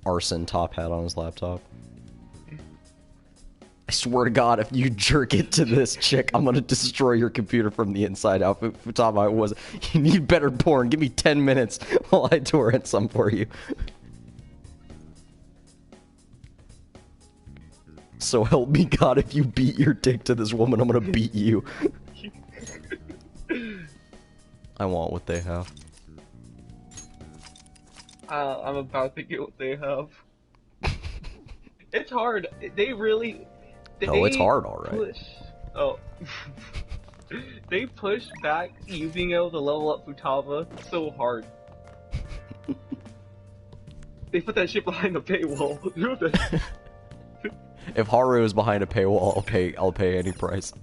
arson top hat on his laptop. I swear to God, if you jerk it to this chick, I'm gonna destroy your computer from the inside out. Futaba, was you need better porn. Give me 10 minutes while I torrent some for you. So help me God, if you beat your dick to this woman, I'm gonna beat you. I want what they have. I'm about to get what they have. It's hard. They really... Oh, it's hard, alright. Oh. They push back you being able to level up Futaba so hard. They put that shit behind the paywall. If Haru is behind a paywall, I'll pay any price.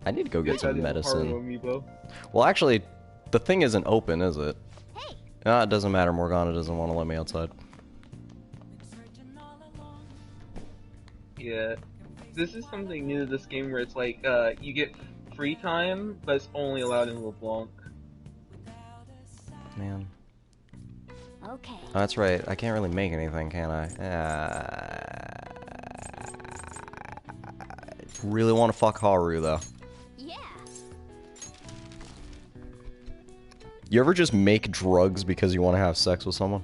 I need to go get some medicine. Well, actually, the thing isn't open, is it? No, it doesn't matter. Morgana doesn't want to let me outside. Yeah. This is something new to this game where it's like, you get free time, but it's only allowed in LeBlanc. Man. Okay. Oh, that's right. I can't really make anything, can I? I really want to fuck Haru, though. Yeah. You ever just make drugs because you want to have sex with someone?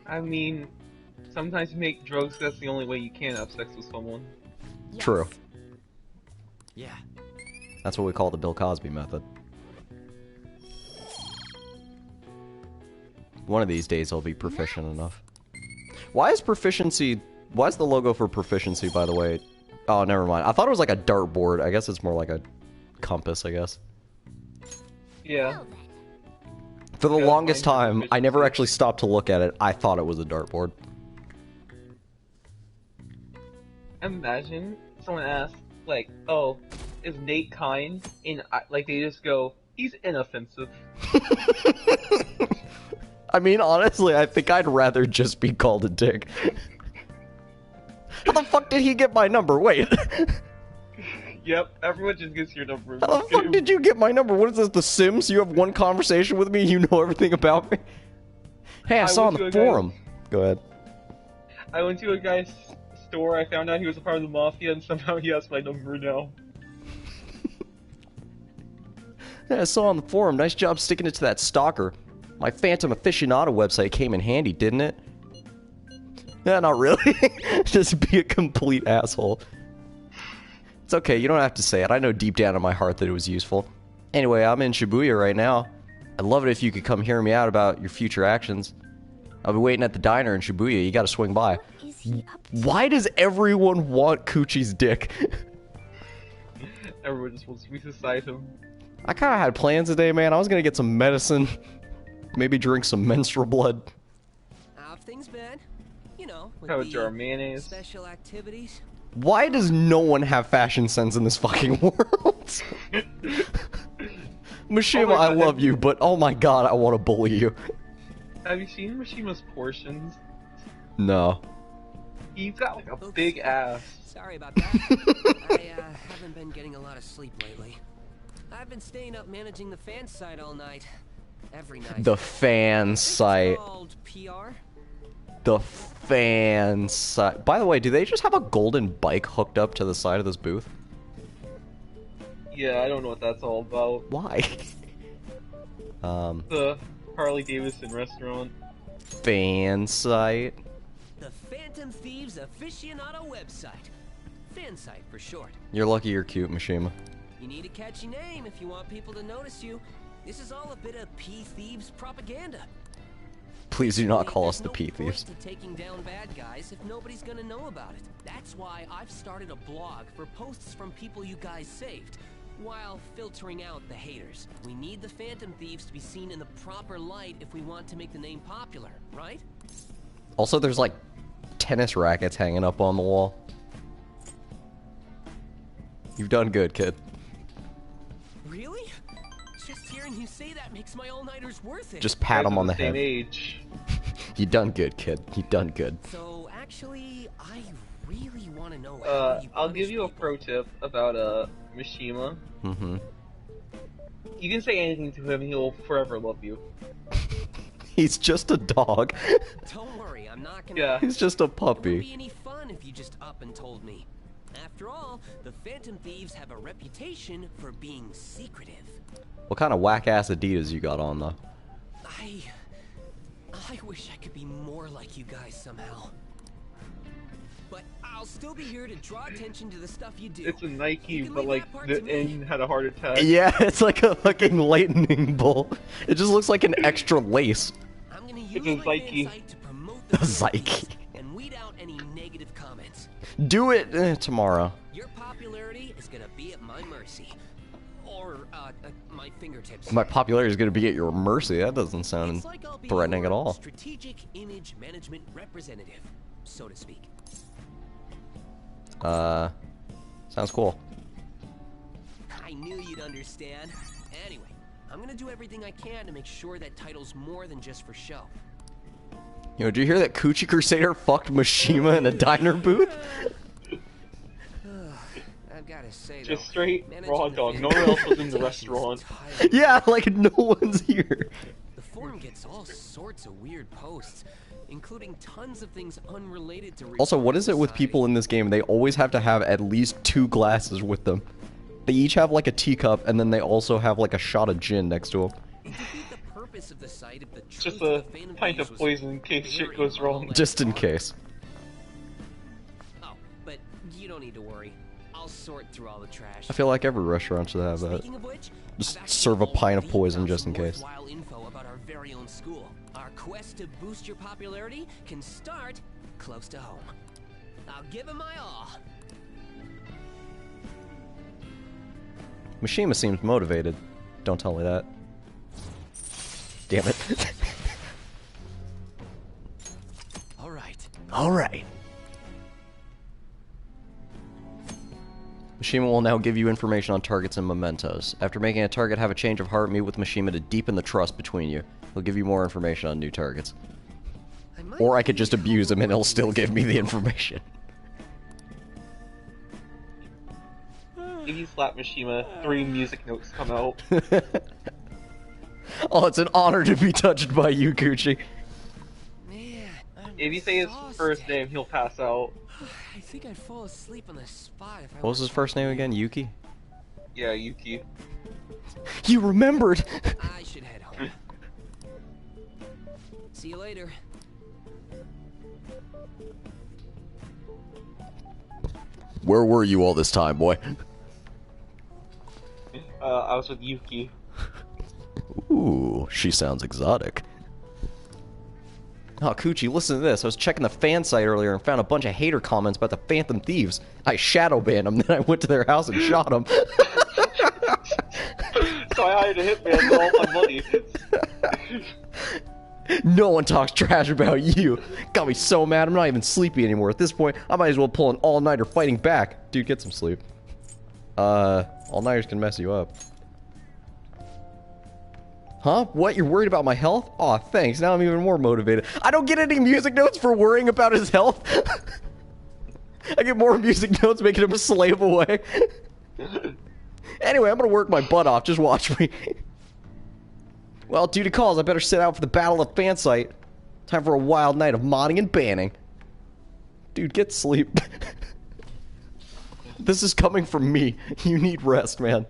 I mean... Sometimes you make drugs, that's the only way you can have sex with someone. Yes. True. Yeah. That's what we call the Bill Cosby method. One of these days I'll be proficient enough. Why is proficiency... Why is the logo for proficiency, by the way? Oh, never mind. I thought it was like a dartboard. I guess it's more like a compass, I guess. Yeah. For the longest time, I never actually stopped to look at it. I thought it was a dartboard. Imagine someone asks, like, oh, is Nate kind? And, like, they just go, he's inoffensive. I mean, honestly, I think I'd rather just be called a dick. How the fuck did he get my number? Wait. Yep, everyone just gets your number. How the fuck did you get my number? What is this, The Sims? You have one conversation with me, you know everything about me? Hey, I saw on the forum. Go ahead. I went to a guy's store, I found out he was a part of the Mafia, and somehow he has my number now. Yeah, I saw on the forum. Nice job sticking it to that stalker. My Phantom Aficionado website came in handy, didn't it? Yeah, not really. Just be a complete asshole. It's okay, you don't have to say it. I know deep down in my heart that it was useful. Anyway, I'm in Shibuya right now. I'd love it if you could come hear me out about your future actions. I'll be waiting at the diner in Shibuya. You gotta swing by. Why does everyone want Coochie's dick? Everyone just wants to be beside him. I kind of had plans today, man. I was gonna get some medicine. Maybe drink some menstrual blood. How've things been? You know, with have a jar of mayonnaise. Special activities. Why does no one have fashion sense in this fucking world? Mishima, I love you, but oh my god, I want to bully you. Have you seen Mishima's portions? No. He's got like a big ass. Sorry about that. I haven't been getting a lot of sleep lately. I've been staying up managing the fan site all night. Every night. The fan site. Called PR? The fan site. By the way, do they just have a golden bike hooked up to the side of this booth? Yeah, I don't know what that's all about. Why? The Harley Davidson restaurant. Fan site. The Phantom Thieves Aficionado website. Fan site for short. You're lucky you're cute, Mishima. You need a catchy name if you want people to notice you. This is all a bit of P-Thieves propaganda. Please do not call us the P-Thieves. To taking down bad guys if nobody's gonna know about it. That's why I've started a blog for posts from people you guys saved, while filtering out the haters. We need the Phantom Thieves to be seen in the proper light if we want to make the name popular, right? Also, there's like tennis rackets hanging up on the wall. You've done good, kid. Really? Just hearing you say that makes my all-nighters worth it. Just pat him on the head. Same age. You done good, kid. You done good. So actually, I really want to know. I'll give you a pro tip about Mishima. Mm-hmm. You can say anything to him, he'll forever love you. He's just a dog. Don't worry, I'm not gonna. Yeah. He's just a It wouldn't be puppy. any fun if you just up and told me. After all, the Phantom Thieves have a reputation for being secretive. What kind of whack-ass Adidas you got on, though? I wish I could be more like you guys somehow. But I'll still be here to draw attention to the stuff you do. It's a Nike, You can but leave like that part the to me. end had a heart attack. Yeah, it's like a fucking lightning bolt. It just looks like an extra lace. I'm gonna It's use a my Psyche. fan site to promote the A Psyche. Thieves and weed out any negative comments. Do it tomorrow. Your popularity is gonna be at my mercy. Or, at my fingertips. My popularity is going to be at your mercy. That doesn't sound It's like I'll be threatening at your all. Strategic image management representative, so to speak. Sounds cool. I knew you'd understand. Anyway, I'm gonna do everything I can to make sure that title's more than just for show. Yo, did you hear that Coochie Crusader fucked Mishima in a diner booth? I've gotta say, Just though, straight managing raw the dog. fan No one else was in the presentation is restaurant. tiring. Yeah, like no one's here. The forum gets all sorts of weird posts, including tons of things unrelated to. Also, what is it with people in this game? They always have to have at least 2 glasses with them. They each have like a teacup, and then they also have like a shot of gin next to them. It defeat the purpose of the site if the Just truth a of the Phantom pint Thieves of was poison in case shit buried goes in all wrong. that Just in fun. case. Oh, but you don't need to worry. I'll sort through all the trash. I feel like every restaurant should have that. Speaking of which, Just I've actually serve a pint of already poison found just some in case. worthwhile info about our very own school. Our quest to boost your popularity can start close to home. I'll give it my all. Mishima seems motivated. Don't tell me that. Damn it. All right. Alright. Mishima will now give you information on targets and mementos. After making a target have a change of heart, meet with Mishima to deepen the trust between you. He'll give you more information on new targets. might Or I could be just abuse him and he'll still give me the overworking information. If you slap Mishima, 3 music notes come out. Oh, it's an honor to be touched by you, Gucci. Man, I'm If you say his first exhausted. name, he'll pass out. I think I'd fall asleep on the spot if I What was his first name again? Yuki? Yeah, Yuki. You remembered! I should head home. See you later. Where were you all this time, boy? I was with Yuki. Ooh, she sounds exotic. Oh, Coochie, listen to this. I was checking the fan site earlier and found a bunch of hater comments about the Phantom Thieves. I shadow banned them, then I went to their house and shot them. So I hired a hitman with all my money. No one talks trash about you. Got me so mad, I'm not even sleepy anymore. At this point, I might as well pull an all-nighter fighting back. Dude, get some sleep. All-nighters can mess you up. Huh? What? You're worried about my health? Aw, thanks. Now I'm even more motivated. I don't get any music notes for worrying about his health. I get more music notes making him a slave away. Anyway, I'm gonna work my butt off. Just watch me. Well, duty calls. I better sit out for the battle of fan site. Time for a wild night of modding and banning. Dude, get sleep. This is coming from me. You need rest, man.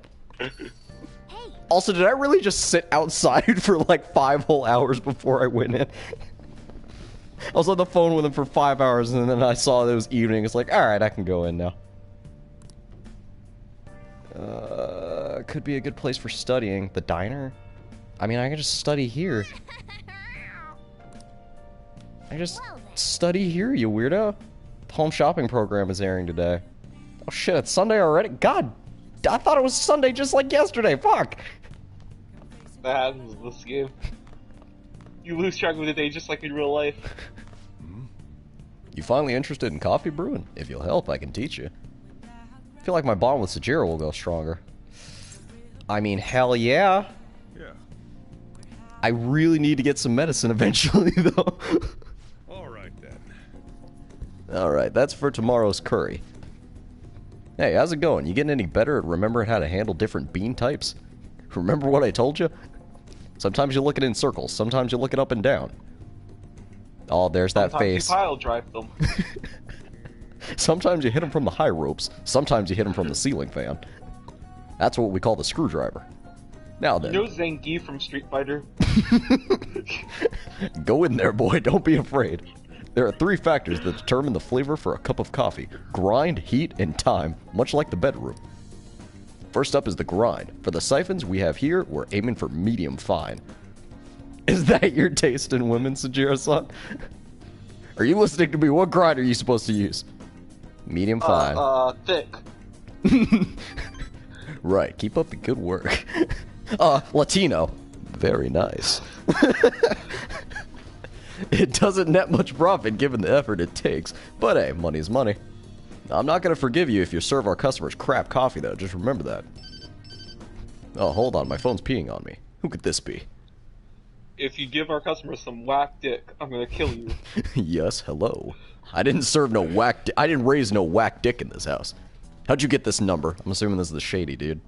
Also, did I really just sit outside for like 5 whole hours before I went in? I was on the phone with him for 5 hours, and then I saw it was evening. It's like, alright, I can go in now. Could be a good place for studying. The diner? I mean, I can just study here. I just study here, you weirdo. The home shopping program is airing today. Oh shit, it's Sunday already? God, I thought it was Sunday just like yesterday. Fuck. That happens in this game. You lose track of the day just like in real life. You finally interested in coffee brewing? If you'll help, I can teach you. I feel like my bond with Sajiro will go stronger. I mean, hell yeah. Yeah. I really need to get some medicine eventually, though. All right then. Alright, that's for tomorrow's curry. Hey, how's it going? You getting any better at remembering how to handle different bean types? Remember what I told you? Sometimes you look it in circles. Sometimes you look it up and down. Oh, there's that Sometimes face. you pile drive them. Sometimes you hit them from the high ropes. Sometimes you hit them from the ceiling fan. That's what we call the screwdriver. Now then. You know Zangief from Street Fighter? Go in there, boy. Don't be afraid. There are 3 factors that determine the flavor for a cup of coffee. Grind, heat, and time, much like the bedroom. First up is the grind. For the siphons we have here, we're aiming for medium fine. Is that your taste in women, Sajiro-san? Are you listening to me? What grind are you supposed to use? Medium fine. Thick. Right, keep up the good work. Latino. Very nice. It doesn't net much profit given the effort it takes, but hey, money's money. I'm not gonna forgive you if you serve our customers crap coffee though, just remember that. Oh, hold on, my phone's peeing on me. Who could this be? If you give our customers some whack dick, I'm gonna kill you. Yes, hello. I didn't serve no whack I didn't raise no whack dick in this house. How'd you get this number? I'm assuming this is the shady dude.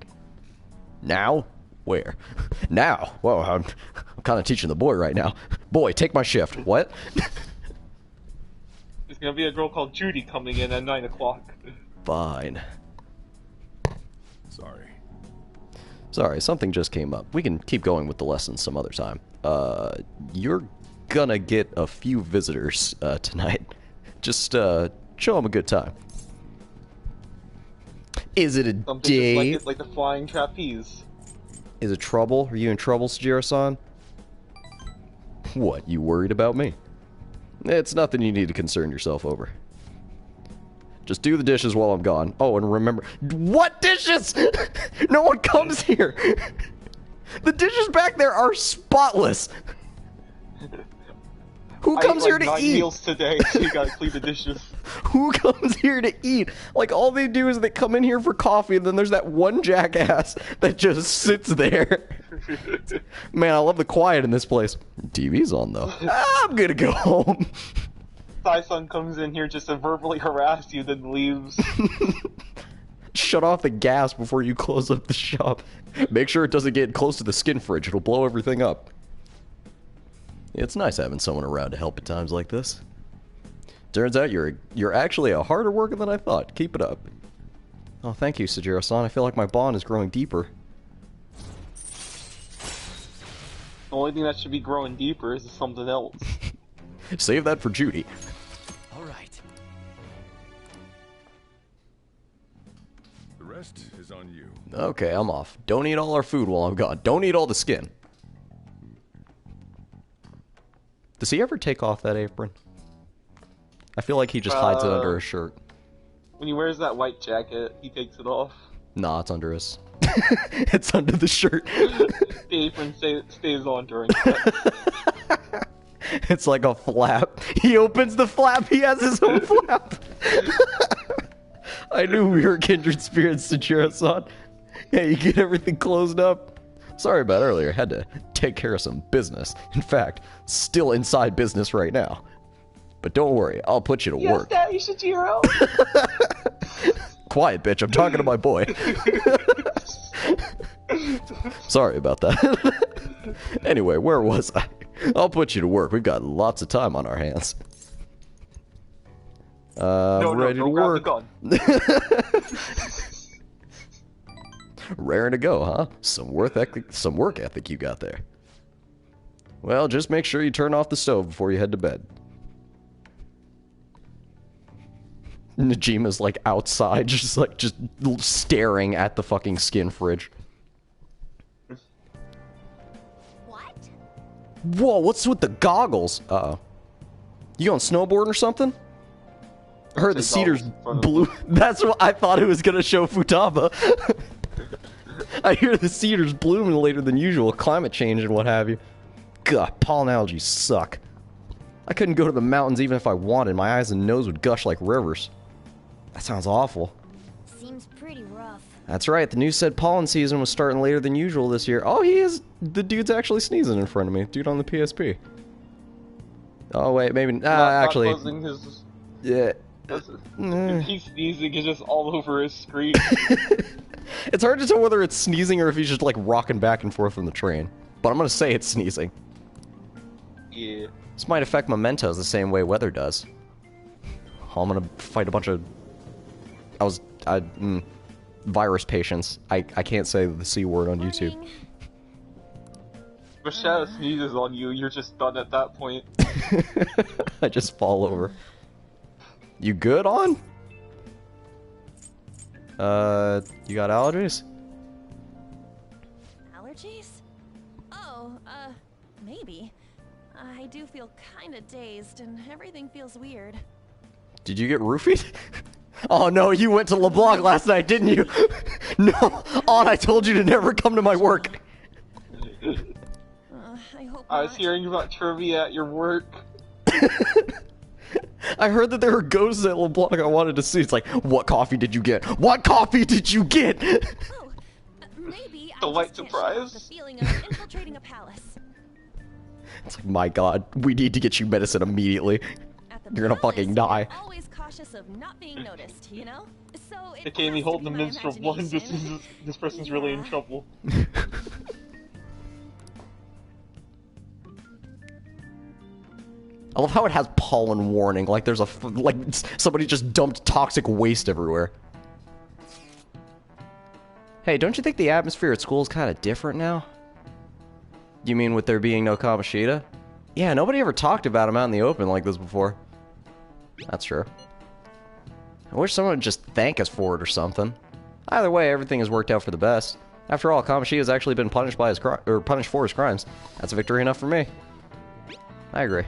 Now? Where? Now? Whoa, I'm kind of teaching the boy right now. Boy, take my shift. What? There's gonna be a girl called Judy coming in at 9 o'clock. Fine. Sorry. Sorry, something just came up. We can keep going with the lessons some other time. You're gonna get a few visitors tonight. Just show them a good time. Is it a Something date? just like the flying trapeze. Is it trouble? Are you in trouble, Sajiro-san? What, you worried about me? It's nothing you need to concern yourself over. Just do the dishes while I'm gone. Oh, and remember... What dishes?! No one comes here! The dishes back there are spotless! Who comes here to 9 eat? meals today, so you gotta clean the dishes. Who comes here to eat? Like, all they do is they come in here for coffee, and then there's that one jackass that just sits there. Man, I love the quiet in this place. TV's on, though. I'm gonna go home. Tai-san comes in here just to verbally harass you, then leaves. Shut off the gas before you close up the shop. Make sure it doesn't get close to the skin fridge. It'll blow everything up. It's nice having someone around to help at times like this. Turns out you're actually a harder worker than I thought. Keep it up. Oh, thank you, Sajiro-san. I feel like my bond is growing deeper. The only thing that should be growing deeper is something else. Save that for Judy. All right. The rest is on you. Okay, I'm off. Don't eat all our food while I'm gone. Don't eat all the skin. Does he ever take off that apron? I feel like he just hides it under his shirt. When he wears that white jacket, he takes it off. Nah, it's under his... It's under the shirt. The apron stays on during that. It's like a flap. He opens the flap, he has his own flap. I knew we were kindred spirits, Sajiro-san. Yeah, you get everything closed up. Sorry about earlier, had to take care of some business. In fact, still inside business right now. But don't worry, I'll put you to work. Yes, Daddy Shijiro! Quiet, bitch, I'm talking to my boy. Sorry about that. Anyway, where was I? I'll put you to work. We've got lots of time on our hands. Ready to work. Raring to go, huh? Some work ethic you got there. Well, just make sure you turn off the stove before you head to bed. Najima's like outside, just staring at the fucking skin fridge. What? Whoa, what's with the goggles? You on snowboarding or something? I heard the cedars blew. That's what I thought it was gonna show Futaba. I hear the cedars blooming later than usual, climate change and what have you. God, pollen allergies suck. I couldn't go to the mountains even if I wanted. My eyes and nose would gush like rivers. That sounds awful. Seems pretty rough. That's right, the news said pollen season was starting later than usual this year. Oh, he is. The dude's actually sneezing in front of me. Dude on the PSP. Oh, wait, maybe. Actually. Yeah. If he's sneezing, it's just all over his screen. It's hard to tell whether it's sneezing or if he's just like rocking back and forth on the train. but I'm gonna say it's sneezing. Yeah. This might affect mementos the same way weather does. Oh, I'm gonna fight a bunch of... virus patients. I can't say the C word on YouTube. Morning. If Shadow sneezes on you, you're just done at that point. I just fall over. You good on? You got allergies? Allergies? Oh, maybe. I do feel kinda dazed, and everything feels weird. Did you get roofied? Oh no, you went to LeBlanc last night, didn't you? No, On, I told you to never come to my work. I hope I was not. hearing about trivia at your work. I heard that there were ghosts at LeBlanc I wanted to see. It's like, what coffee did you get? What coffee did you get? Oh, maybe I Delight just can't shake off surprise. the feeling of infiltrating a palace. It's like, my god, we need to get you medicine immediately. At the You're gonna palace, fucking die. we're always cautious of not being noticed, you know? So it They came me has to holding the be my minstrel one. imagination. This person's really in Yeah. trouble. I love how it has pollen warning, like there's like somebody just dumped toxic waste everywhere. Hey, don't you think the atmosphere at school is kind of different now? You mean with there being no Kamoshida? Yeah, nobody ever talked about him out in the open like this before. That's true. I wish someone would just thank us for it or something. Either way, everything has worked out for the best. After all, Kamoshida has actually been punished by his punished for his crimes. That's a victory enough for me. I agree.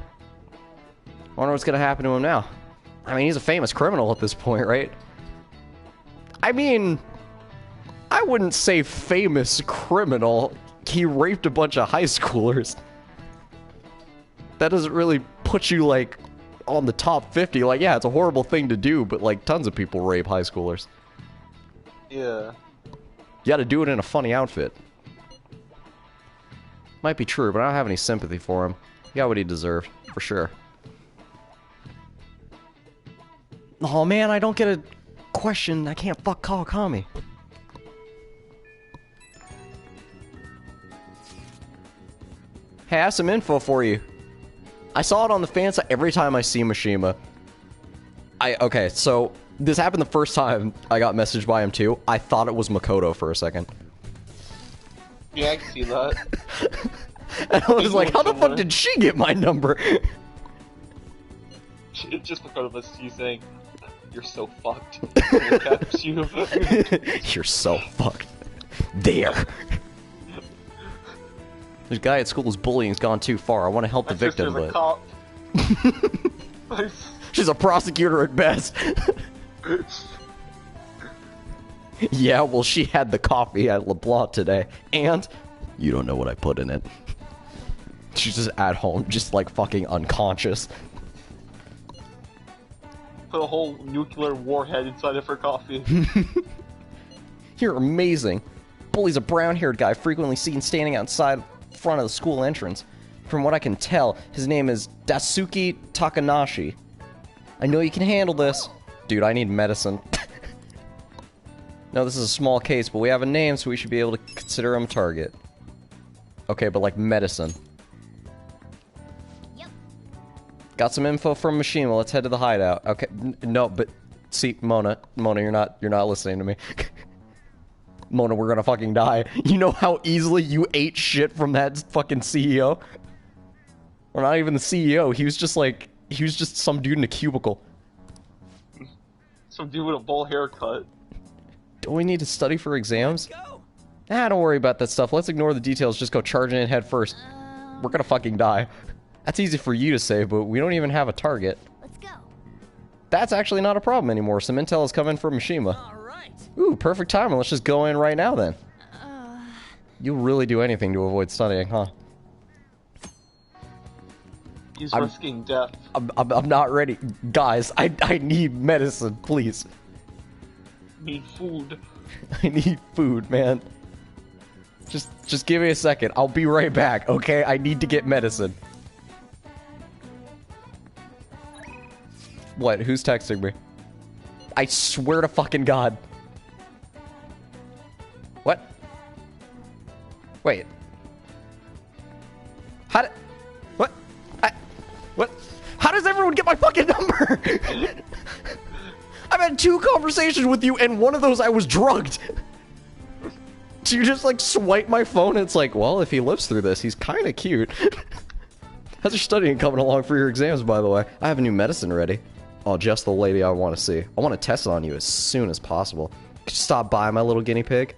I wonder what's gonna happen to him now. I mean, he's a famous criminal at this point, right? I mean, I wouldn't say famous criminal. He raped a bunch of high schoolers. That doesn't really put you, like, on the top 50. Like, yeah, it's a horrible thing to do, but, like, tons of people rape high schoolers. Yeah. You gotta do it in a funny outfit. Might be true, but I don't have any sympathy for him. He got what he deserved, for sure. Oh man, I don't get a question. I can't fuck Kawakami. Hey, I have some info for you. I saw it on the fan site every time I see Mishima. Okay, so this happened the first time I got messaged by him too. I thought it was Makoto for a second. Yeah, I can see that. And I was like, how the fuck did she get my number? It's just because of us you saying, "You're so fucked." We'll catch you. You're so fucked. There. This guy at school's bullying's gone too far. I want to help the My sister's victim, a but cop. she's a prosecutor at best. Yeah, well, she had the coffee at LeBlanc today, and you don't know what I put in it. She's just at home, just like fucking unconscious. Put a whole nuclear warhead inside of her coffee. You're amazing. Bully's a brown-haired guy frequently seen standing outside front of the school entrance. From what I can tell, his name is Daisuke Takanashi. I know you can handle this. Dude, I need medicine. No, this is a small case, but we have a name, so we should be able to consider him a target. Okay, but like medicine. Yep. Got some info from Mishima. Let's head to the hideout. Okay, no, but see, Mona, you're not listening to me. Mona, we're gonna fucking die. You know how easily you ate shit from that fucking CEO? Or not even the CEO. He was just some dude in a cubicle. Some dude with a bowl haircut. Do we need to study for exams? Go! Ah, don't worry about that stuff. Let's ignore the details. Just go charging in head first. We're gonna fucking die. That's easy for you to say, but we don't even have a target. Let's go. That's actually not a problem anymore. Some intel has come in from Mishima. All right. Ooh, perfect timing. Let's just go in right now then. You'll really do anything to avoid studying, huh? He's I'm- risking death. I'm not ready. Guys, I need medicine, please. Need food. I need food, man. Just give me a second. I'll be right back, okay? I need to get medicine. What? Who's texting me? I swear to fucking God. What? Wait. my fucking number! I've had 2 conversations with you, and one of those I was drugged. So you just, like, swipe my phone, and it's like, well, if he lives through this, he's kind of cute. How's your studying coming along for your exams, by the way? I have a new medicine ready. Oh, just the lady I want to see. I want to test it on you as soon as possible. Could you stop by, my little guinea pig?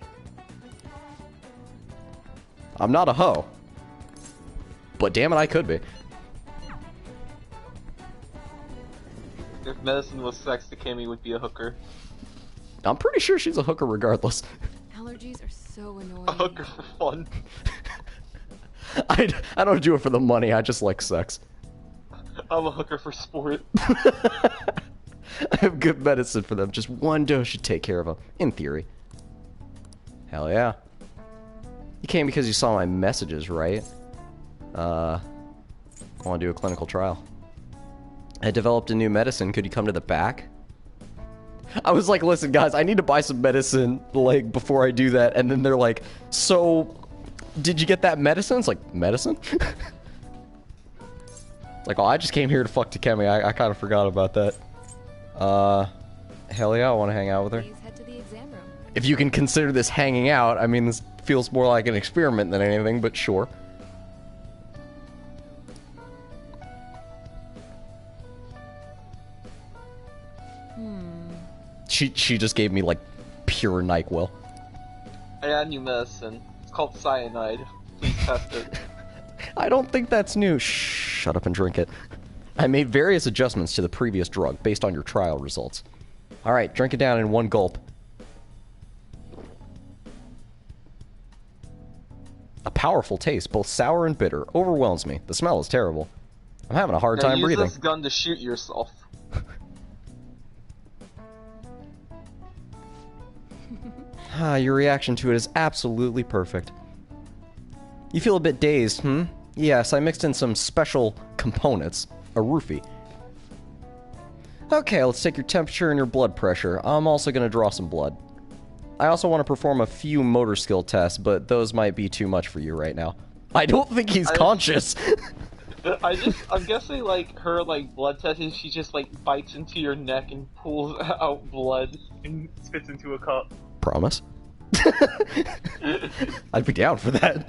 I'm not a hoe. But damn it, I could be. If medicine was sex, the Cammy would be a hooker. I'm pretty sure she's a hooker regardless. Allergies are so annoying. A hooker for fun. I don't do it for the money, I just like sex. I'm a hooker for sport. I have good medicine for them. Just one dose should take care of them. In theory. Hell yeah. You came because you saw my messages, right? I want to do a clinical trial. I developed a new medicine. Could you come to the back? I was like, listen, guys, I need to buy some medicine, like, before I do that. And then they're like, so, did you get that medicine? It's like, medicine? Like, oh, I just came here to fuck Takemi. I kind of forgot about that. Hell yeah, I want to hang out with her. Please head to the exam room. If you can consider this hanging out, I mean, this feels more like an experiment than anything, but sure. She just gave me, like, pure NyQuil. I got a new medicine. It's called cyanide. Please test it. I don't think that's new. Shut up and drink it. I made various adjustments to the previous drug based on your trial results. Alright, drink it down in one gulp. A powerful taste, both sour and bitter, overwhelms me. The smell is terrible. I'm having a hard time breathing. Use this gun to shoot yourself. Your reaction to it is absolutely perfect. You feel a bit dazed, hmm? Yes, I mixed in some special components. A roofie. Okay, let's take your temperature and your blood pressure. I'm also going to draw some blood. I also want to perform a few motor skill tests, but those might be too much for you right now. I don't think he's conscious. I'm guessing, like, her, like, blood testing, she just, like, bites into your neck and pulls out blood and spits into a cup. Promise? I'd be down for that.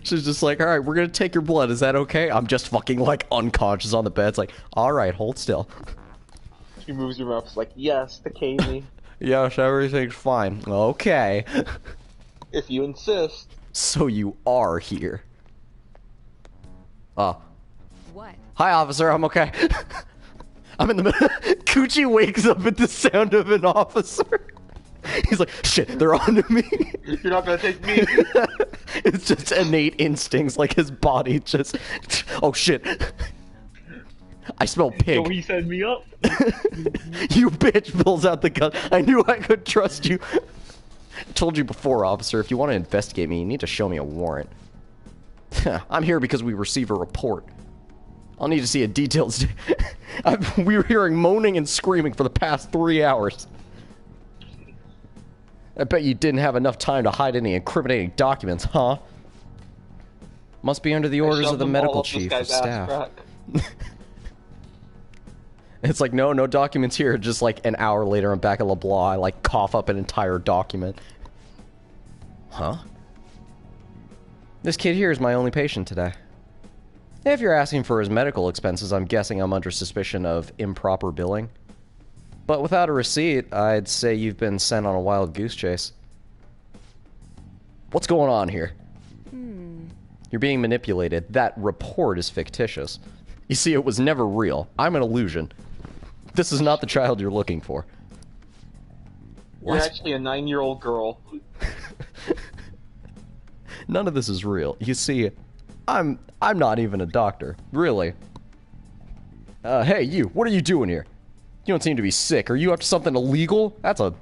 She's just like, alright, we're gonna take your blood, is that okay? I'm just fucking, like, unconscious on the bed. It's like, alright, hold still. She moves your mouth, it's like, yes, Takemi. Yes, everything's fine. Okay. If you insist. So you are here. What? Hi, officer, I'm okay. I'm in the middle. Coochie wakes up at the sound of an officer. He's like, shit, they're onto me. You're not gonna take me. It's just innate instincts, like his body just... Oh, shit. I smell pig. So he send me up. You bitch pulls out the gun. I knew I could trust you. I told you before, officer, if you want to investigate me, you need to show me a warrant. I'm here because we receive a report. I'll need to see a detailed... we were hearing moaning and screaming for the past 3 hours. I bet you didn't have enough time to hide any incriminating documents, huh? Must be under the orders of the medical chief of staff. It's like, no documents here. Just like an hour later, I'm back at LeBlanc. I like cough up an entire document. Huh? This kid here is my only patient today. If you're asking for his medical expenses, I'm guessing I'm under suspicion of improper billing. But without a receipt, I'd say you've been sent on a wild goose chase. What's going on here? You're being manipulated. That report is fictitious. You see, it was never real. I'm an illusion. This is not the child you're looking for. You're actually a 9-year-old girl. None of this is real. You see, I'm not even a doctor. Really. Hey, you. What are you doing here? You don't seem to be sick. Are you up to something illegal? That's a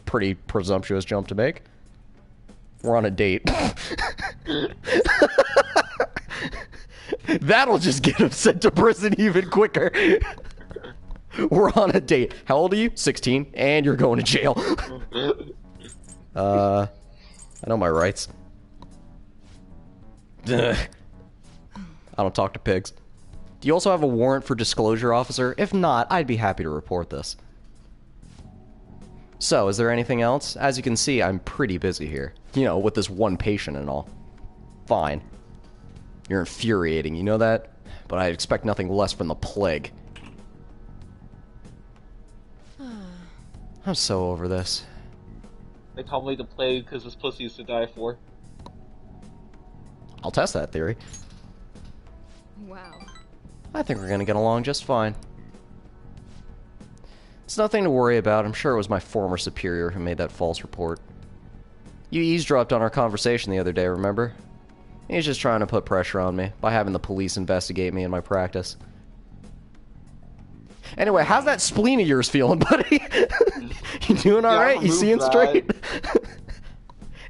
pretty presumptuous jump to make. We're on a date. That'll just get him sent to prison even quicker. We're on a date. How old are you? 16. And you're going to jail. I know my rights. I don't talk to pigs. Do you also have a warrant for disclosure, officer? If not, I'd be happy to report this. So, is there anything else? As you can see, I'm pretty busy here. You know, with this one patient and all. Fine. You're infuriating, you know that? But I expect nothing less from the plague. I'm so over this. They call me the plague because this pussy is to die for. I'll test that theory. Wow. I think we're gonna get along just fine. It's nothing to worry about. I'm sure it was my former superior who made that false report. You eavesdropped on our conversation the other day, remember? He's just trying to put pressure on me by having the police investigate me in my practice. Anyway, how's that spleen of yours feeling, buddy? You doing alright? You seeing straight?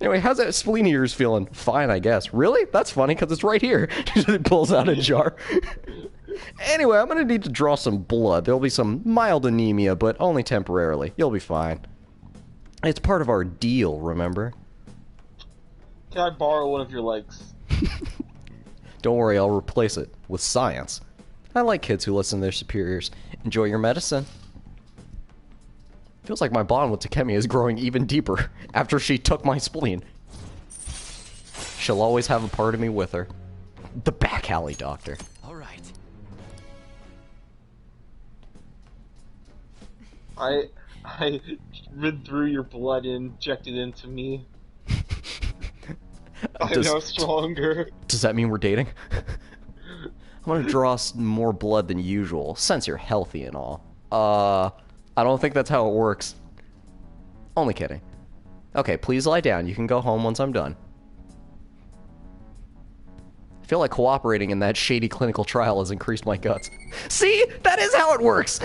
Anyway, how's that spleen of yours feeling? Fine, I guess. Really? That's funny, because it's right here. It pulls out a jar. Anyway, I'm gonna need to draw some blood. There'll be some mild anemia, but only temporarily. You'll be fine. It's part of our deal, remember? Can I borrow one of your legs? Don't worry, I'll replace it with science. I like kids who listen to their superiors. Enjoy your medicine. Feels like my bond with Takemi is growing even deeper after she took my spleen. She'll always have a part of me with her. The back alley doctor. All right. I rid through your blood and injected into me. I'm now stronger. Does that mean we're dating? I'm gonna draw more blood than usual, since you're healthy and all. I don't think that's how it works. Only kidding. Okay, please lie down. You can go home once I'm done. I feel like cooperating in that shady clinical trial has increased my guts. See? That is how it works!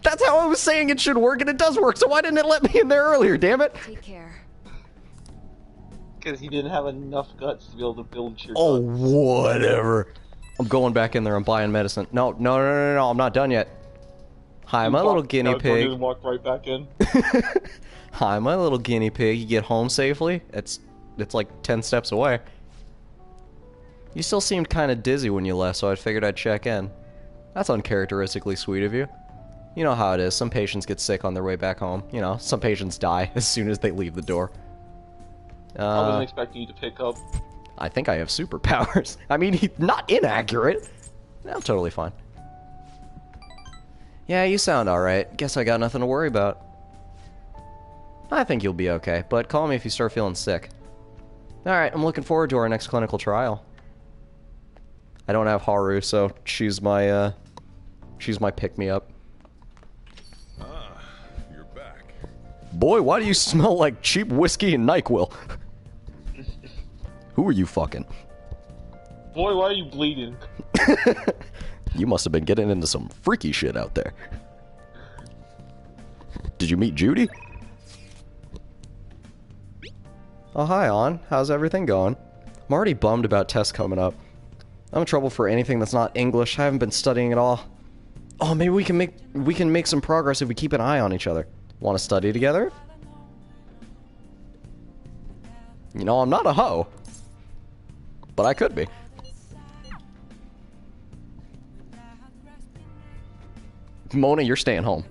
That's how I was saying it should work, and it does work, so why didn't it let me in there earlier, damn it? Take care. Because he didn't have enough guts to be able to build your Oh, guts. whatever. I'm going back in there. I'm buying medicine. No, I'm not done yet. Hi, my little guinea pig. Walk right back in. Hi, my little guinea pig. You get home safely? It's like 10 steps away. You still seemed kind of dizzy when you left, so I figured I'd check in. That's uncharacteristically sweet of you. You know how it is. Some patients get sick on their way back home. You know, some patients die as soon as they leave the door. I wasn't expecting you to pick up. I think I have superpowers. I mean, he's not inaccurate. I'm totally fine. Yeah, you sound alright. Guess I got nothing to worry about. I think you'll be okay, but call me if you start feeling sick. Alright, I'm looking forward to our next clinical trial. I don't have Haru, so she's my pick-me-up. Ah, you're back. Boy, why do you smell like cheap whiskey and NyQuil? Who are you fucking? Boy, why are you bleeding? You must have been getting into some freaky shit out there. Did you meet Judy? Oh, hi, An. How's everything going? I'm already bummed about tests coming up. I'm in trouble for anything that's not English. I haven't been studying at all. Oh, maybe we can make some progress if we keep an eye on each other. Want to study together? You know, I'm not a hoe. But I could be. Mona, you're staying home.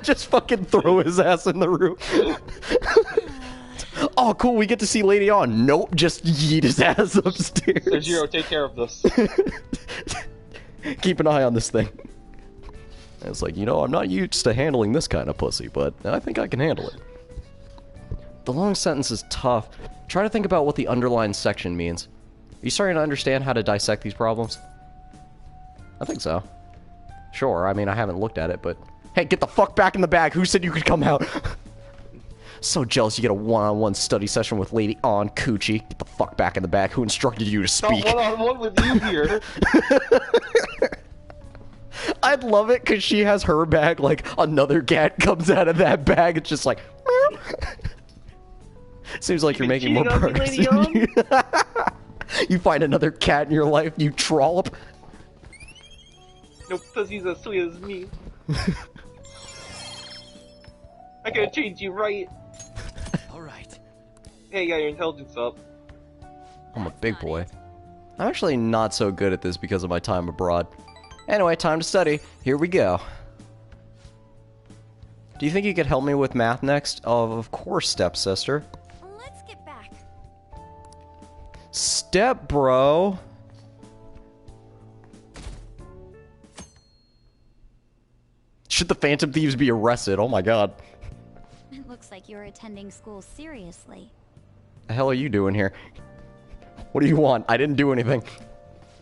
Just fucking throw his ass in the room. Oh, cool, we get to see Lady On. Nope, just yeet his ass upstairs. Sergio, take care of this. Keep an eye on this thing. And it's like, you know, I'm not used to handling this kind of pussy, but I think I can handle it. The long sentence is tough. Try to think about what the underlined section means. Are you starting to understand how to dissect these problems? I think so. Sure, I mean, I haven't looked at it, but... Hey, get the fuck back in the bag! Who said you could come out? So jealous you get a one-on-one study session with Lady On Coochie. Get the fuck back in the bag. Who instructed you to speak? Not one-on-one with you here. I'd love it because she has her bag, like, another cat comes out of that bag. It's just like... Meow. Seems like you're making more progress than you. You find another cat in your life, you trollop. No pussy's as sweet as me. I gotta change you right. All right. Hey, you got your intelligence up. I'm a big boy. I'm actually not so good at this because of my time abroad. Anyway, time to study. Here we go. Do you think you could help me with math next? Oh, of course, stepsister. Let's get back. Step bro. Should the Phantom Thieves be arrested? Oh my god. It looks like you're attending school seriously. The hell are you doing here? What do you want? I didn't do anything.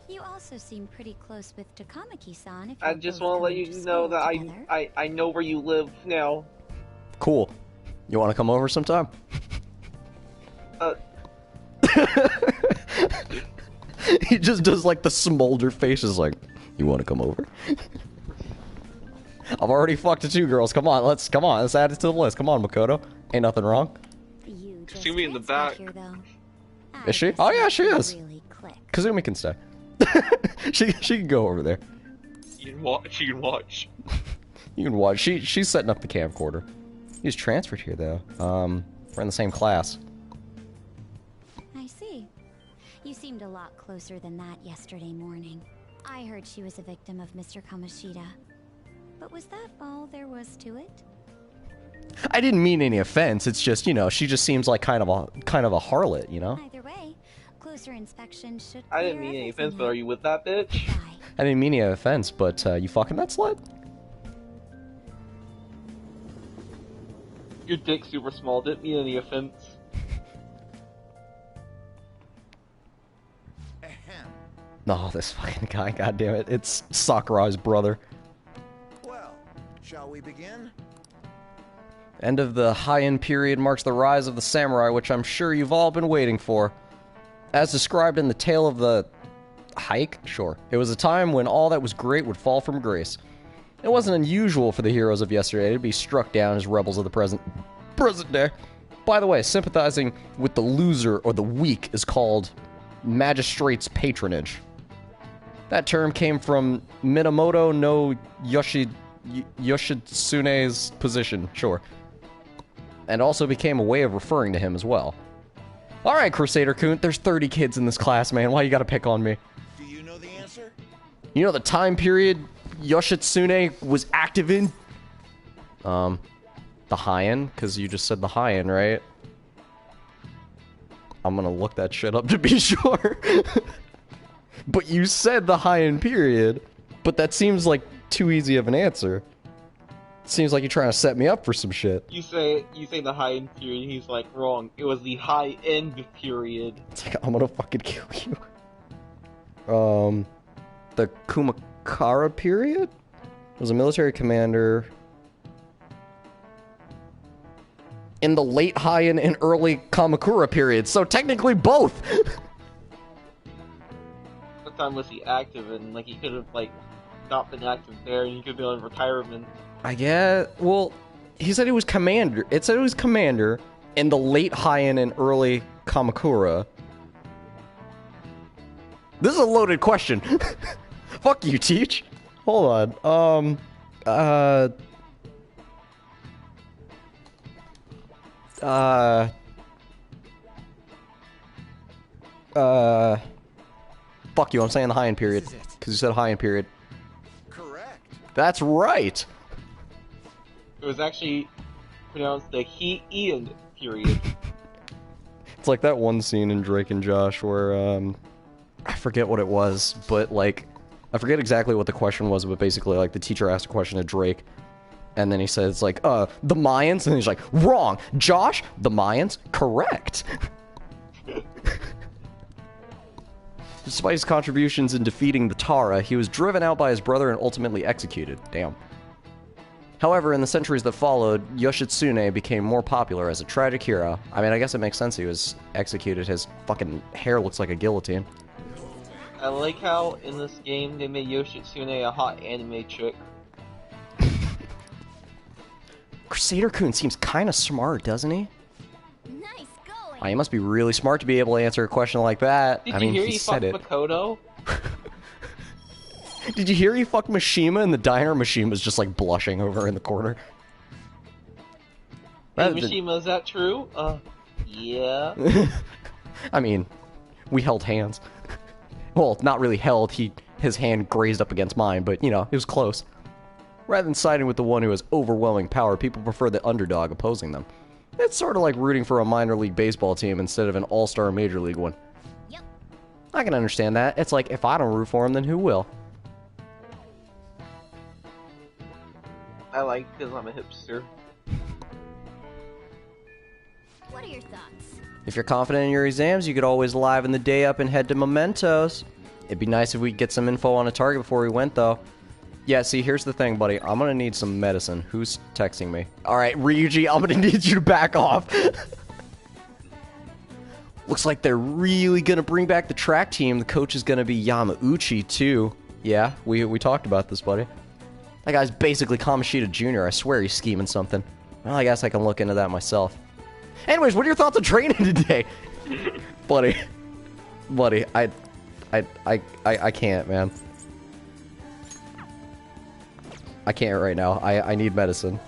You also seem pretty close with Takamaki-san. If I you're just both want to let going you to know school that together. I know where you live now. Cool. You want to come over sometime? He just does like the smolder faces like, you want to come over? I've already fucked 2 girls. Come on, let's add it to the list. Come on, Makoto. Ain't nothing wrong. You just See me in the transferred back. Here, though. Is she? I guess Oh yeah, you she can is. Really click. Kazumi can stay. she can go over there. You can watch. You can watch. You can watch. She's setting up the camcorder. He's transferred here though. We're in the same class. I see. You seemed a lot closer than that yesterday morning. I heard she was a victim of Mr. Kamoshida. But was that all there was to it? I didn't mean any offense. It's just, you know, she just seems like kind of a harlot, you know? Either way, closer inspection should I didn't clear mean any everything offense, but are up. you with that bitch? Bye. I didn't mean any offense, but you fucking that slut? Your dick's super small. Didn't mean any offense. No, this fucking guy, goddammit. It's Sakurai's brother. Well, shall we begin? End of the Heian period marks the rise of the samurai, which I'm sure you've all been waiting for. As described in the Tale of the Hike? Sure. It was a time when all that was great would fall from grace. It wasn't unusual for the heroes of yesterday to be struck down as rebels of the present day. By the way, sympathizing with the loser or the weak is called magistrate's patronage. That term came from Minamoto no Yoshitsune's position, sure. And also became a way of referring to him as well. Alright, Crusader Kunt, there's 30 kids in this class, man. Why you gotta pick on me? Do you know the answer? You know the time period Yoshitsune was active in? The Heian, because you just said the Heian, right? I'm gonna look that shit up to be sure. But you said the Heian period, but that seems like too easy of an answer. Seems like you're trying to set me up for some shit. You say the high end period. He's like wrong. It was the high end period. It's like, I'm gonna fucking kill you. The Kumakara period? Was a military commander in the late Heian and early Kamakura period, so technically both! What time was he active in? Like, he could have, like, not been active there, and he could be on retirement. I guess, well, he said he was commander. It said he was commander in the late Heian and early Kamakura. This is a loaded question. Fuck you, Teach. Hold on. Fuck you, I'm saying the Heian period. This is it. Because you said Heian period. Correct. That's right! It was actually pronounced the Heian period. It's like that one scene in Drake and Josh where, I forget what it was, but, like, I forget exactly what the question was, but basically, like, the teacher asked a question to Drake, and then he says, like, the Mayans? And he's like, wrong! Josh, the Mayans? Correct! Despite his contributions in defeating the Tara, he was driven out by his brother and ultimately executed. Damn. However, in the centuries that followed, Yoshitsune became more popular as a tragic hero. I mean, I guess it makes sense he was executed. His fucking hair looks like a guillotine. I like how in this game they made Yoshitsune a hot anime chick. Crusader Kun seems kind of smart, doesn't he? Nice going. Oh, he must be really smart to be able to answer a question like that. Did I mean, you hear he he said fucked it. Makoto? Did you hear he fucked Mishima in the diner? Mishima's just like blushing over in the corner. Hey, Rather than- Mishima, is that true? Yeah. I mean, we held hands. Well, not really held. His hand grazed up against mine, but, you know, it was close. Rather than siding with the one who has overwhelming power, people prefer the underdog opposing them. It's sort of like rooting for a minor league baseball team instead of an all-star major league one. Yep. I can understand that. It's like, if I don't root for him, then who will? I like because I'm a hipster. What are your thoughts? If you're confident in your exams, you could always liven the day up and head to Mementos. It'd be nice if we could get some info on a target before we went, though. Yeah, see, here's the thing, buddy. I'm gonna need some medicine. Who's texting me? Alright, Ryuji, I'm gonna need you to back off. Looks like they're really gonna bring back the track team. The coach is gonna be Yamauchi, too. Yeah, we talked about this, buddy. That guy's basically Kamoshida Jr. I swear he's scheming something. Well, I guess I can look into that myself. Anyways, what are your thoughts on training today? Buddy, I can't, man. I can't right now. I need medicine.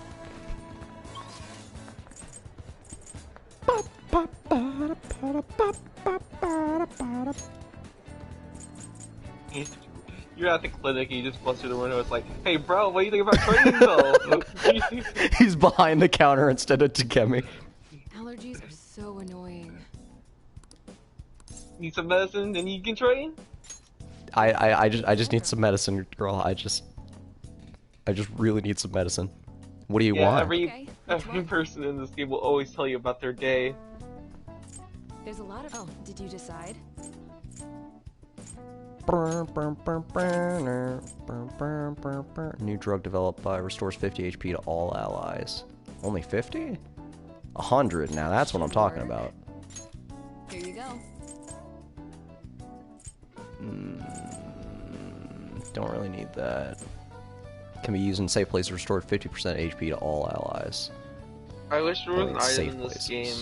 You're at the clinic and you just bust through the window. It's like, hey bro, what do you think about training though? He's behind the counter instead of Takemi. Allergies are so annoying. Need some medicine and you can train? I just need some medicine, girl. I just really need some medicine. What do you want? Every person in this game will always tell you about their day. There's a lot of. Oh, did you decide? New drug developed by restores 50 HP to all allies. Only 50? 100. Now that's what I'm talking about. Here you go. Don't really need that. Can be used in safe places. Restored 50% HP to all allies. I wish there was Only an in item safe in this places. game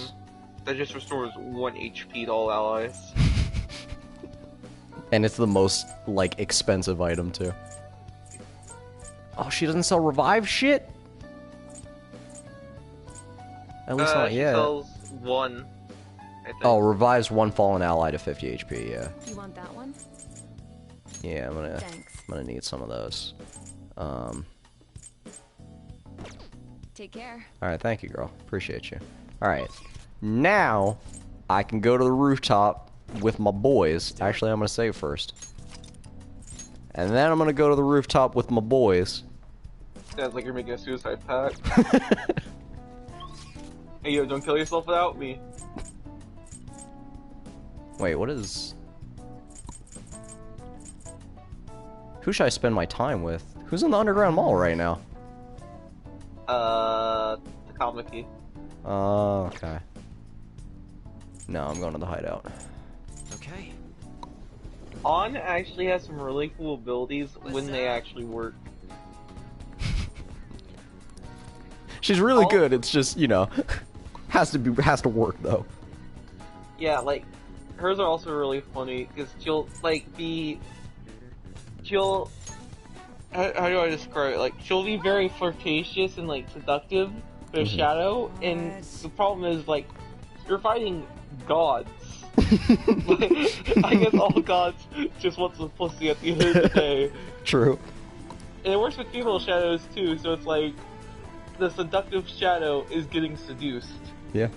that just restores 1 HP to all allies. And it's the most, like, expensive item, too. Oh, she doesn't sell revive shit? At least not She yet. sells 1. I think. Oh, revives one fallen ally to 50 HP, yeah. You want that one? Yeah, I'm Thanks. gonna need some of those. Take care. Alright, thank you, girl. Appreciate you. Alright. Now, I can go to the rooftop with my boys. Actually, I'm gonna save first. And then I'm gonna go to the rooftop with my boys. Sounds like you're making a suicide pact. Hey yo, don't kill yourself without me. Wait, what is... Who should I spend my time with? Who's in the underground mall right now? Takamaki. Oh, okay. No, I'm going to the hideout. Okay. On actually has some really cool abilities when they actually work. She's really good, it's just, you know, has to work, though. Yeah, like, hers are also really funny, because she'll, like, how do I describe it? Like, she'll be very flirtatious and, like, seductive with Shadow, and the problem is, like, you're fighting gods. Like, I guess all gods just want some pussy at the end of the day. True. And it works with female shadows, too, so it's like, the seductive shadow is getting seduced. Yeah.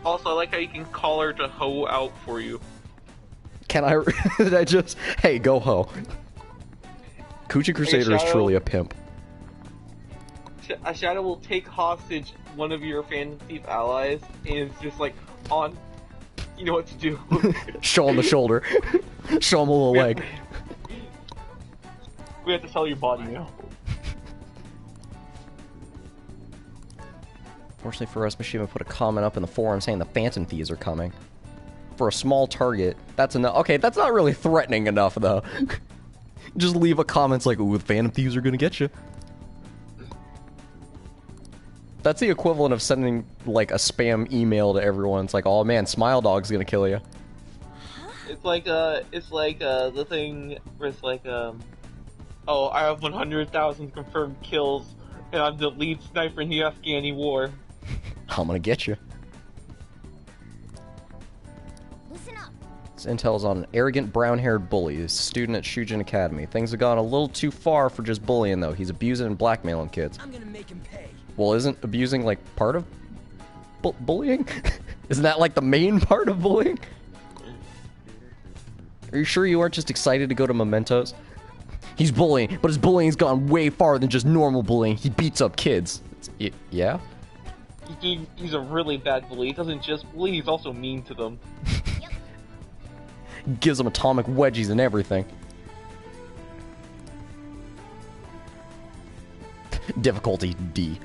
Also, I like how you can call her to hoe out for you. Can I... Did I just... Hey, go ho. Coochie Crusader is Shadow. truly a pimp. A shadow will take hostage one of your Phantom Thief allies, and it's just like, on, you know what to do. Show him the shoulder. Show him a little leg. We have to sell your body now. Fortunately for us, Mishima put a comment up in the forum saying the Phantom Thieves are coming. For a small target, that's enough. Okay, that's not really threatening enough, though. Just leave a comment like, ooh, the Phantom Thieves are gonna get you. That's the equivalent of sending, like, a spam email to everyone. It's like, oh man, Smile Dog's gonna kill you. It's like the thing where it's like, oh, I have 100,000 confirmed kills, and I'm the lead sniper in the Afghani war. I'm gonna get you. Intel's on an arrogant brown-haired bully, a student at Shujin Academy. Things have gone a little too far for just bullying, though. He's abusing and blackmailing kids. I'm gonna make him pay. Well, isn't abusing, like, part of bullying? Isn't that, like, the main part of bullying? Are you sure you aren't just excited to go to Mementos? He's bullying, but his bullying's gone way farther than just normal bullying. He beats up kids. Yeah? He's a really bad bully. He doesn't just bully, he's also mean to them. Gives them atomic wedgies and everything. Difficulty D.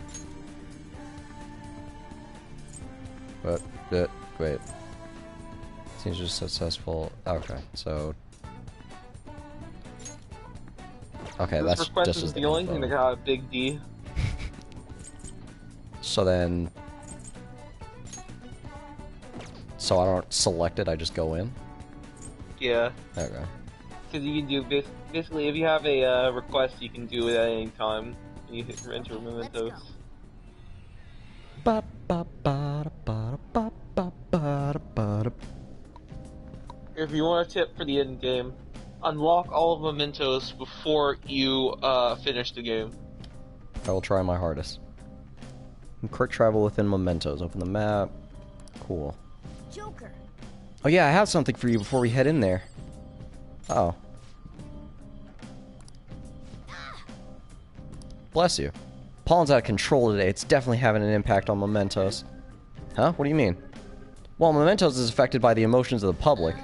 Wait. Seems just successful. Okay, so. Okay, This that's request just is as the only thing that got a big D. So then. So I don't select it, I just go in? Yeah. Okay. Because you can do basically if you have a request, you can do it at any time. And you hit enter mementos. If you want a tip for the end game, unlock all of mementos before you finish the game. I will try my hardest. Quick travel within mementos. Open the map. Cool. Joker. Oh yeah, I have something for you before we head in there. Oh. Bless you. Pollen's out of control today. It's definitely having an impact on mementos. Huh? What do you mean? Well, mementos is affected by the emotions of the public.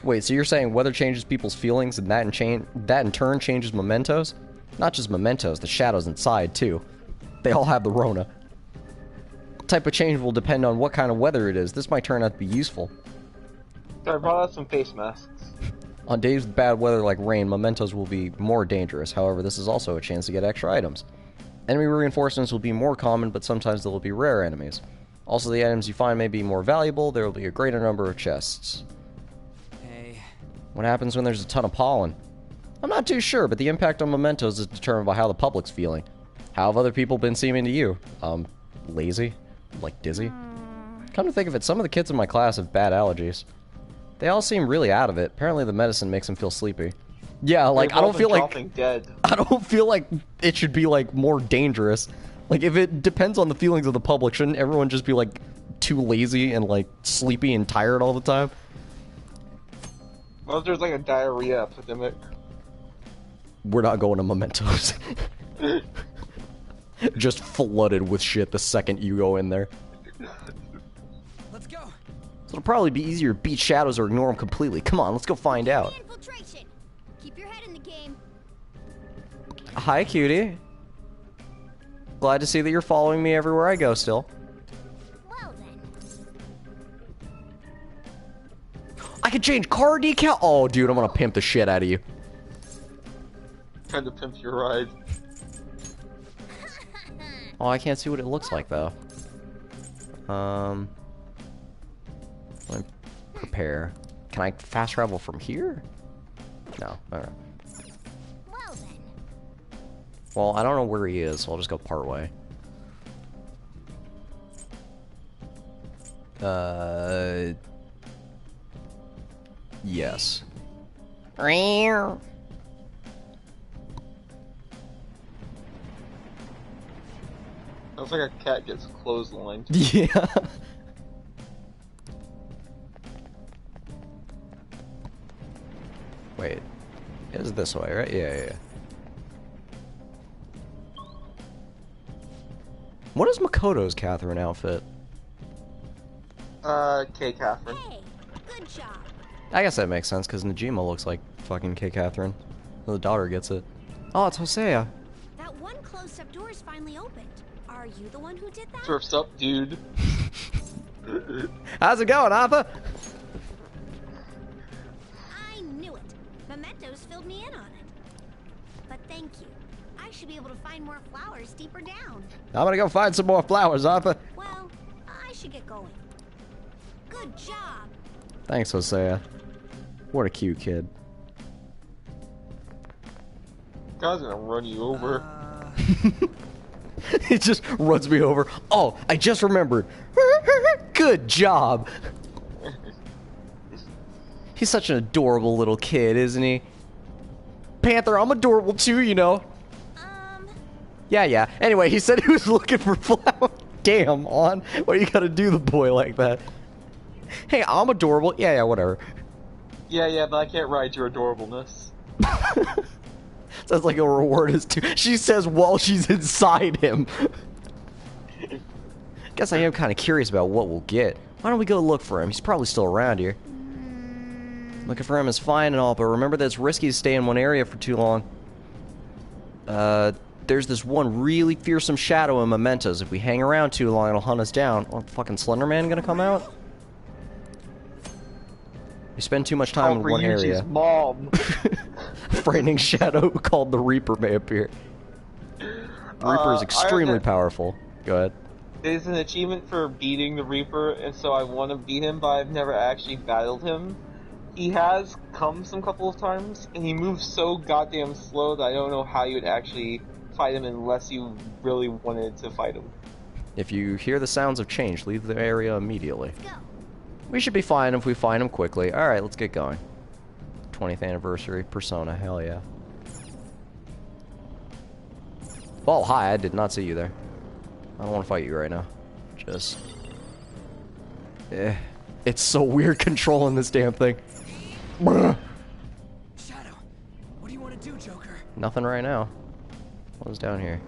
Wait, so you're saying weather changes people's feelings and that in turn changes mementos? Not just mementos, the shadows inside too. They all have the Rona. Type of change will depend on what kind of weather it is. This might turn out to be useful. So I brought out some face masks. On days with bad weather like rain, mementos will be more dangerous. However, this is also a chance to get extra items. Enemy reinforcements will be more common, but sometimes there will be rare enemies. Also, the items you find may be more valuable. There will be a greater number of chests. Hey. What happens when there's a ton of pollen? I'm not too sure, but the impact on mementos is determined by how the public's feeling. How have other people been seeming to you? Lazy? Like dizzy? Come to think of it, some of the kids in my class have bad allergies. They all seem really out of it. Apparently the medicine makes them feel sleepy. Yeah, like, I don't feel like... Dead. I don't feel like it should be, like, more dangerous. Like, if it depends on the feelings of the public, shouldn't everyone just be, like, too lazy and, like, sleepy and tired all the time? Well, if there's, like, a diarrhea epidemic. We're not going to mementos. Just flooded with shit the second you go in there. Let's go. So it'll probably be easier to beat shadows or ignore them completely. Come on, let's go find out. Infiltration. Keep your head in the game. Hi, cutie. Glad to see that you're following me everywhere I go still. Well then. I can change car decal? Oh, dude, I'm gonna pimp the shit out of you. Trying to pimp your ride. Oh, I can't see what it looks like, though. Let me prepare. Can I fast travel from here? No. Alright. Well then. Well, I don't know where he is, so I'll just go part way. Yes. Looks like a cat gets clotheslined. Yeah. Wait. It is this way, right? Yeah. What is Makoto's Catherine outfit? K. Catherine. Hey, good job. I guess that makes sense, because Najima looks like fucking K. Catherine. The daughter gets it. Oh, it's Hosea. That one closed-up door is finally opened. Are you the one who did that? Surf's up, dude. How's it going, Arthur? I knew it. Mementos filled me in on it. But thank you. I should be able to find more flowers deeper down. I'm gonna go find some more flowers, Arthur. Well, I should get going. Good job. Thanks, Hosea. What a cute kid. God's gonna run you over. He just runs me over. Oh, I just remembered. Good job. He's such an adorable little kid, isn't he? Panther, I'm adorable too, you know. Yeah. Anyway, he said he was looking for flowers. Damn, On. Why you gotta do the boy like that? Hey, I'm adorable. Yeah, whatever. Yeah, but I can't ride your adorableness. Sounds like a reward is too. She says while she's inside him. Guess I am kind of curious about what we'll get. Why don't we go look for him? He's probably still around here. Looking for him is fine and all, but remember that it's risky to stay in one area for too long. There's this one really fearsome shadow in Mementos. If we hang around too long, it'll hunt us down. Oh, fucking Slender Man gonna come out? We spend too much time in one area. Mom. Frightening shadow called the Reaper may appear. The Reaper is extremely powerful. Go ahead. There's an achievement for beating the Reaper, and so I want to beat him, but I've never actually battled him. He has come some couple of times, and he moves so goddamn slow that I don't know how you would actually fight him unless you really wanted to fight him. If you hear the sounds of change, leave the area immediately. We should be fine if we find him quickly. Alright, let's get going. 20th anniversary, Persona, hell yeah. Oh, hi, I did not see you there. I don't want to fight you right now. Just... It's so weird controlling this damn thing. Shadow, what do you want to do, Joker? Nothing right now. What was down here?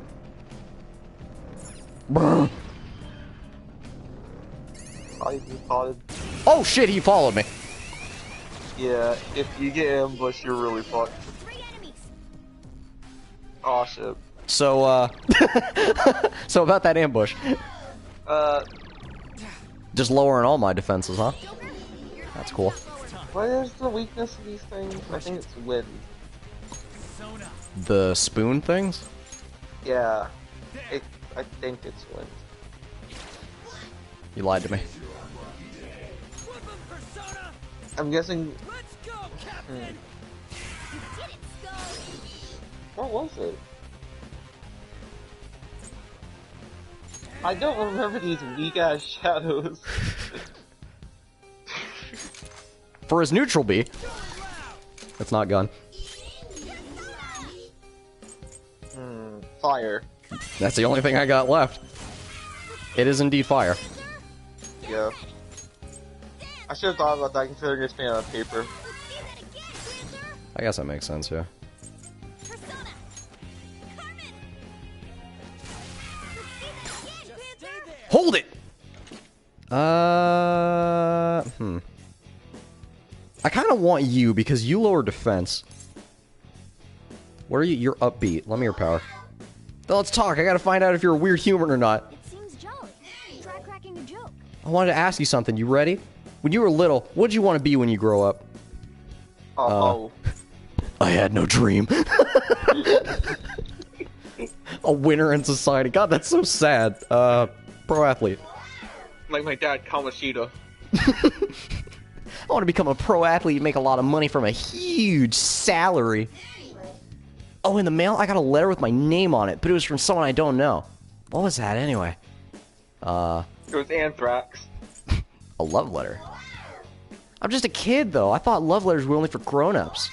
Oh shit, he followed me. Yeah, if you get ambushed, you're really fucked. Oh shit. So, so about that ambush. Just lowering all my defenses, huh? That's cool. What is the weakness of these things? I think it's wind. The spoon things? Yeah. I think it's wind. You lied to me. I'm guessing... What was it? I don't remember these weak-ass shadows. For his neutral B. That's not gun. Fire. That's the only thing I got left. It is indeed fire. Yeah. I should have thought about that considering it's made out of paper. I guess that makes sense, yeah. Hold it! I kind of want you because you lower defense. What are you? You're upbeat. Let me your power. Now let's talk. I gotta find out if you're a weird human or not. It seems jolly. Try cracking a joke. I wanted to ask you something. You ready? When you were little, what did you want to be when you grow up? I had no dream. A winner in society. God, that's so sad. Pro athlete. Like my dad, Kamoshida. I want to become a pro athlete and make a lot of money from a huge salary. Oh, in the mail, I got a letter with my name on it, but it was from someone I don't know. What was that, anyway? It was Anthrax. A love letter. I'm just a kid, though. I thought love letters were only for grown-ups.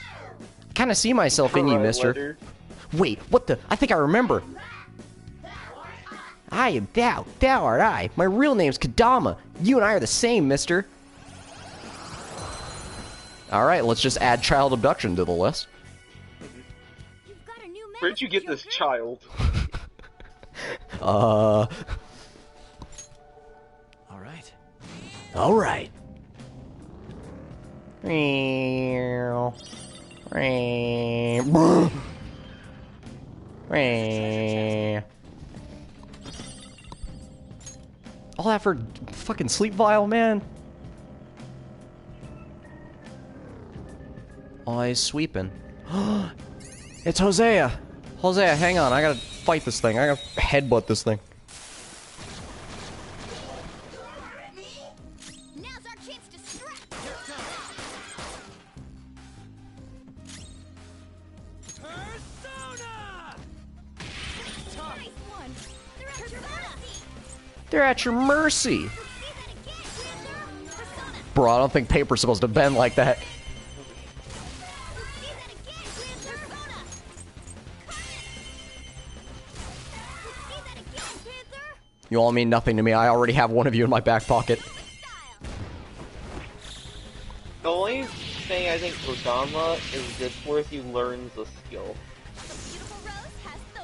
I kind of see myself in you, mister. Letter. Wait, what the? I think I remember. I am thou. Thou art I. My real name's Kadama. You and I are the same, mister. Alright, let's just add child abduction to the list. Where'd you get this child? Alright. Alright. All that for fucking sleep vial, man. Eyes sweeping. It's Hosea. Hosea, hang on. I gotta fight this thing. I gotta headbutt this thing. Now's our chance to strike. Persona! Nice one. They're at your mercy. Persona. Bro, I don't think paper's supposed to bend like that. You all mean nothing to me. I already have one of you in my back pocket. The only thing I think Kodama is good for is he learns a skill.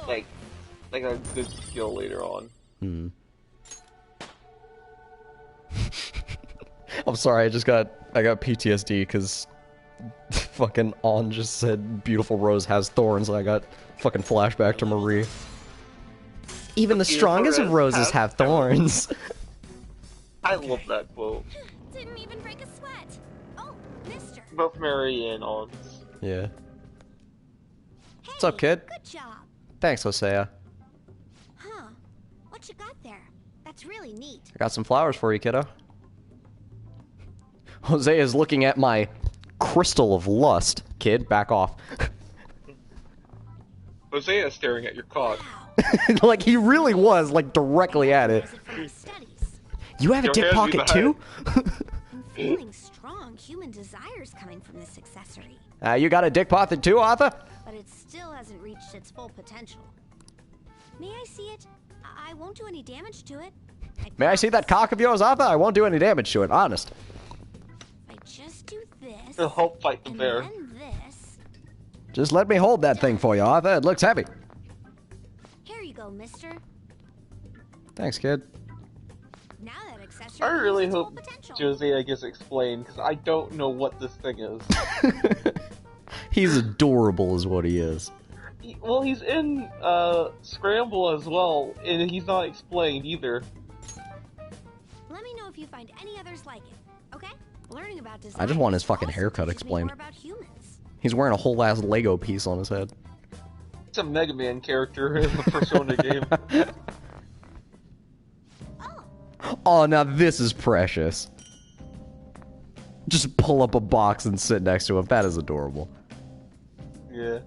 Like a good skill later on. Hmm. I'm sorry, I got PTSD because fucking On just said beautiful rose has thorns and I got fucking flashback to Marie. Even the strongest of roses have thorns. I love that quote. Didn't even break a sweat. Oh, mister. Both Mary and On. Yeah. What's up, kid? Good job. Thanks, Hosea. Huh. What you got there? That's really neat. I got some flowers for you, kiddo. Hosea is looking at my crystal of lust. Kid, back off. Hosea is staring at your cock. Like, he really was, like, directly at it. You have a dick pocket, too? I'm feeling strong human desires coming from this accessory. You got a dick pocket, too, Arthur? But it still hasn't reached its full potential. May I see it? I won't do any damage to it. May I see that cock of yours, Arthur? I won't do any damage to it, honest. If I just do this, He'll help fight the and bear. then this. Just let me hold that thing for you, Arthur. It looks heavy. Here you go, mister. Thanks, kid. Now that accessory I really has its full hope potential. Josiah gets explained, because I don't know what this thing is. He's adorable is what he is. Well, he's in Scramble as well, and he's not explained either. Let me know if you find any others like it. Okay? Learning about design. I just want his fucking also haircut teaches me explained. more about humans. He's wearing a whole ass Lego piece on his head. It's a Mega Man character in the Persona game. Oh, now this is precious. Just pull up a box and sit next to him. That is adorable. Yeah.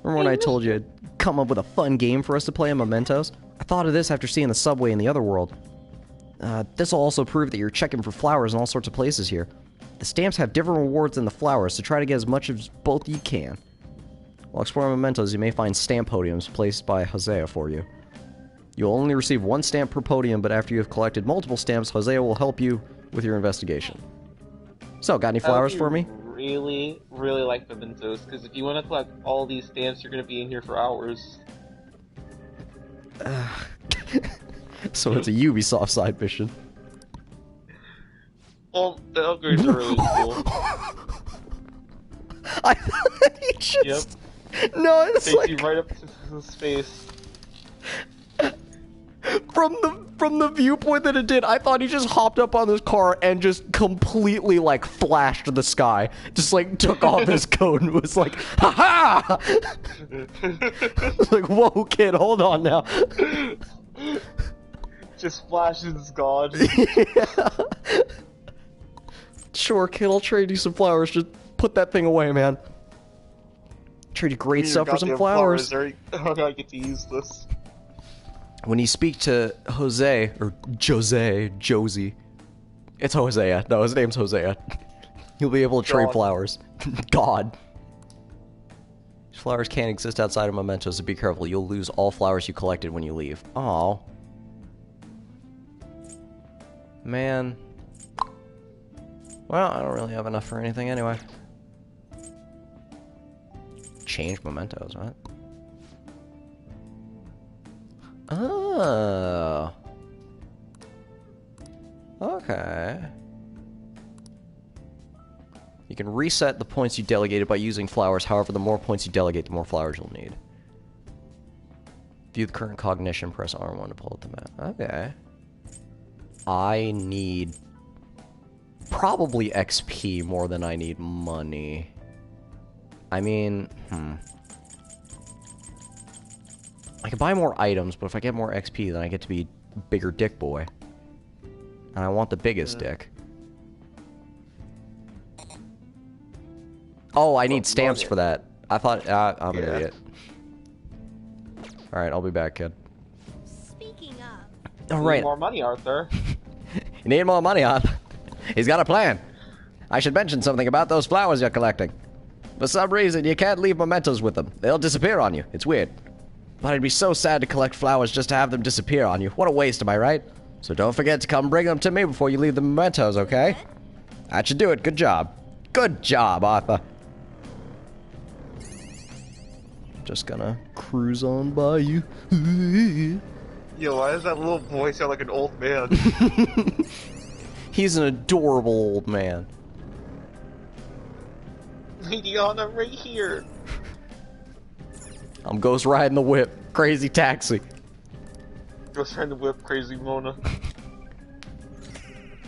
Remember when I told you I'd come up with a fun game for us to play in Mementos? I thought of this after seeing the subway in the other world. This will also prove that you're checking for flowers in all sorts of places here. The stamps have different rewards than the flowers, so try to get as much as both you can. While exploring Mementos, you may find stamp podiums placed by Hosea for you. You'll only receive one stamp per podium, but after you have collected multiple stamps, Hosea will help you with your investigation. So, got any flowers for me? Really, really like Mementos, because if you want to collect all these stamps, you're going to be in here for hours. So it's a Ubisoft side mission. Well, the upgrades are really cool. I thought he just... Yep. No, it's Takes like... you right up to space. From the viewpoint that it did, I thought he just hopped up on this car and just completely, like, flashed the sky. Just, like, took off his coat and was like, ha-ha! Like, whoa, kid, hold on now. Just flashes God. Yeah. Sure, kid, I'll trade you some flowers. Just put that thing away, man. Trade you great stuff for some flowers. How do I get to use this? When you speak to Jose, or Josie, it's Hosea. No, his name's Hosea. You'll be able to trade flowers. God. Flowers can't exist outside of Mementos, so be careful. You'll lose all flowers you collected when you leave. Aw. Man. Well, I don't really have enough for anything anyway. Change Mementos, right? Oh. Okay. You can reset the points you delegated by using flowers. However, the more points you delegate, the more flowers you'll need. View the current cognition. Press R1 to pull up the map. Okay. I need probably XP more than I need money. I mean, I can buy more items, but if I get more XP, then I get to be bigger dick boy. And I want the biggest dick. Oh, I need stamps for that. I thought, I'm an idiot. Alright, I'll be back, kid. Speaking of... Alright. Need more money, Arthur. You need more money, huh? He's got a plan. I should mention something about those flowers you're collecting. For some reason, you can't leave mementos with them. They'll disappear on you. It's weird. But I'd be so sad to collect flowers just to have them disappear on you. What a waste, am I right? So don't forget to come bring them to me before you leave the mementos, okay? That should do it. Good job. Good job, Arthur. Just gonna cruise on by you. Yo, why does that little boy sound like an old man? He's an adorable old man. Leon, I'm right here. I'm ghost riding the whip. Crazy taxi. Just trying to whip crazy Mona.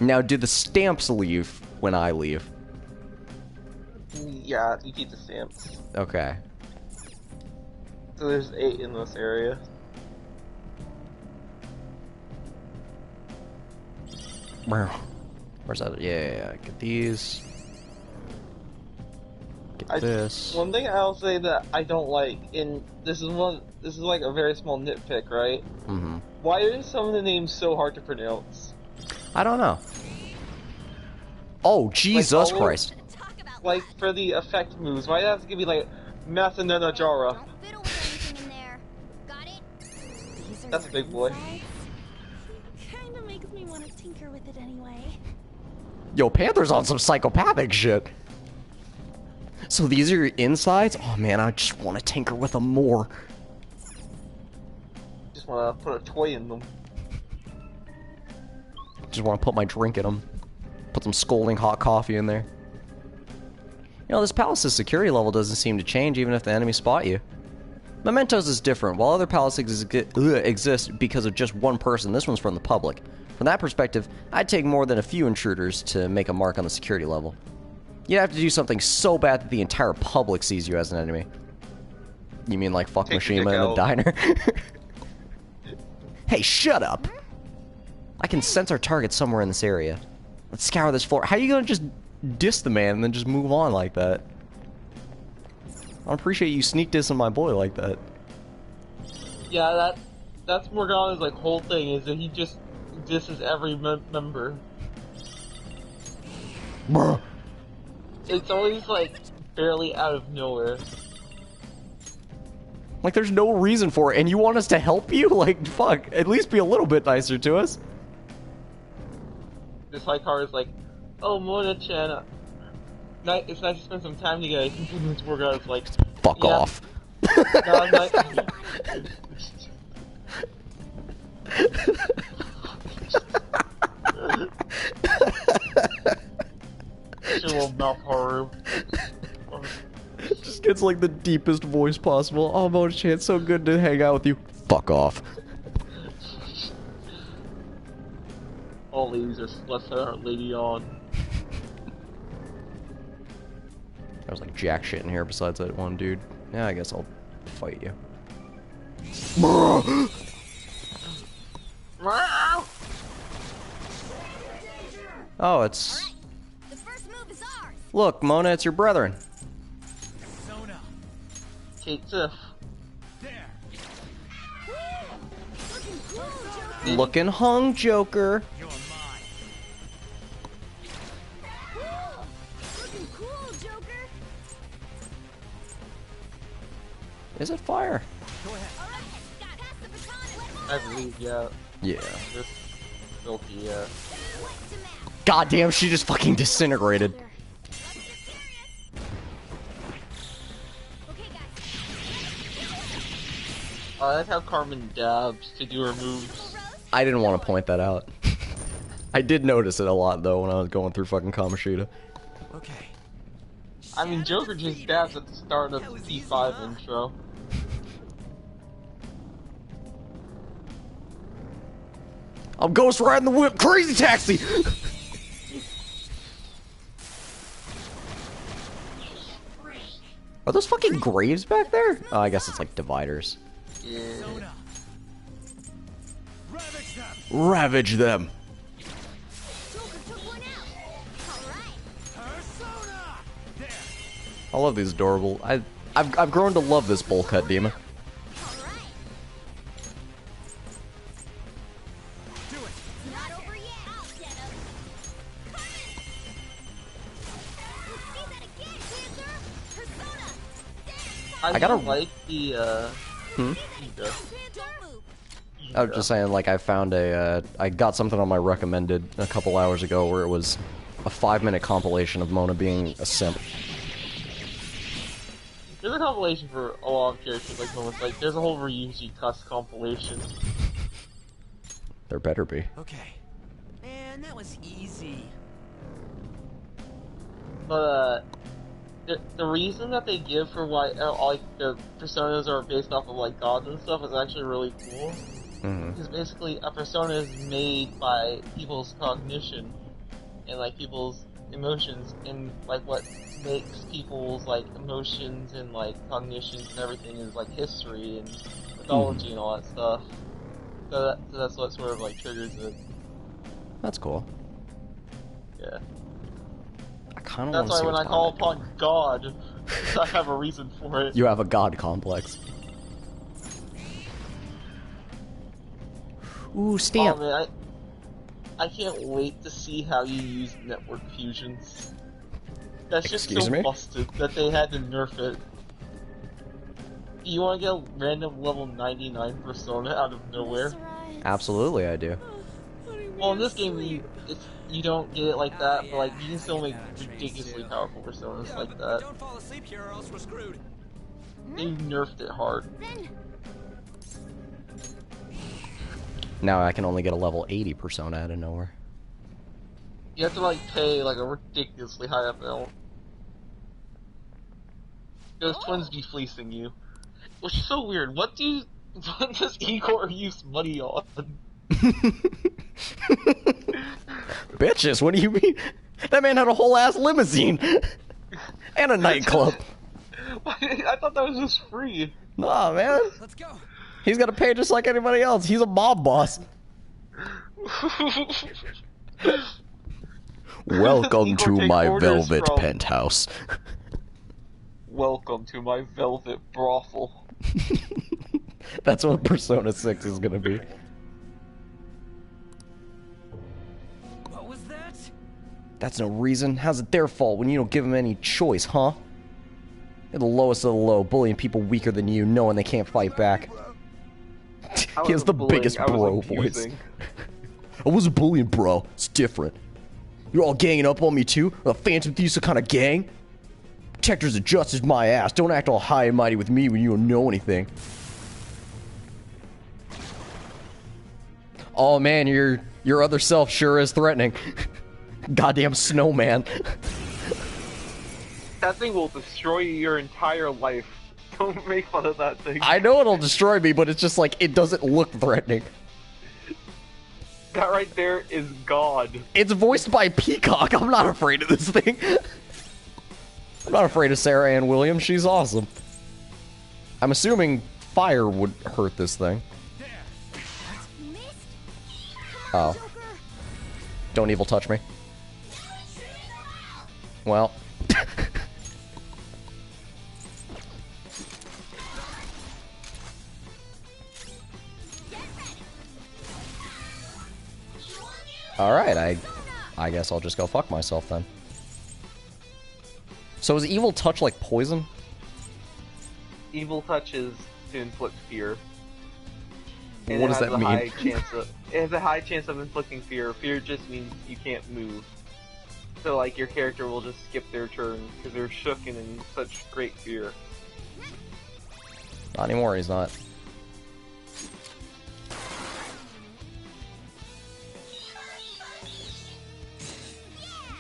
Now, do the stamps leave when I leave? Yeah, you keep the stamps. Okay. So there's 8 in this area. Where's that? Yeah. Get these. Get this. One thing I'll say that I don't like, and this is like a very small nitpick, right? Mm-hmm. Why are some of the names so hard to pronounce? I don't know. Oh, Jesus Christ. Like, for the effect moves, why do I have to give you, like, Mathanenajara? Don't fiddle with anything in there. Got it? That's a big boy. Kinda makes me want to tinker with it anyway. Yo, Panther's on some psychopathic shit. So these are your insides? Oh man, I just want to tinker with them more. Just want to put a toy in them. Just want to put my drink in them. Put some scalding hot coffee in there. You know, this palace's security level doesn't seem to change even if the enemy spot you. Mementos is different. While other palaces exist because of just one person, this one's from the public. From that perspective, I'd take more than a few intruders to make a mark on the security level. You'd have to do something so bad that the entire public sees you as an enemy. You mean like fuck Take your Mishima in a dick diner? Hey, shut up! I can sense our target somewhere in this area. Let's scour this floor. How are you gonna just diss the man and then just move on like that? I don't appreciate you sneak dissing my boy like that. Yeah, that's Morgana's, like, whole thing, is that he just disses every member. Bruh. It's always, like, barely out of nowhere. Like, there's no reason for it, and you want us to help you? Like, fuck, at least be a little bit nicer to us. This Hikaru is like, oh, Mona-chan, it's nice to spend some time together. And this Morgana's like, Fuck yeah, off. no, I'm not. Your little mouth Haru. Just gets like the deepest voice possible. Oh, Mona-chan, it's so good to hang out with you. Fuck off. All ladies are left our lady on. There's like jack shit in here besides that one dude. Yeah, I guess I'll fight you. Oh, it's... The first move is ours. Look, Mona, it's your brethren. Kate Tiff. Looking cool, Joker. Looking hung, Joker. Looking cool, Joker. Is it fire? All right, Scott, pass the baton. I believe, yeah. Yeah. This filthy, yeah. Goddamn, she just fucking disintegrated. I like how Carmen dabs to do her moves. I didn't want to point that out. I did notice it a lot, though, when I was going through fucking Kamoshida. Okay. I mean, Joker just dabs at the start of the C5 intro. I'm ghost riding the whip, crazy taxi! Are those fucking graves back there? Oh, I guess it's like dividers. Yeah. Ravage them! Joker took one out. All right. I love these adorable... I've grown to love this bowl cut demon. All right. Do it. Not over yet. I'll get him. See that again, Panther. Persona. I gotta- like the Yeah. I was just saying, like, I found I got something on my recommended a couple hours ago where it was a 5-minute compilation of Mona being a simp. There's a compilation for a lot of characters, like almost like there's a whole Ryuji Cuss compilation. There better be. Okay. Man, that was easy. But the reason that they give for why like the personas are based off of like gods and stuff is actually really cool. Because basically a persona is made by people's cognition and like people's emotions, and like what makes people's like emotions and like cognitions and everything is like history and mythology and all that stuff. So that's what sort of like triggers it. That's cool. Yeah. I kind of want That's to why see when what's I call behind upon God, I have a reason for it. it. You have a god complex. Ooh, stamp. Oh man, I can't wait to see how you use network fusions. That shit's Excuse so me? busted that they had to nerf it. You want to get a random level 99 persona out of nowhere? Absolutely, I do. Well, in this game, you don't get it like that, but like you can still make ridiculously powerful personas like that. Don't fall asleep here or else we're screwed. They nerfed it hard. Now I can only get a level 80 persona out of nowhere. You have to like pay like a ridiculously high amount. Those twins be fleecing you. Which is so weird. What does Igor use money on? Bitches, what do you mean? That man had a whole ass limousine! And a nightclub. I thought that was just free. Nah, man. Let's go. He's gotta pay just like anybody else. He's a mob boss. Welcome to Igor, take my orders velvet from- penthouse. Welcome to my velvet brothel. That's what Persona 6 is gonna be. What was that? That's no reason. How's it their fault when you don't give them any choice, huh? You're the lowest of the low, bullying people weaker than you, knowing they can't fight back. He has the biggest bro voice. I wasn't bullying, bro. It's different. You're all ganging up on me too? The Phantom Thieves are kind of gang? Protectors of justice, my ass. Don't act all high and mighty with me when you don't know anything. Oh man, your other self sure is threatening. Goddamn snowman. That thing will destroy your entire life. Don't make fun of that thing. I know it'll destroy me, but it's just like, it doesn't look threatening. That right there is God. It's voiced by Peacock. I'm not afraid of this thing. I'm not afraid of Sarah Ann Williams. She's awesome. I'm assuming fire would hurt this thing. Oh. Don't evil touch me. Well. Alright, I guess I'll just go fuck myself then. So is evil touch like poison? Evil touch is to inflict fear. And What does that mean? It has a high chance of inflicting fear. Fear just means you can't move. So like your character will just skip their turn because they're shook and in such great fear. Not anymore, he's not.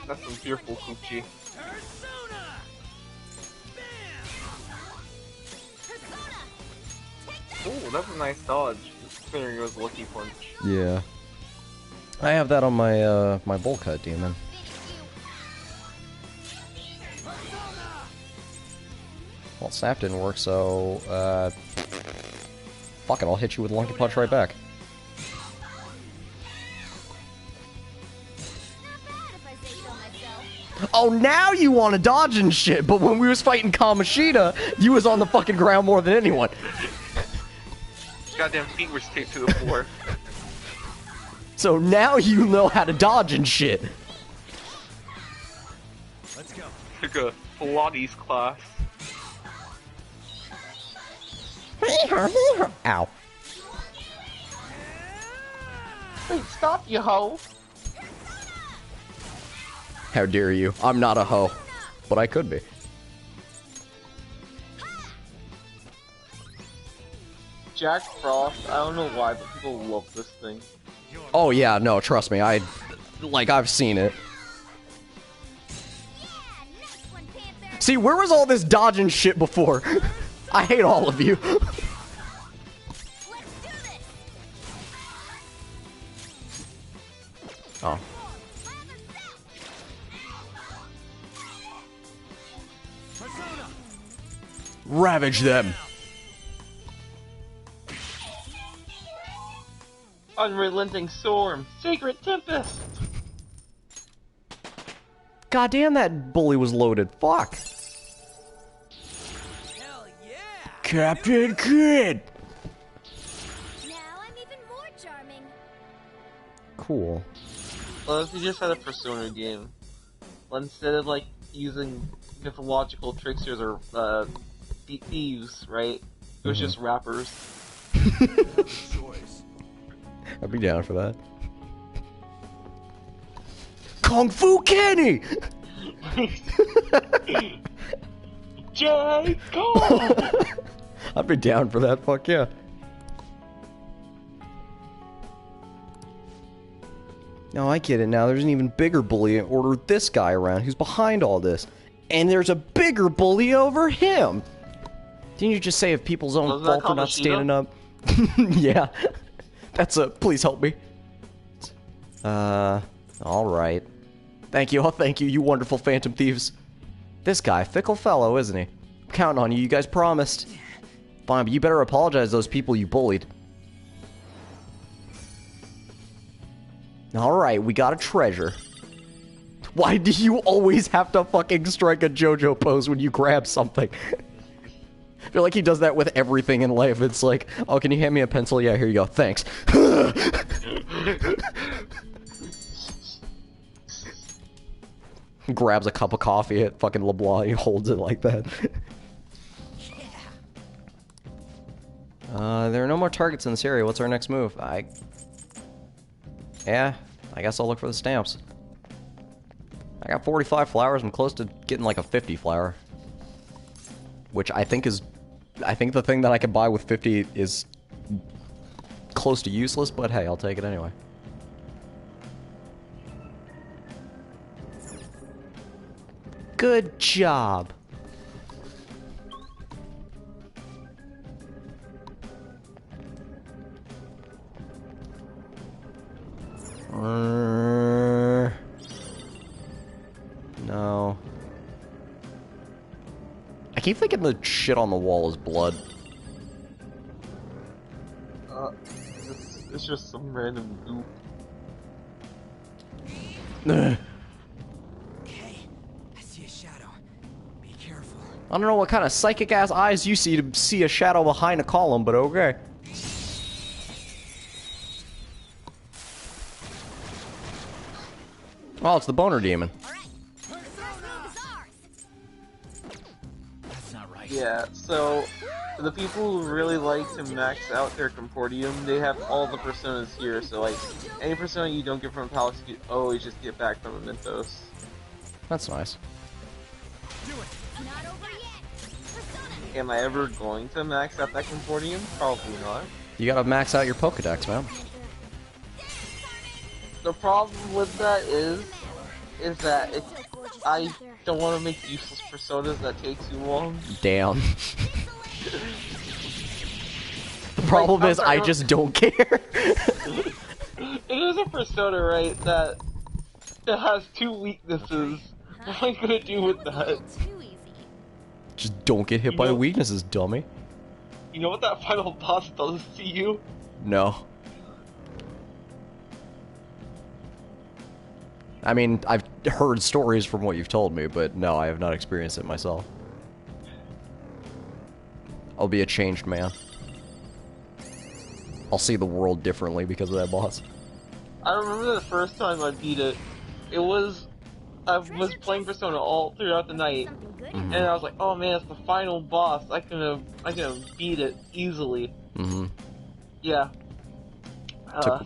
That's some fearful coochie. Oh, that's a nice dodge, considering it was a lucky punch. Yeah. I have that on my my bowl cut demon. Well, snap didn't work, so fuck it, I'll hit you with a lucky punch right back. Oh, now you want to dodge and shit, but when we was fighting Kamoshida, you was on the fucking ground more than anyone. Goddamn feet were taped to the floor. So now you know how to dodge and shit. Let's go. Took a Pilates class. Ow. Wait, stop, you hoe! How dare you? I'm not a hoe. But I could be. Jack Frost, I don't know why, but people love this thing. Oh yeah, no, trust me. I've seen it. See, where was all this dodging shit before? I hate all of you. Oh. Ravage them. Unrelenting Storm, Sacred Tempest! Goddamn, that bully was loaded. Fuck. Hell yeah! Captain Kidd! Now I'm even more charming. Cool. Well, if you just had a Persona game, well, instead of like using mythological tricksters or thieves, right? It was just rappers. I'd be down for that. Kung Fu Kenny! Jacob! I'd be down for that, fuck yeah. No, I get it now. There's an even bigger bully and ordered this guy around who's behind all this. And there's a bigger bully over him! Didn't you just say of people's own Wasn't fault that for not Kamoshida? standing up? Yeah. That's a... Please help me. Alright. Thank you, oh thank you, you wonderful phantom thieves. This guy, fickle fellow, isn't he? I'm counting on you, you guys promised. Fine, but you better apologize to those people you bullied. Alright, we got a treasure. Why do you always have to fucking strike a JoJo pose when you grab something? I feel like he does that with everything in life. It's like, oh, can you hand me a pencil? Yeah, here you go. Thanks. Grabs a cup of coffee at fucking LeBlanc. He holds it like that. There are no more targets in this area. What's our next move? Yeah, I guess I'll look for the stamps. I got 45 flowers. I'm close to getting like a 50 flower. Which I think is... I think the thing that I can buy with 50 is close to useless, but hey, I'll take it anyway. Good job. No. I keep thinking the shit on the wall is blood. It's just some random goop. Okay, I see a shadow. Be careful. I don't know what kind of psychic ass eyes you see to see a shadow behind a column, but okay. Oh, it's the boner demon. That's not right. Yeah, so the people who really like to max out their Comportium, they have all the personas here, so like, any persona you don't get from a palace, you always just get back from a Mythos. That's nice. Am I ever going to max out that Comportium? Probably not. You gotta max out your Pokedex, man. The problem with that is that I don't want to make useless personas that take too long. Damn. The problem is I just don't care. It is a persona, right, that has two weaknesses. What am I gonna do with that? Just don't get hit by weaknesses, dummy. You know what that final boss does to you? No. I mean, I've heard stories from what you've told me, but no, I have not experienced it myself. I'll be a changed man. I'll see the world differently because of that boss. I remember the first time I beat it. It was I was playing Persona all throughout the night, and I was like, oh man, it's the final boss. I can have beat it easily. Mm-hmm. Yeah.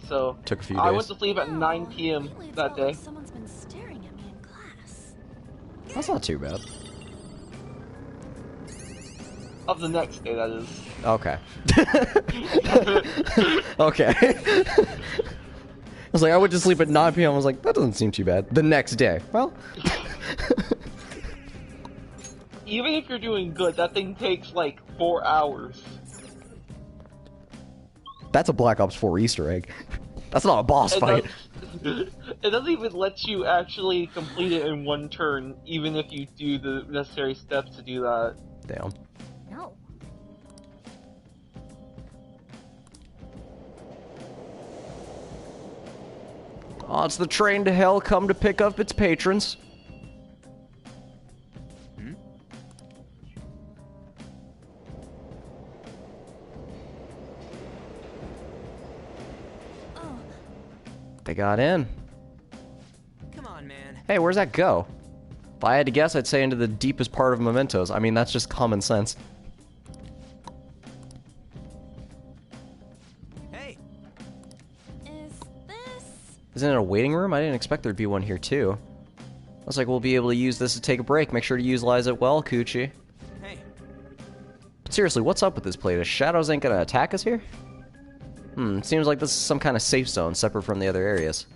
So took a few I days. went to sleep at 9 p.m. that day. Someone's been staring at me in class. That's not too bad. Of the next day, that is. Okay. Okay. I was like, I went to sleep at 9 p.m. I was like, that doesn't seem too bad. The next day. Well. Even if you're doing good, that thing takes like 4 hours. That's a Black Ops 4 Easter egg. That's not a boss fight. It doesn't even let you actually complete it in one turn, even if you do the necessary steps to do that. Damn. No. Oh, it's the train to hell come to pick up its patrons. Oh, They got in. Come on, man. Hey, where's that go? If I had to guess, I'd say into the deepest part of Mementos. I mean, that's just common sense. Hey, is this? Isn't it a waiting room? I didn't expect there'd be one here, too. I was like, we'll be able to use this to take a break. Make sure to utilize it well, Coochie. hey. But seriously, what's up with this place? The shadows ain't gonna attack us here? Seems like this is some kind of safe zone separate from the other areas.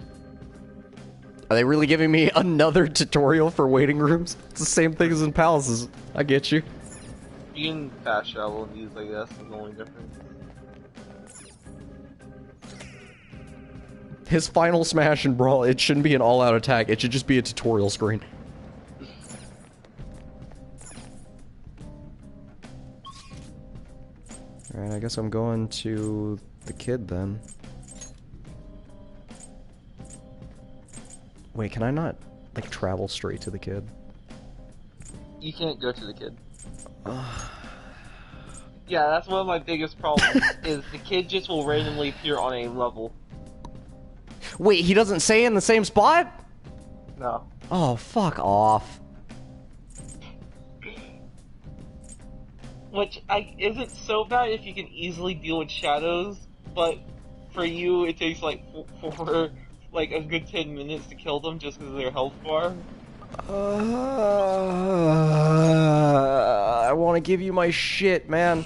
Are they really giving me another tutorial for waiting rooms? It's the same thing as in palaces. I get you. You can fast travel in these, I guess, is the only difference. His final smash and brawl, it shouldn't be an all-out attack. It should just be a tutorial screen. Alright, I guess I'm going to the kid then. Wait, can I not, like, travel straight to the kid? You can't go to the kid. Yeah, that's one of my biggest problems, is the kid just will randomly appear on a level. Wait, he doesn't say in the same spot? No. Oh, fuck off. Which isn't so bad if you can easily deal with shadows, but for you it takes like for like a good 10 minutes to kill them just because of their health bar. I want to give you my shit, man.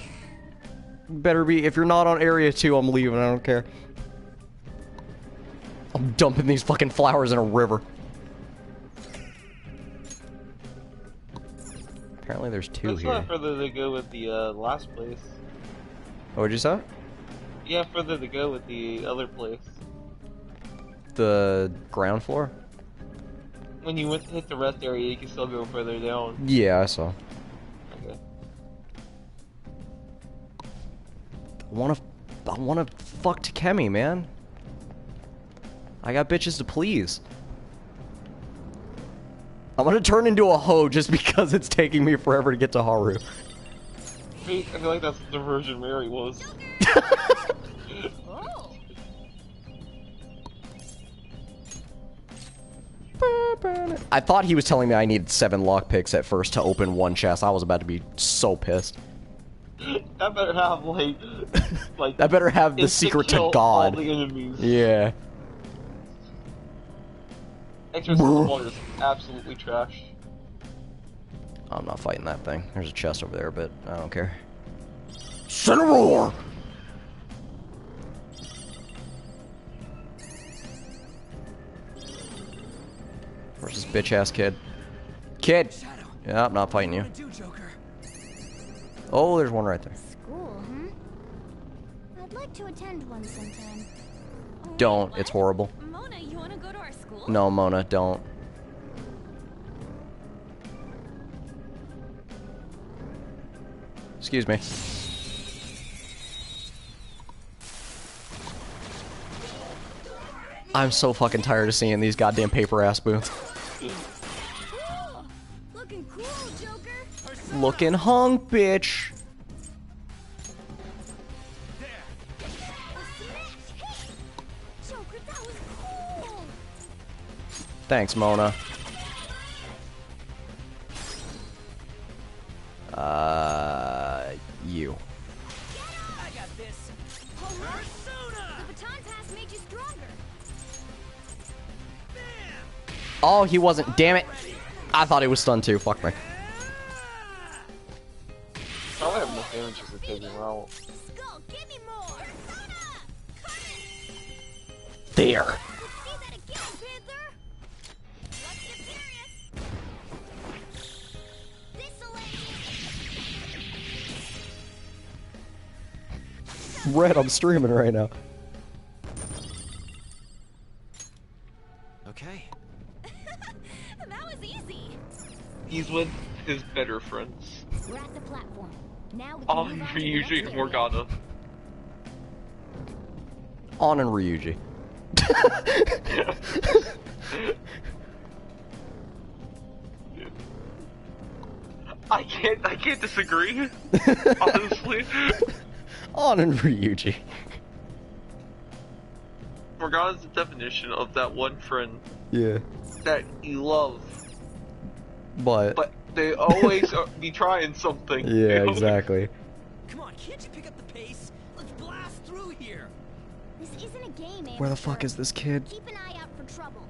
Better be. If you're not on area 2, I'm leaving. I don't care. I'm dumping these fucking flowers in a river. Apparently there's 2 That's here. not further to go with the last place. What'd you say? Yeah, further to go with the other place. The ground floor? When you went to hit the rest area, you can still go further down. Yeah, I saw. Okay. I wanna fuck Takemi, man. I got bitches to please. I'm gonna turn into a hoe just because it's taking me forever to get to Haru. I feel like that's what the Virgin Mary was. Oh. I thought he was telling me I needed 7 lockpicks at first to open one chest. I was about to be so pissed. That better have like I better have the instant secret kill to God. all the enemies. Yeah. Exorcism water is absolutely trash. I'm not fighting that thing. There's a chest over there, but I don't care. Cineroar! Where's this bitch-ass kid? Kid! Yeah, I'm not fighting you. Oh, there's one right there. School, I'd like to attend one sometime. Don't. It's horrible. Mona, you want to go to our school? No, Mona, don't. Excuse me. I'm so fucking tired of seeing these goddamn paper-ass boots. Looking cool, Joker. Looking hung, bitch. Joker, that was cool. Thanks, Mona. You. I got this. The baton pass made you stronger. Oh, he wasn't. Damn it. I thought he was stunned too. Fuck me. I have enough damage to take him out. Skull, give me more. Persona! There. Let's see that again, Panther. Let's get serious. This'll Red, I'm streaming right now. Okay. That was easy. He's with his better friends. We're at the platform. Now we can On move on to the Ryuji next and area. Morgana. On and Ryuji. I can't disagree. Honestly. On and Ryuji. Morgana's the definition of that one friend Yeah. that you love, But but they always be trying something. you yeah, know? exactly. Come on, can't you pick up the pace? Let's blast through here. This isn't a game, Where the amateur. fuck is this kid? Keep an eye out for trouble.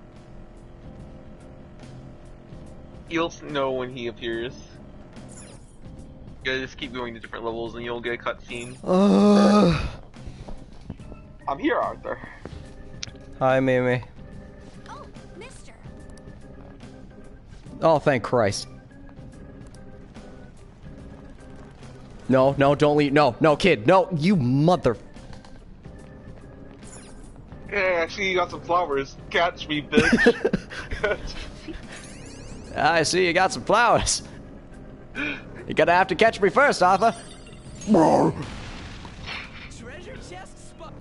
You'll know when he appears. You gotta just keep going to different levels and you'll get a cutscene. I'm here, Arthur. Hi, Mimi. Oh, mister. Oh, thank Christ. No, no, don't leave. No, no, kid. No, you mother. Hey, I see you got some flowers. Catch me, bitch. I see you got some flowers. You're gonna have to catch me first, Arthur. Treasure chest spot.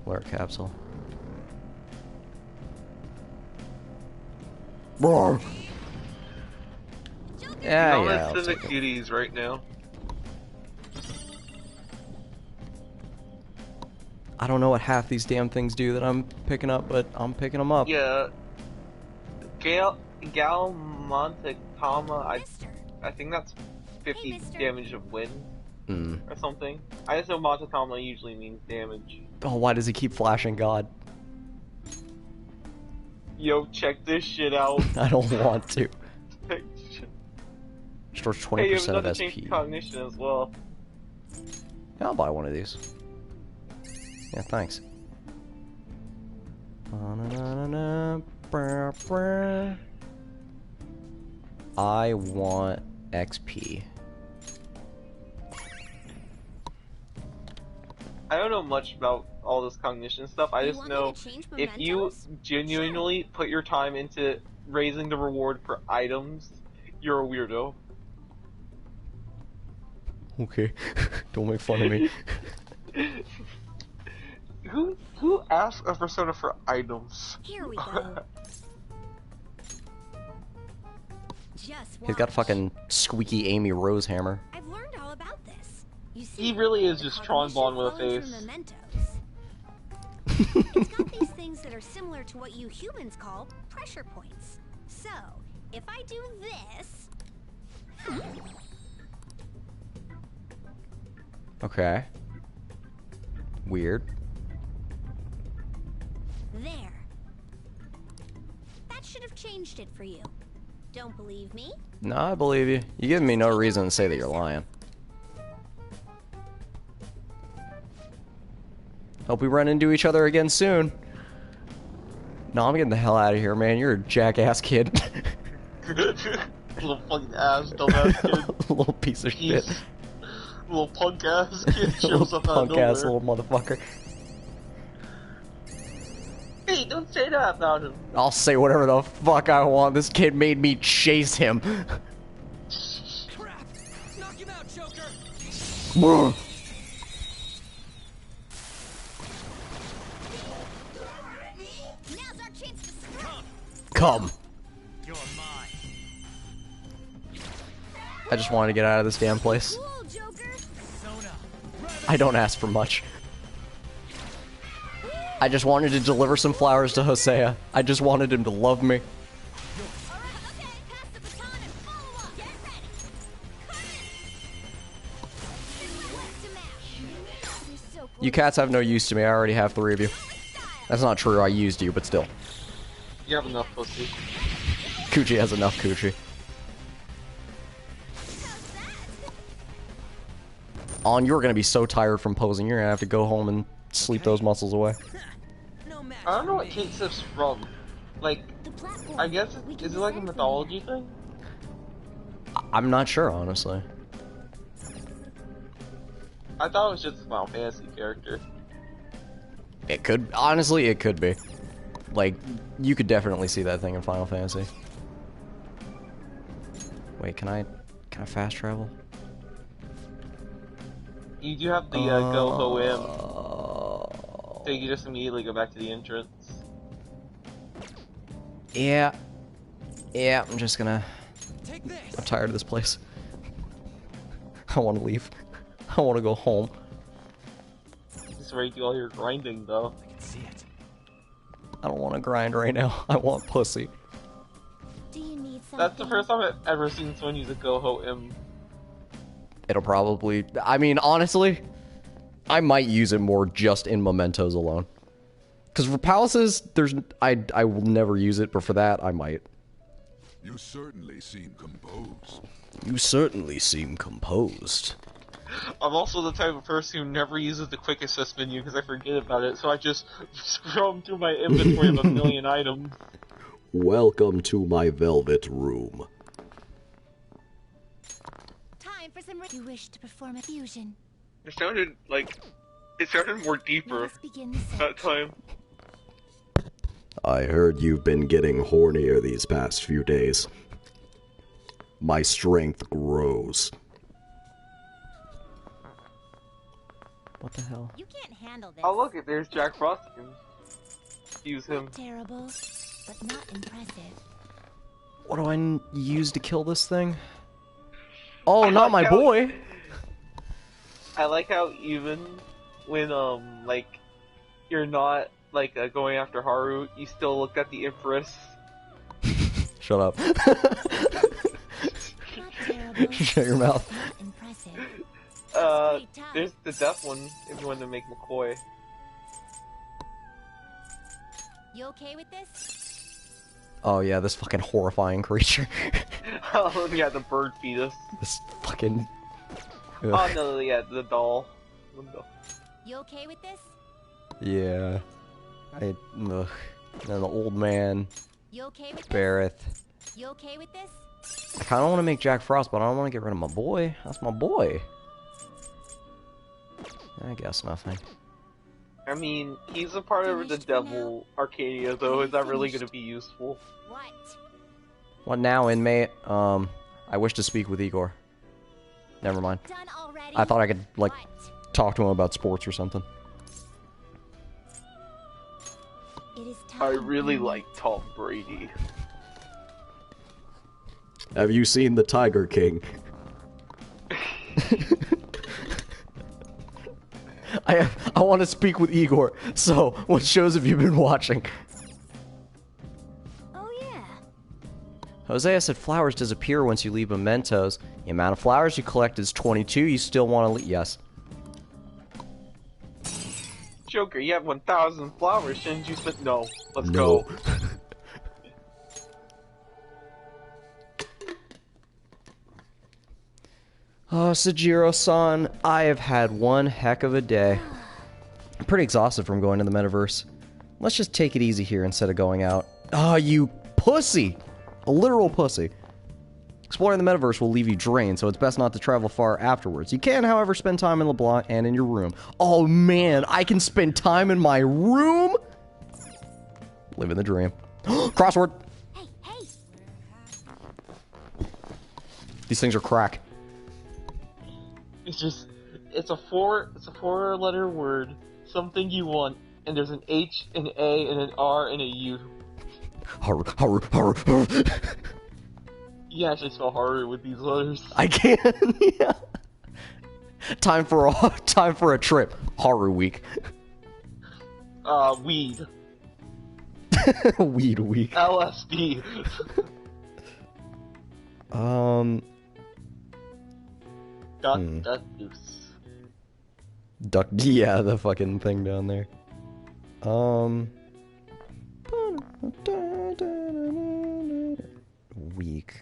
Flare capsule. Roar. Yeah, I'm yeah. at I'll Civic take it. Duties right now. I don't know what half these damn things do that I'm picking up, but I'm picking them up. Yeah. Gal Montecama, Mister. I think that's 50 Hey, mister. damage of wind Mm. or something. I just know Montecama usually means damage. Oh, why does he keep flashing God? Yo, check this shit out. I don't want to. Hey, Stores you have 20% of another change SP. of cognition as well. Yeah, I'll buy one of these. Yeah, thanks. I want XP. I don't know much about all this cognition stuff. I You just want me know to change if you mementos? genuinely put your time into raising the reward for items, you're a weirdo. Okay. Don't make fun of me. Who asks a persona for items? Here we go. Just He's got a watch. fucking squeaky Amy Rose hammer. I've learned all about this. You see, He really is the just cognition Tron with a flows face. through mementos. It's got these things that are similar to what you humans call pressure points. So, if I do this, Okay. Weird. there. That should have changed it for you. Don't believe me? No, I believe you. You give me no reason to say that you're lying. Hope we run into each other again soon. No, I'm getting the hell out of here, man. You're a jackass kid. Little fucking ass, dumbass kid. Little piece of shit. He's- Little punk ass kid Little shows up out of punk ass nowhere. little motherfucker. Hey, don't say that about him. I'll say whatever the fuck I want. This kid made me chase him. Crap! Knock him out, Joker! Now's our chance to strike. Come. You're mine. I just wanted to get out of this damn place. Cool, Joker. I don't ask for much. I just wanted to deliver some flowers to Hosea. I just wanted him to love me. You cats have no use to me. I already have 3 of you. That's not true. I used you, but still. You have enough pussy. Coochie has enough coochie. On, you're gonna be so tired from posing. You're gonna have to go home and sleep those muscles away. I don't know what takes this from. Like, I guess is it like a mythology thing? I'm not sure, honestly. I thought it was just a Final Fantasy character. It could, honestly, it could be. Like, you could definitely see that thing in Final Fantasy. Wait, can I fast travel? You do have the Go Ho Im, so you can just immediately go back to the entrance. Yeah. Yeah, I'm just gonna... I'm tired of this place. I want to leave. I want to go home. Just ready to do all your grinding, though. I can see it. I don't want to grind right now. I want pussy. Do you need something? That's the first time I've ever seen someone use a Go Ho Im. It'll probably... I mean, honestly, I might use it more just in mementos alone. Because for palaces, there's... I will never use it, but for that, I might. You certainly seem composed. You certainly seem composed. I'm also the type of person who never uses the quick assist menu because I forget about it, so I just scroll through my inventory of a million items. Welcome to my velvet room. Time for some. You wish to perform a fusion. It sounded more deeper Let's begin the that time. I heard you've been getting hornier these past few days. My strength grows. What the hell? You can't handle this. Oh look, there's Jack Frost. You can use him. Terrible, but not impressive. What do I use to kill this thing? Oh, I not my like how- boy! I like how even when like you're not like going after Haru, you still look at the Empress. Shut up. Not terrible. Shut your mouth. Not impressive. There's the death one if you want to make McCoy. You okay with this? Oh yeah, this fucking horrifying creature. Oh yeah, the bird fetus. This fucking... Ugh. Oh no, yeah, the doll. You okay with this? Yeah. Ugh. And then the old man, You okay with this? Barrett. You okay with this? I kinda wanna make Jack Frost, but I don't wanna get rid of my boy. That's my boy. I guess nothing. I mean, he's a part of the Devil Arcadia, though. Is that really going to be useful? What? What now, inmate? I wish to speak with Igor. Never mind. Done already? I thought I could, like, What? talk to him about sports or something. It is I time. really like Tom Brady. Have you seen the Tiger King? I want to speak with Igor. So, what shows have you been watching? Oh yeah. Hosea said flowers disappear once you leave mementos. The amount of flowers you collect is 22. You still want to leave? Yes. Joker, you have 1,000 flowers, shouldn't you spend? No. Let's No. go. Oh, Sajiro-san, I have had one heck of a day. I'm pretty exhausted from going to the metaverse. Let's just take it easy here instead of going out. Oh, you pussy! A literal pussy. Exploring the metaverse will leave you drained, so it's best not to travel far afterwards. You can, however, spend time in LeBlanc and in your room. Oh man, I can spend time in my room? Living the dream. Crossword! Hey, hey. These things are crack. It's a four-letter word, something you want, and there's an H, an A, and an R, and a U. Haru, haru, haru, haru. You actually spell Haru with these letters. I can, yeah. Time for a trip. Haru week. Weed. Weed week. LSD. Got that loose. Duck. Yeah, the fucking thing down there. Week.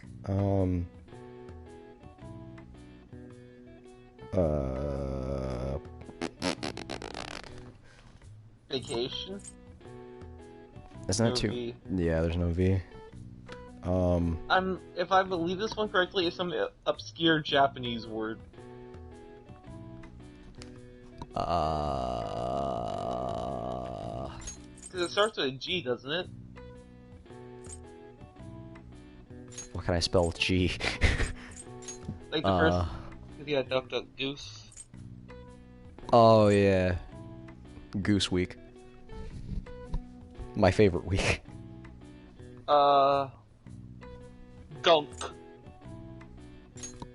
Vacation? Isn't that No too? V. Yeah, there's no V. If I believe this one correctly, it's some obscure Japanese word. Because it starts with a G, doesn't it? What can I spell with G? Like the first... Yeah, Duck Duck Goose. Oh yeah. Goose week. My favorite week. Gunk.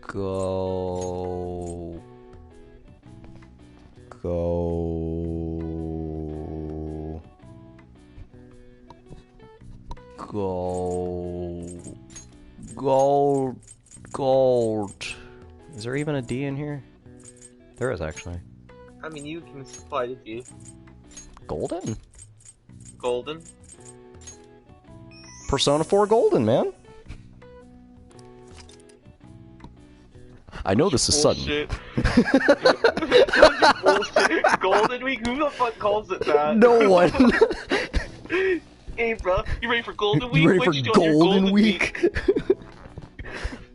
Go. Gold. Is there even a D in here? There is actually. I mean, you can supply the D. Golden? Golden. Persona 4 Golden, man. I know this is sudden. Bullshit. Bullshit. Golden Week? Who the fuck calls it that? No one. Hey, bro, you ready for Golden Week? You ready What for you doing on your Golden Week?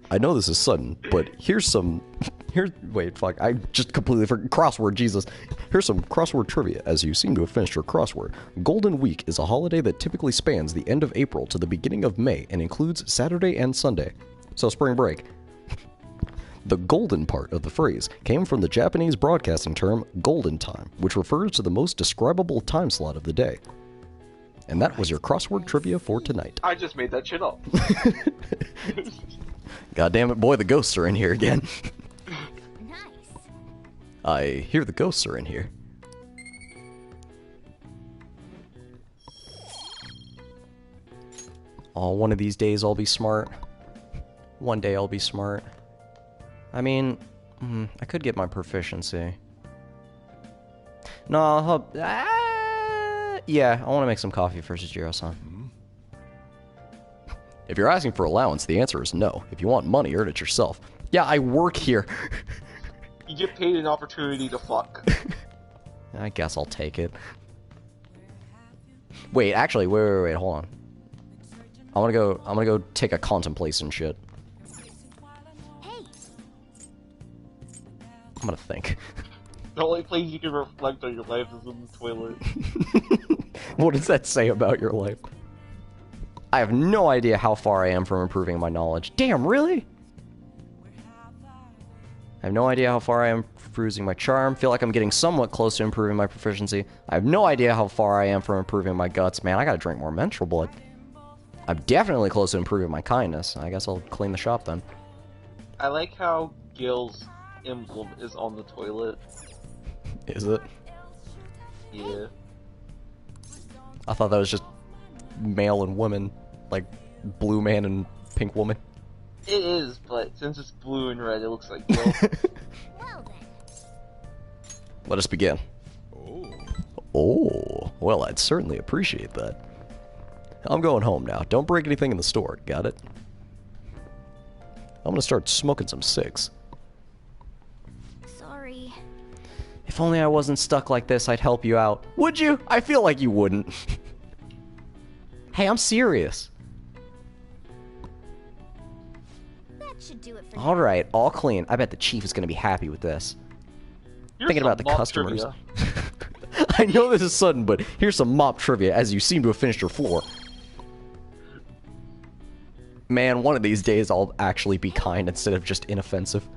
I know this is sudden, but wait, fuck, I just completely forgot. Crossword, Jesus. Here's some crossword trivia, as you seem to have finished your crossword. Golden Week is a holiday that typically spans the end of April to the beginning of May and includes Saturday and Sunday. So spring break. The golden part of the phrase came from the Japanese broadcasting term golden time, which refers to the most describable time slot of the day. And that was your crossword trivia for tonight. I just made that shit up. God damn it, boy, the ghosts are in here again. Nice. I hear the ghosts are in here. Oh, one of these days I'll be smart. One day I'll be smart. I mean, I could get my proficiency. No, yeah, I want to make some coffee for Sajiro-san. If you're asking for allowance, the answer is no. If you want money, earn it yourself. Yeah, I work here. You get paid an opportunity to fuck. I guess I'll take it. Wait, actually, wait, hold on. I'm gonna go take a contemplation shit. Hey, I'm gonna think. The only place you can reflect on your life is in the toilet. What does that say about your life? I have no idea how far I am from improving my knowledge. Damn, really? I have no idea how far I am from improving my charm. Feel like I'm getting somewhat close to improving my proficiency. I have no idea how far I am from improving my guts. Man, I gotta drink more menstrual blood. I'm definitely close to improving my kindness. I guess I'll clean the shop then. I like how Gil's emblem is on the toilet. Is it? Yeah. I thought that was just male and women. Like, blue man and pink woman. It is, but since it's blue and red, it looks like Gil. well then. Let us begin. Oh, well, I'd certainly appreciate that. I'm going home now. Don't break anything in the store, got it? I'm gonna start smoking some cigs. Sorry. If only I wasn't stuck like this, I'd help you out. Would you? I feel like you wouldn't. Hey, I'm serious. That should do it for now. Alright, all clean. I bet the chief is gonna be happy with this. Here's Thinking some about the mock customers. trivia. I know this is sudden, but here's some mop trivia as you seem to have finished your floor. Man, one of these days I'll actually be kind instead of just inoffensive.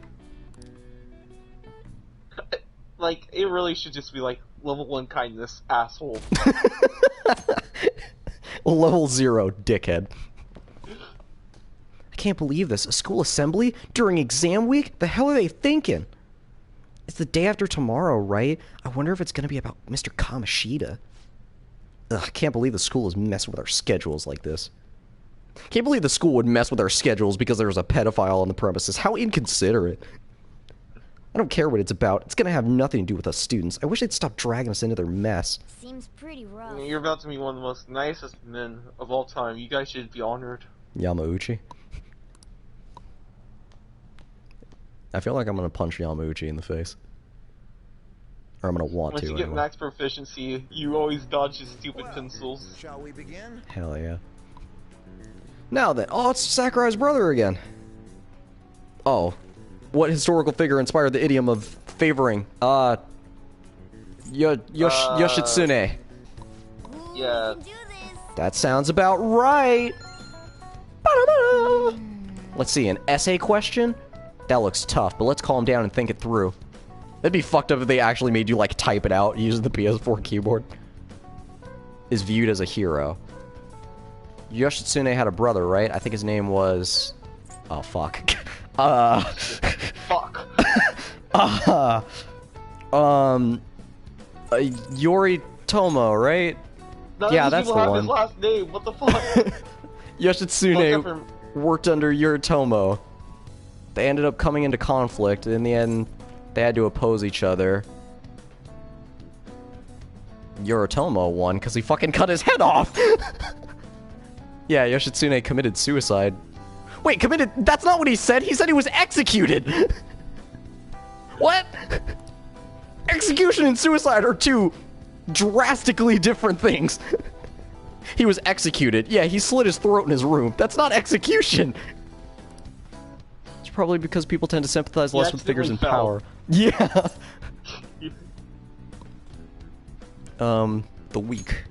Like, it really should just be like, level 1 kindness, asshole. Level 0, dickhead. I can't believe this. A school assembly? During exam week? The hell are they thinking? It's the day after tomorrow, right? I wonder if it's gonna be about Mr. Kamoshida. Ugh, I can't believe the school is messing with our schedules like this. Can't believe the school would mess with our schedules because there was a pedophile on the premises. How inconsiderate. I don't care what it's about. It's gonna have nothing to do with us students. I wish they'd stop dragging us into their mess. Seems pretty rough. You're about to meet one of the most nicest men of all time. You guys should be honored. Yamauchi. I feel like I'm gonna punch Yamauchi in the face. Or I'm gonna want Once to you get anyway. max proficiency, you always dodge his stupid pencils. Shall we begin? Hell yeah. Now then, oh, it's Sakurai's brother again. Oh. What historical figure inspired the idiom of favoring, Yoshitsune? Yeah. That sounds about right. Ba-da-ba. Let's see, an essay question? That looks tough, but let's calm down and think it through. That'd be fucked up if they actually made you, like, type it out using the PS4 keyboard. Is viewed as a hero. Yoshitsune had a brother, right? I think his name was... Oh, fuck. Fuck. Yoritomo, right? None Yeah, of these that's people the have one. his last name. What the fuck? Yoshitsune worked under Yoritomo. They ended up coming into conflict. In the end, they had to oppose each other. Yoritomo won because he fucking cut his head off. Yeah, Yoshitsune committed suicide. Wait, committed? That's not what he said. He said he was executed. What? Execution and suicide are two drastically different things. He was executed. Yeah, he slit his throat in his room. That's not execution. It's probably because people tend to sympathize less with figures in power. Yeah. The weak.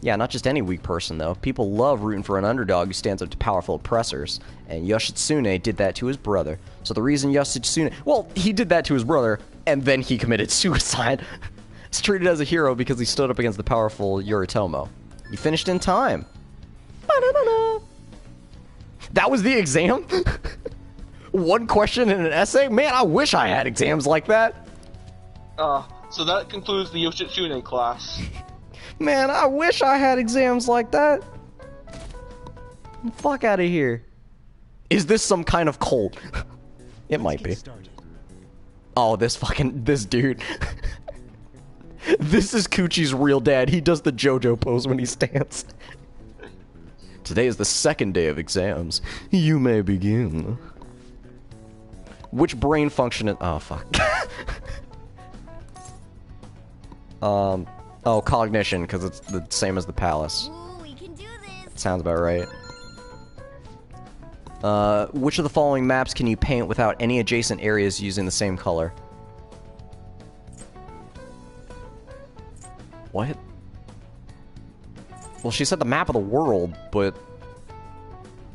Yeah, not just any weak person, though. People love rooting for an underdog who stands up to powerful oppressors. And Yoshitsune did that to his brother. So the reason Yoshitsune... Well, he did that to his brother, and then he committed suicide. He's treated as a hero because he stood up against the powerful Yoritomo. He finished in time. Ba-da-da-da. That was the exam? One question in an essay? Man, I wish I had exams like that. So that concludes the Yoshitsune class. Man, I wish I had exams like that. Fuck out of here. Is this some kind of cult? It might be. Oh, this dude. This is Coochie's real dad. He does the JoJo pose when he stands. Today is the second day of exams. You may begin. Which brain function... Oh, fuck. Oh, cognition, because it's the same as the palace. Ooh, we can do this. Sounds about right. Which of the following maps can you paint without any adjacent areas using the same color? What? Well, she said the map of the world, but...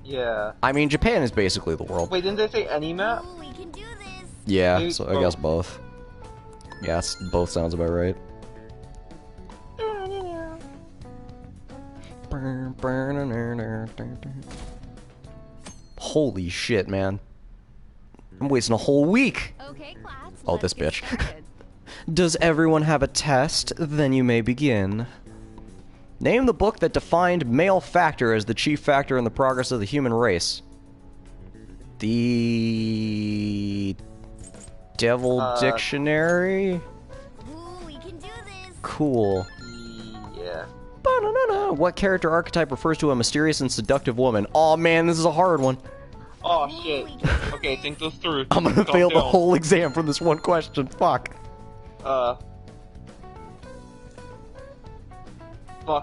Yeah. I mean, Japan is basically the world. Wait, didn't they say any map? Ooh, we can do this. Yeah, Maybe so I guess both. Yes, both sounds about right. Holy shit, man. I'm wasting a whole week. Okay, class. Oh, let's this get bitch. started. Does everyone have a test? Then you may begin. Name the book that defined male factor as the chief factor in the progress of the human race. The... Devil Dictionary? Ooh, we can do this. Cool. Yeah. Ba-na-na-na. What character archetype refers to a mysterious and seductive woman? Oh man, this is a hard one. Oh shit. Okay, think this through. I'm gonna Calm fail the down. whole exam from this one question. Fuck. Fuck,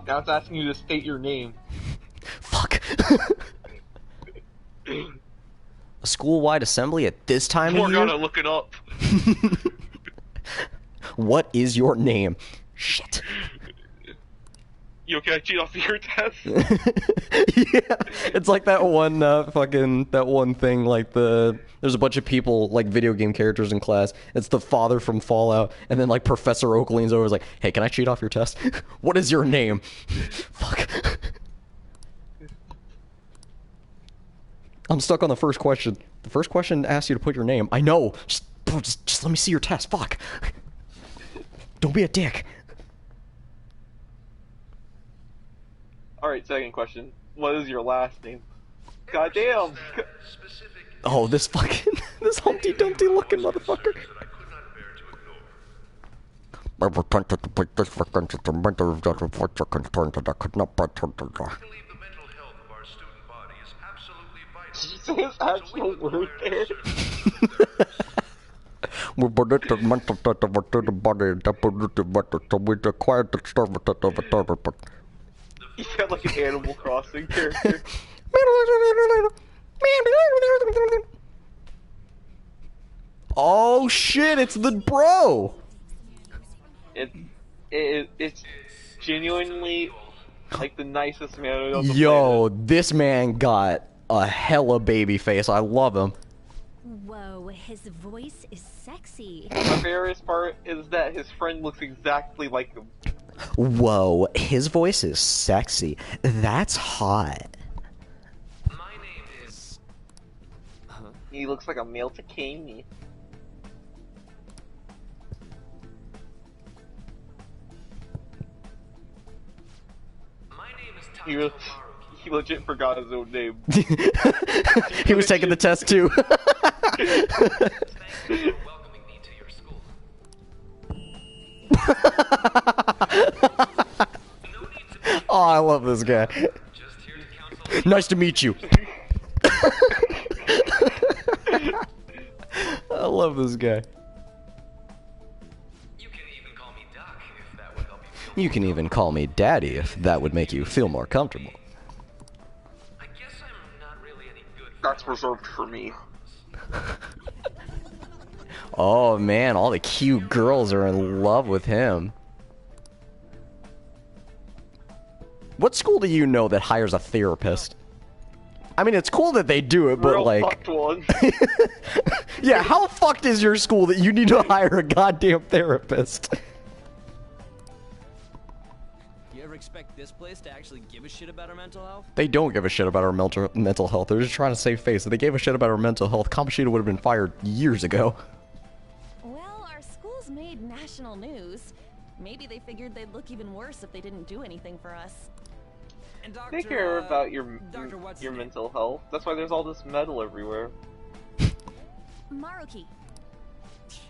I was asking you to state your name. Fuck. A school-wide assembly at this time We're of year? gonna look it up. What is your name? Shit. You okay? I cheat off your test? Yeah, it's like that one that one thing, like there's a bunch of people, like video game characters in class. It's the father from Fallout, and then like Professor Oak leans over and is like, hey, can I cheat off your test? What is your name? Fuck. I'm stuck on the first question. The first question asks you to put your name. I know. Just let me see your test. Fuck. Don't be a dick. Alright, second question. What is your last name? Goddamn. Oh, this fucking this Humpty Dumpty looking motherfucker. Did you say his actual word there? We predicted mental state of the body that polluted water, so we acquired the service of the You sound like an Animal Crossing character. Oh shit, it's the bro! It's genuinely like the nicest man on the Yo, planet. this man got a hella baby face. I love him. Whoa, his voice is sexy. The scariest part is that his friend looks exactly like him. Whoa, his voice is sexy. That's hot. My name is... He looks like a male Takemi. My name is He, re- he legit forgot his own name. He was taking the test too. welcoming me to your school. Oh, I love this guy. Just here to counsel. Nice to meet you. I love this guy. You can even call me Doc if that would help you feel. You can even call me Daddy if that would make you feel more comfortable. I guess I'm not really any good for That's reserved for me. Oh man, all the cute girls are in love with him. What school do you know that hires a therapist? I mean, it's cool that they do it, but Real like... fucked one. Yeah, how fucked is your school that you need to hire a goddamn therapist? You ever expect this place to actually give a shit about our mental health? They don't give a shit about our mental health. They're just trying to save face. If they gave a shit about our mental health, Kamoshida would have been fired years ago. Well, our school's made national news. Maybe they figured they'd look even worse if they didn't do anything for us. And They Dr. care about Dr. What's your his name? mental health. That's why there's all this metal everywhere. Maruki.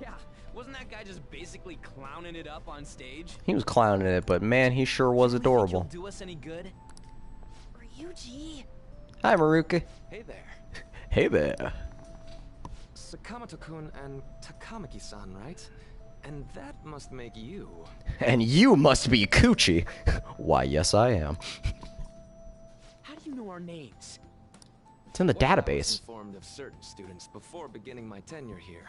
Yeah, wasn't that guy just basically clowning it up on stage? He was clowning it, but man, he sure was Do you really think adorable. he'll do us any good? Ryuji. Hi, Maruka. Hey there. Hey there. Sakamoto-kun and Takamaki-san, right? And that must make you. And you must be Coochie. Why, yes, I am. How do you know our names? It's in the Well, I was database. informed of certain students before beginning my tenure here.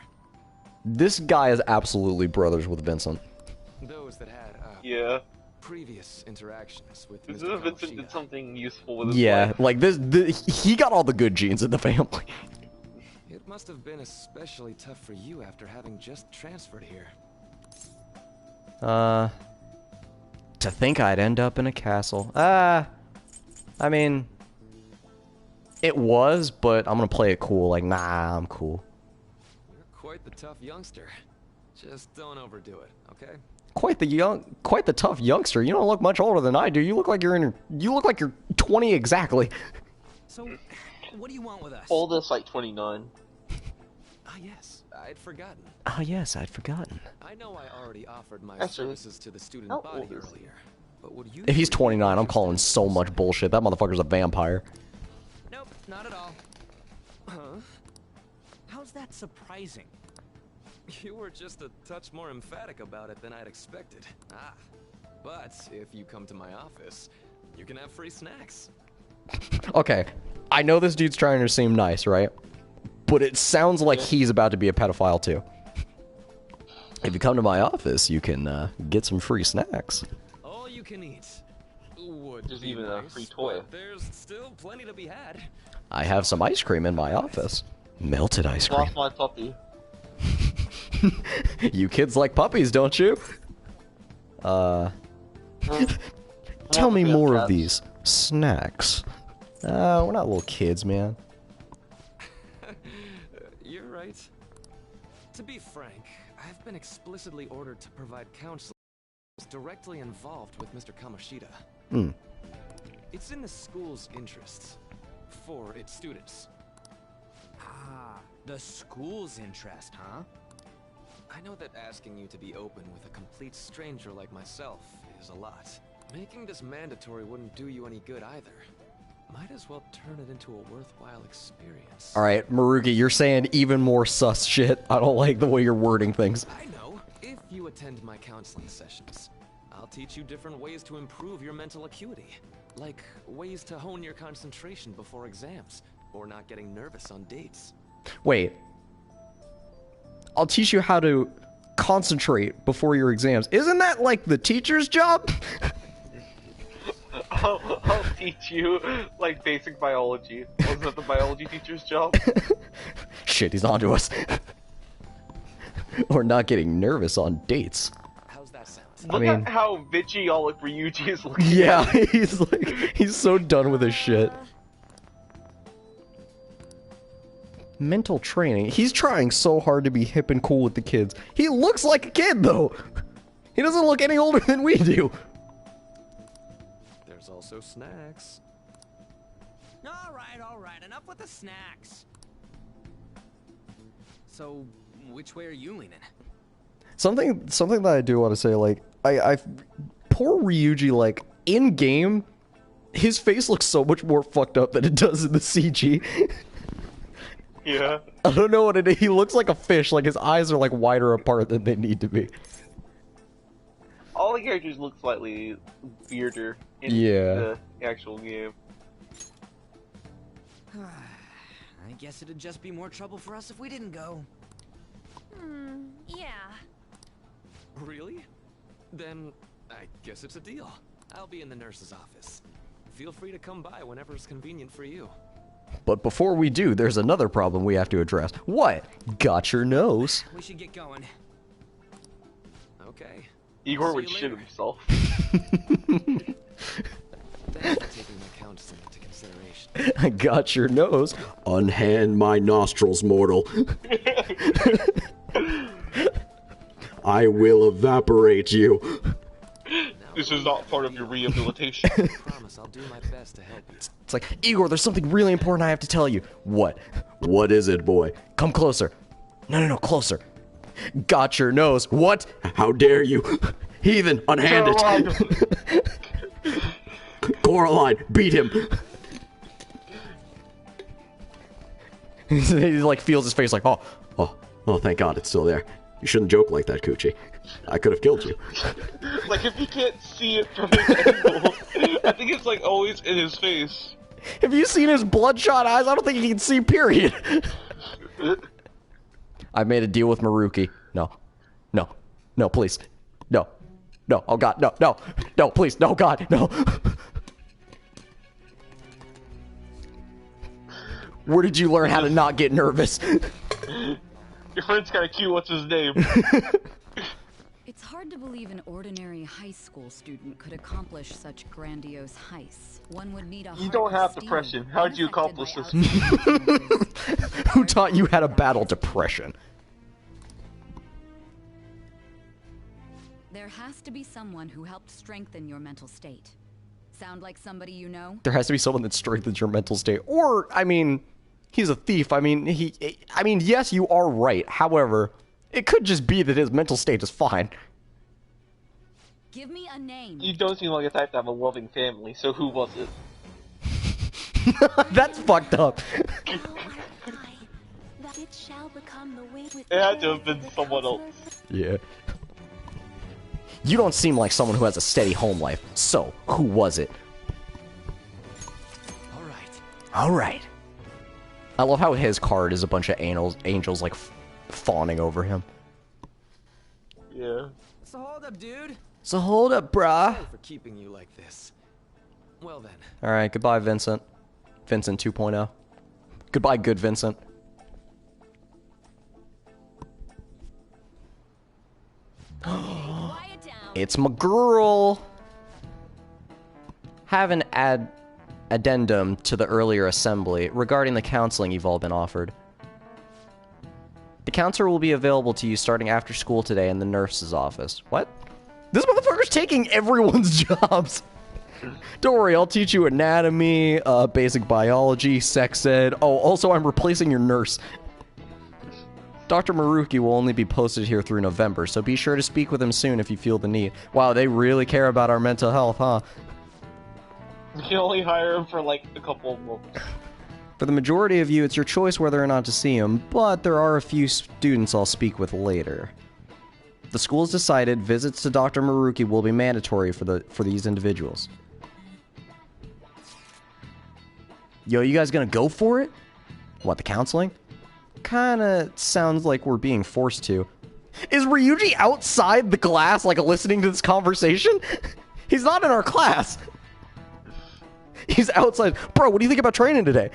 This guy is absolutely brothers with Vincent. Those that had Yeah. previous interactions with This Mr. is Vincent Kamoshida. did something useful with his Yeah, life. like he got all the good genes in the family. It must have been especially tough for you after having just transferred here. To think I'd end up in a castle. I mean, it was, but I'm gonna play it cool. Like, nah, I'm cool. You're quite the tough youngster. Just don't overdo it, okay? Quite the tough youngster. You don't look much older than I do. You look like you're 20 exactly. So, what do you want with us? Oldest like 29. Ah, yes, I'd forgotten. Oh yes, I'd forgotten. I know I already offered my Actually, services to the student how body old is he? earlier, but would you? If he's three be 29, I'm interested calling in so much bullshit. That motherfucker's a vampire. Nope, not at all. Huh? How's that surprising? You were just a touch more emphatic about it than I'd expected. Ah, but if you come to my office, you can have free snacks. Okay, I know this dude's trying to seem nice, right? But it sounds like he's about to be a pedophile too. If you come to my office, you can get some free snacks. All you can eat. Would There's be even a nice, free toy. but there's still plenty to be had. I have some ice cream in my office. Melted ice cream. Lost my puppy. You kids like puppies, don't you? Tell me Yeah, more of cats. these snacks. We're not little kids, man. You're right. To be frank, I've been explicitly ordered to provide counseling directly involved with Mr. Kamoshida. Hmm. It's in the school's interests. for its students. Ah, the school's interest, huh? I know that asking you to be open with a complete stranger like myself is a lot. Making this mandatory wouldn't do you any good either. Might as well turn it into a worthwhile experience. Alright, Maruki, you're saying even more sus shit. I don't like the way you're wording things. I know. If you attend my counseling sessions, I'll teach you different ways to improve your mental acuity. Like ways to hone your concentration before exams, or not getting nervous on dates. Wait. I'll teach you how to concentrate before your exams. Isn't that like the teacher's job? I'll teach you, like, basic biology. Wasn't that the biology teacher's job? Shit, he's onto us. Or not getting nervous on dates. How's that sound? Look mean- at how vitriolic Ryuji is looking. Yeah, he's so done with his shit. Mental training. He's trying so hard to be hip and cool with the kids. He looks like a kid, though. He doesn't look any older than we do. There's also snacks. All right, enough with the snacks. So, which way are you leaning? Something that I do want to say, like, I poor Ryuji, like, in game, his face looks so much more fucked up than it does in the CG. Yeah. I don't know what it is. He looks like a fish. Like, his eyes are, like, wider apart than they need to be. All the characters look slightly weirder in Yeah. the actual game. I guess it'd just be more trouble for us if we didn't go. Yeah. Really? Then I guess it's a deal. I'll be in the nurse's office. Feel free to come by whenever it's convenient for you. But before we do, there's another problem we have to address. What? Got your nose? We should get going. Okay. Igor See would you shit later. himself. Thanks for taking my counseling into consideration. I got your nose. Unhand my nostrils, mortal. I will evaporate you. This is not part of your rehabilitation. I promise I'll do my best to help you. It's like, Igor, there's something really important I have to tell you. What? What is it, boy? Come closer. No, closer. Got your nose. What? How dare you? Heathen, unhand it. Coraline, beat him. He like feels his face like, Oh, thank God it's still there. You shouldn't joke like that, Coochie. I could have killed you. Like, if you can't see it from his angle, I think it's, like, always in his face. have you seen his bloodshot eyes? I don't think he can see, period. I made a deal with Maruki. No, please. No, oh God, no, please, no, God, no. Where did you learn how to not get nervous? Your friend's kinda cute, what's his name? It's hard to believe an ordinary high school student could accomplish such grandiose heists. One would need a You heart don't of have steel, depression. How'd you unaffected accomplish by this? outside influences. Who taught you how to battle depression? There has to be someone who helped strengthen your mental state. Sound like somebody you know? There has to be someone that strengthens your mental state. Or, I mean, he's a thief. I mean, yes, you are right. However, it could just be that his mental state is fine. Give me a name. You don't seem like a type to have a loving family, so who was it? That's fucked up. It shall become the way with It had to have been someone else. Yeah. You don't seem like someone who has a steady home life. So, who was it? All right. I love how his card is a bunch of angels like fawning over him. Yeah. So hold up, dude. So hold up, brah. Sorry for keeping you like this. Well then. All right, goodbye, Vincent. Vincent 2.0. Goodbye, good Vincent. Quiet down. It's my girl. Have an addendum to the earlier assembly regarding the counseling you've all been offered. The counselor will be available to you starting after school today in the nurse's office. What? This motherfucker's taking everyone's jobs. Don't worry, I'll teach you anatomy, basic biology, sex ed. Oh, also I'm replacing your nurse. Dr. Maruki will only be posted here through November, so be sure to speak with him soon if you feel the need. Wow, they really care about our mental health, huh? You can only hire him for like a couple of months. For the majority of you, it's your choice whether or not to see him, but there are a few students I'll speak with later. The school's decided visits to Dr. Maruki will be mandatory for these individuals. Yo, you guys gonna go for it? What, the counseling? Kinda sounds like we're being forced to. Is Ryuji outside the class, like, listening to this conversation? He's not in our class. He's outside. Bro, what do you think about training today?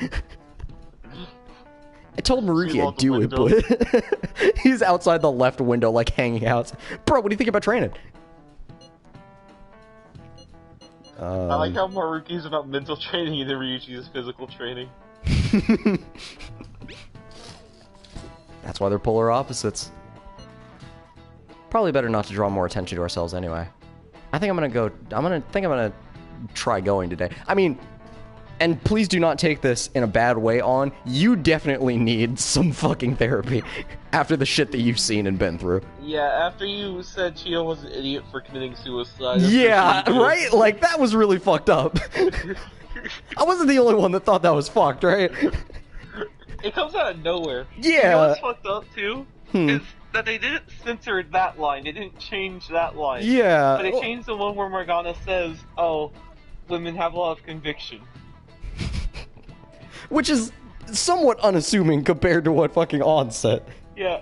I told Maruki I'd do it, but he's outside the left window, like, hanging out. Bro, what do you think about training? I like how Maruki's about mental training and then Ryuji's physical training. That's why they're polar opposites. Probably better not to draw more attention to ourselves anyway. I think I'm gonna try going today. I mean, and please do not take this in a bad way on, you definitely need some fucking therapy after the shit that you've seen and been through. Yeah, after you said Chio was an idiot for committing suicide. Yeah, right? Like, that was really fucked up. I wasn't the only one that thought that was fucked, right? It comes out of nowhere. Yeah. You know what's fucked up, too? Is that they didn't censor that line. They didn't change that line. Yeah. But they changed the one where Morgana says, oh, women have a lot of conviction. Which is somewhat unassuming compared to what fucking On said. Yeah.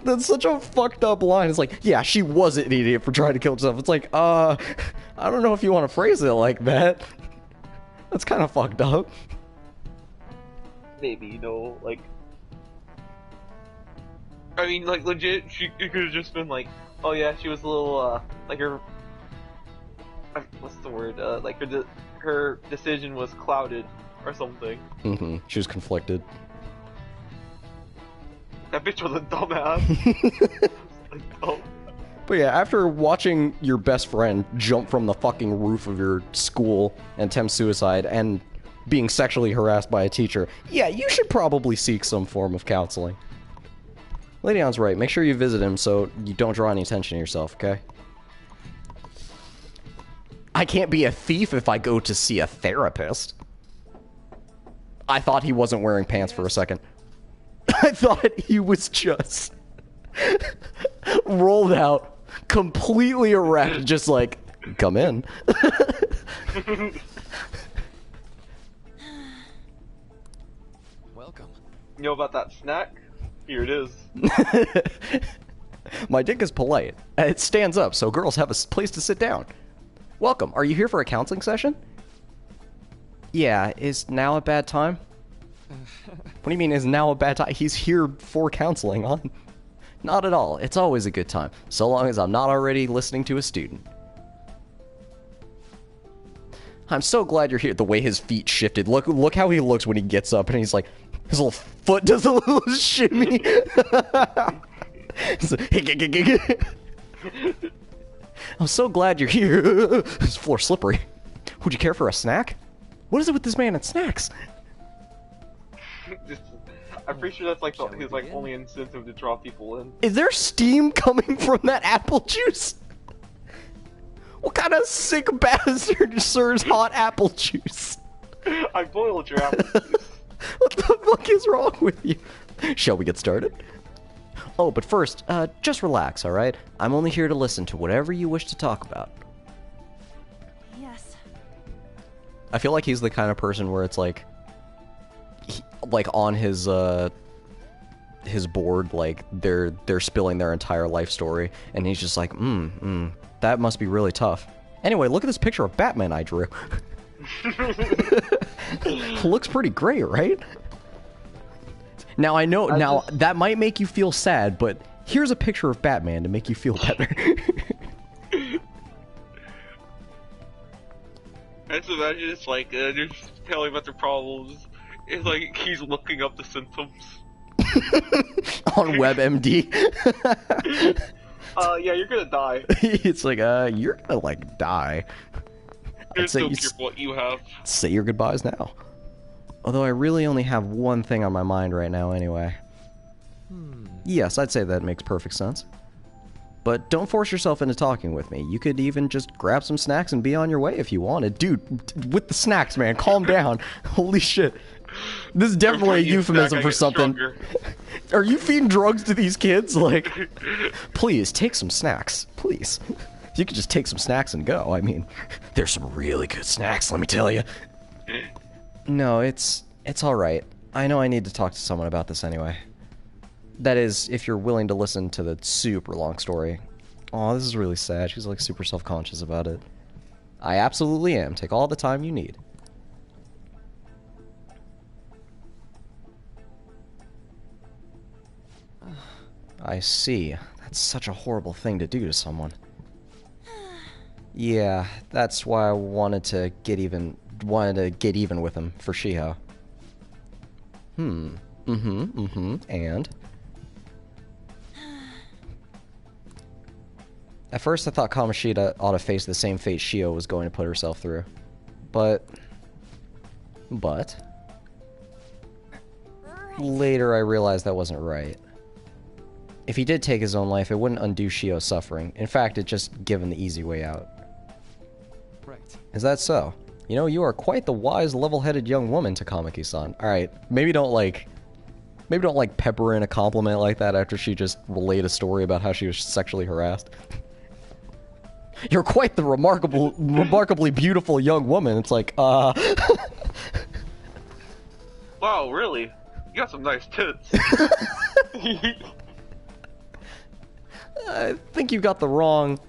That's such a fucked up line. It's like, yeah, she was an idiot for trying to kill herself. It's like, I don't know if you want to phrase it like that. That's kind of fucked up. Maybe, you know, like... I mean, like, legit, it could have just been like, oh yeah, she was a little, like her... what's the word? Like her decision was clouded, or something. Mm-hmm. She was conflicted. That bitch was a dumbass. Like, oh. But yeah, after watching your best friend jump from the fucking roof of your school and attempt suicide and being sexually harassed by a teacher, yeah, you should probably seek some form of counseling. Lady On's right. Make sure you visit him so you don't draw any attention to yourself, okay? I can't be a thief if I go to see a therapist. I thought he wasn't wearing pants for a second. I thought he was just rolled out, completely erect, just like, come in. Welcome. You know about that snack? Here it is. My dick is polite. It stands up, so girls have a place to sit down. Welcome. Are you here for a counseling session? Yeah, is now a bad time? What do you mean, is now a bad time? He's here for counseling, huh? Not at all. It's always a good time, so long as I'm not already listening to a student. I'm so glad you're here. The way his feet shifted. Look how he looks when he gets up, and he's like, his little foot does a little shimmy. I'm so glad you're here. This floor's slippery. Would you care for a snack? What is it with this man and snacks? I'm pretty sure that's like his like only incentive to draw people in. Is there steam coming from that apple juice? What kind of sick bastard serves hot apple juice? I boiled your apple juice. What the fuck is wrong with you? Shall we get started? Oh, but first, just relax, alright? I'm only here to listen to whatever you wish to talk about. Yes. I feel like he's the kind of person where it's like, like on his board, like they're spilling their entire life story, and he's just like, that must be really tough. Anyway, look at this picture of Batman I drew. Looks pretty great, right? Now I know, that might make you feel sad, but here's a picture of Batman to make you feel better. I just imagine it's like, they're just telling about their problems. It's like he's looking up the symptoms. On WebMD. Yeah, you're gonna die. It's like, you're gonna, like, die. There's no cure for what you have. Say your goodbyes now. Although I really only have one thing on my mind right now anyway. Yes, I'd say that makes perfect sense. But don't force yourself into talking with me. You could even just grab some snacks and be on your way if you wanted. Dude, with the snacks, man, calm down. Holy shit. This is definitely a euphemism for something. Are you feeding drugs to these kids? Like, please, take some snacks. Please. You could just take some snacks and go. I mean, there's some really good snacks, let me tell you. No, it's alright. I know I need to talk to someone about this anyway. That is, if you're willing to listen to the super long story. Aw, this is really sad. She's like super self-conscious about it. I absolutely am. Take all the time you need. I see. That's such a horrible thing to do to someone. Yeah, that's why I wanted to get even with him for Shiho. And? At first I thought Kamoshida ought to face the same fate Shio was going to put herself through. But... Later I realized that wasn't right. If he did take his own life, it wouldn't undo Shio's suffering. In fact, it just give him the easy way out. Right. Is that so? You know, you are quite the wise, level-headed young woman, Takamaki-san. Alright, maybe don't pepper in a compliment like that after she just relayed a story about how she was sexually harassed. You're quite the remarkably beautiful young woman. It's like, Wow, really? You got some nice tits. I think you got the wrong...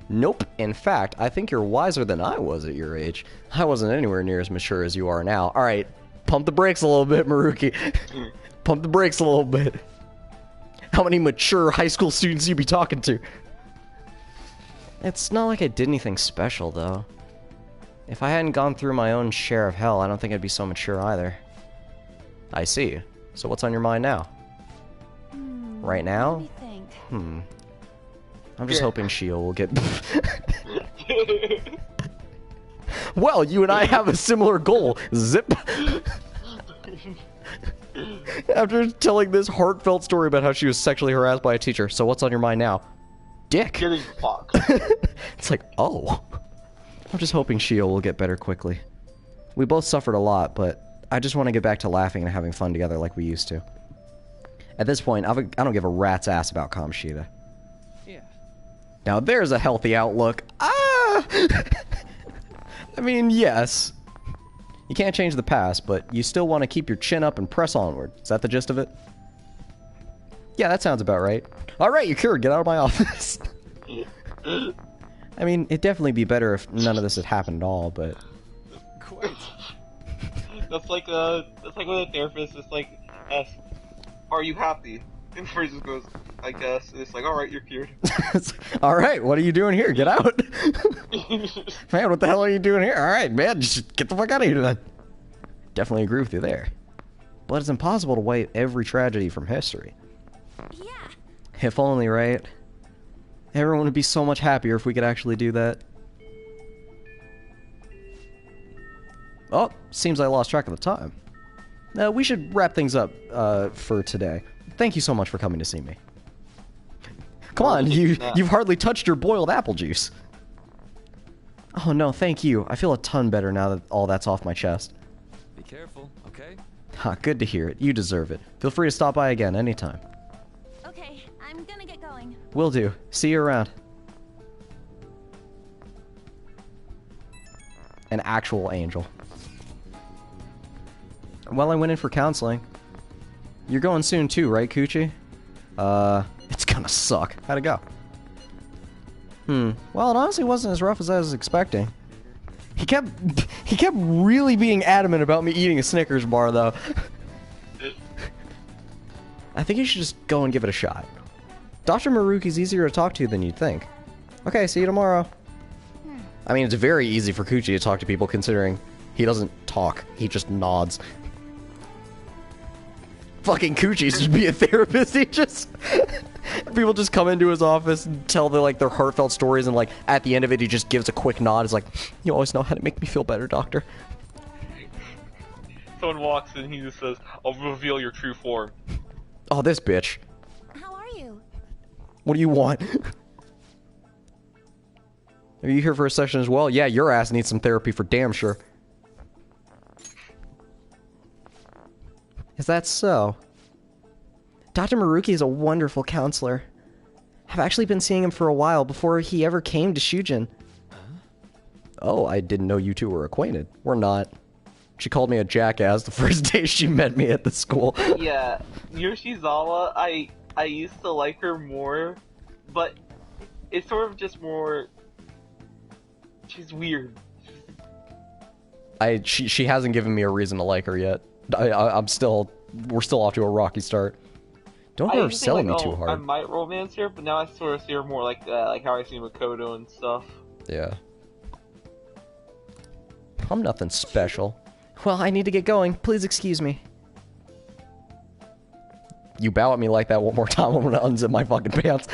Nope. In fact, I think you're wiser than I was at your age. I wasn't anywhere near as mature as you are now. Alright, pump the brakes a little bit, Maruki. Pump the brakes a little bit. How many mature high school students you be talking to? It's not like I did anything special, though. If I hadn't gone through my own share of hell, I don't think I'd be so mature either. I see. So what's on your mind now? Right now? Let me think. I'm just hoping Shio will get... Well, you and I have a similar goal. Zip. After telling this heartfelt story about how she was sexually harassed by a teacher, so what's on your mind now? Dick. Getting fucked. It's like, oh. I'm just hoping Shio will get better quickly. We both suffered a lot, but I just want to get back to laughing and having fun together like we used to. At this point, I don't give a rat's ass about Kamoshida. Yeah. Now there's a healthy outlook. Ah! I mean, yes. You can't change the past, but you still want to keep your chin up and press onward. Is that the gist of it? Yeah, that sounds about right. Alright, you're cured. Get out of my office. I mean, it'd definitely be better if none of this had happened at all, but... Quite. That's like when a therapist is like, asks, are you happy? And Fraser just goes, I guess. And it's like, alright, you're cured. Alright, what are you doing here? Get out. Man, what the hell are you doing here? Alright, man, just get the fuck out of here then. Definitely agree with you there. But it's impossible to wipe every tragedy from history. Yeah. If only, right? Everyone would be so much happier if we could actually do that. Oh, seems I lost track of the time. We should wrap things up for today. Thank you so much for coming to see me. Come on, you've hardly touched your boiled apple juice. Oh no, thank you. I feel a ton better now that all that's off my chest. Be careful, okay? Ha, good to hear it. You deserve it. Feel free to stop by again anytime. Okay, I'm gonna get going. Will do. See you around. An actual angel. Well, I went in for counseling. You're going soon too, right, Coochie? It's gonna suck. How'd it go? Well, it honestly wasn't as rough as I was expecting. He kept really being adamant about me eating a Snickers bar, though. I think you should just go and give it a shot. Dr. Maruki's easier to talk to than you'd think. Okay, see you tomorrow. I mean, it's very easy for Coochie to talk to people considering he doesn't talk. He just nods. Fucking Coochie should be a therapist. People just come into his office and tell their heartfelt stories, and at the end of it, he just gives a quick nod. It's like, you always know how to make me feel better, doctor. Someone walks in, he just says, "I'll reveal your true form." Oh, this bitch. How are you? What do you want? Are you here for a session as well? Yeah, your ass needs some therapy for damn sure. Is that so? Dr. Maruki is a wonderful counselor. I've actually been seeing him for a while before he ever came to Shujin. Oh, I didn't know you two were acquainted. We're not. She called me a jackass the first day she met me at the school. Yeah, Yoshizawa, I used to like her more, but it's sort of just more... She's weird. She hasn't given me a reason to like her yet. We're still off to a rocky start. Don't go selling me too hard. I might romance her, but now I sort of see her more like how I see Makoto and stuff. Yeah. I'm nothing special. Well, I need to get going. Please excuse me. You bow at me like that one more time, I'm gonna unzip my fucking pants.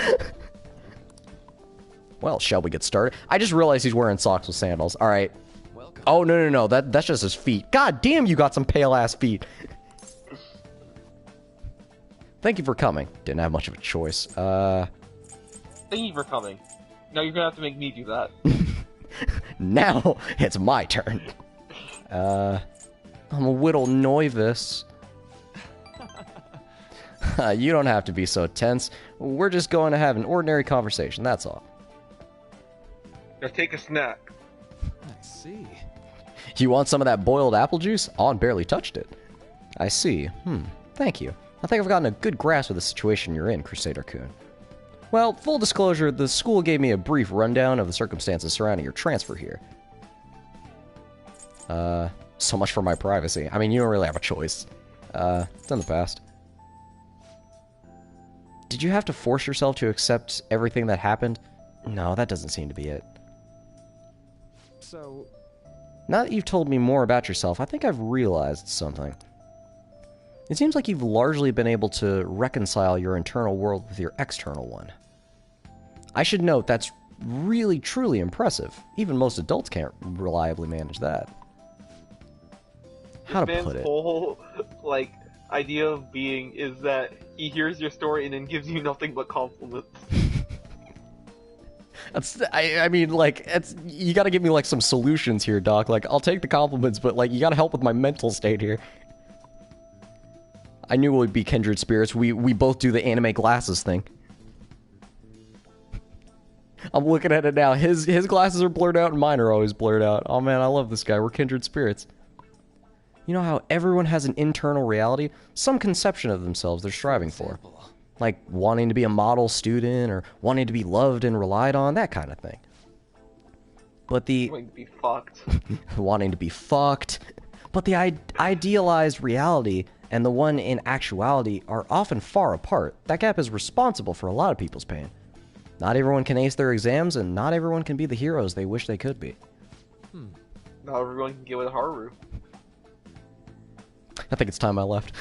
Well, shall we get started? I just realized he's wearing socks with sandals. Alright. Oh, no. That's just his feet. God damn, you got some pale-ass feet. Thank you for coming. Didn't have much of a choice. Thank you for coming. Now you're gonna have to make me do that. Now, it's my turn. I'm a whittle novice. You don't have to be so tense. We're just going to have an ordinary conversation, that's all. Now take a snack. I see. You want some of that boiled apple juice? On barely touched it. I see. Thank you. I think I've gotten a good grasp of the situation you're in, Crusader-kun. Well, full disclosure, the school gave me a brief rundown of the circumstances surrounding your transfer here. So much for my privacy. I mean, you don't really have a choice. It's in the past. Did you have to force yourself to accept everything that happened? No, that doesn't seem to be it. So... Now that you've told me more about yourself, I think I've realized something. It seems like you've largely been able to reconcile your internal world with your external one. I should note that's really, truly impressive. Even most adults can't reliably manage that. How to put it? This man's whole, idea of being is that he hears your story and then gives you nothing but compliments. I mean, you gotta give me, some solutions here, Doc. I'll take the compliments, but, you gotta help with my mental state here. I knew it would be kindred spirits. We both do the anime glasses thing. I'm looking at it now. His glasses are blurred out and mine are always blurred out. Oh man, I love this guy. We're kindred spirits. You know how everyone has an internal reality? Some conception of themselves they're striving for. Like wanting to be a model student or wanting to be loved and relied on, that kind of thing. But the... Wanting to be fucked. Wanting to be fucked. But the idealized reality and the one in actuality are often far apart. That gap is responsible for a lot of people's pain. Not everyone can ace their exams, and not everyone can be the heroes they wish they could be. Not everyone can get with Haru. I think it's time I left.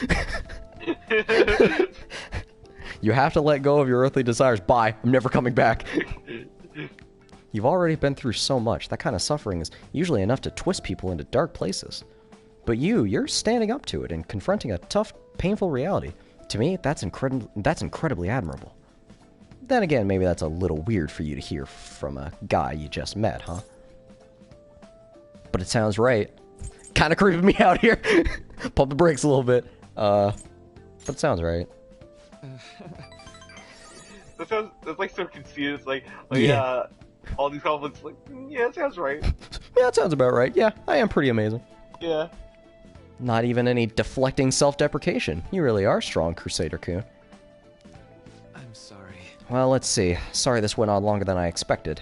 You have to let go of your earthly desires. Bye. I'm never coming back. You've already been through so much. That kind of suffering is usually enough to twist people into dark places. But you're standing up to it and confronting a tough, painful reality. To me, that's incredibly admirable. Then again, maybe that's a little weird for you to hear from a guy you just met, huh? But it sounds right. Kind of creeping me out here. Pump the brakes a little bit. But it sounds right. That's like so conceited. It's yeah. All these compliments, yeah, it sounds right. Yeah, it sounds about right. Yeah, I am pretty amazing. Yeah. Not even any deflecting self-deprecation. You really are strong, Crusader-kun. I'm sorry. Well, let's see. Sorry this went on longer than I expected.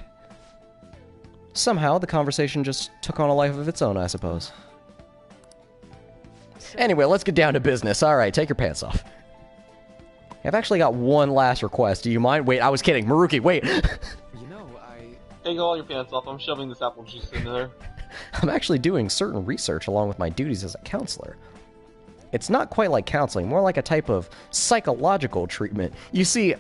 Somehow, the conversation just took on a life of its own, I suppose. Anyway, let's get down to business. Alright, take your pants off. I've actually got one last request. Do you mind? Wait, I was kidding. Maruki, wait! You know, Take all your pants off. I'm shoving this apple juice in there. I'm actually doing certain research along with my duties as a counselor. It's not quite like counseling, more like a type of psychological treatment. You see,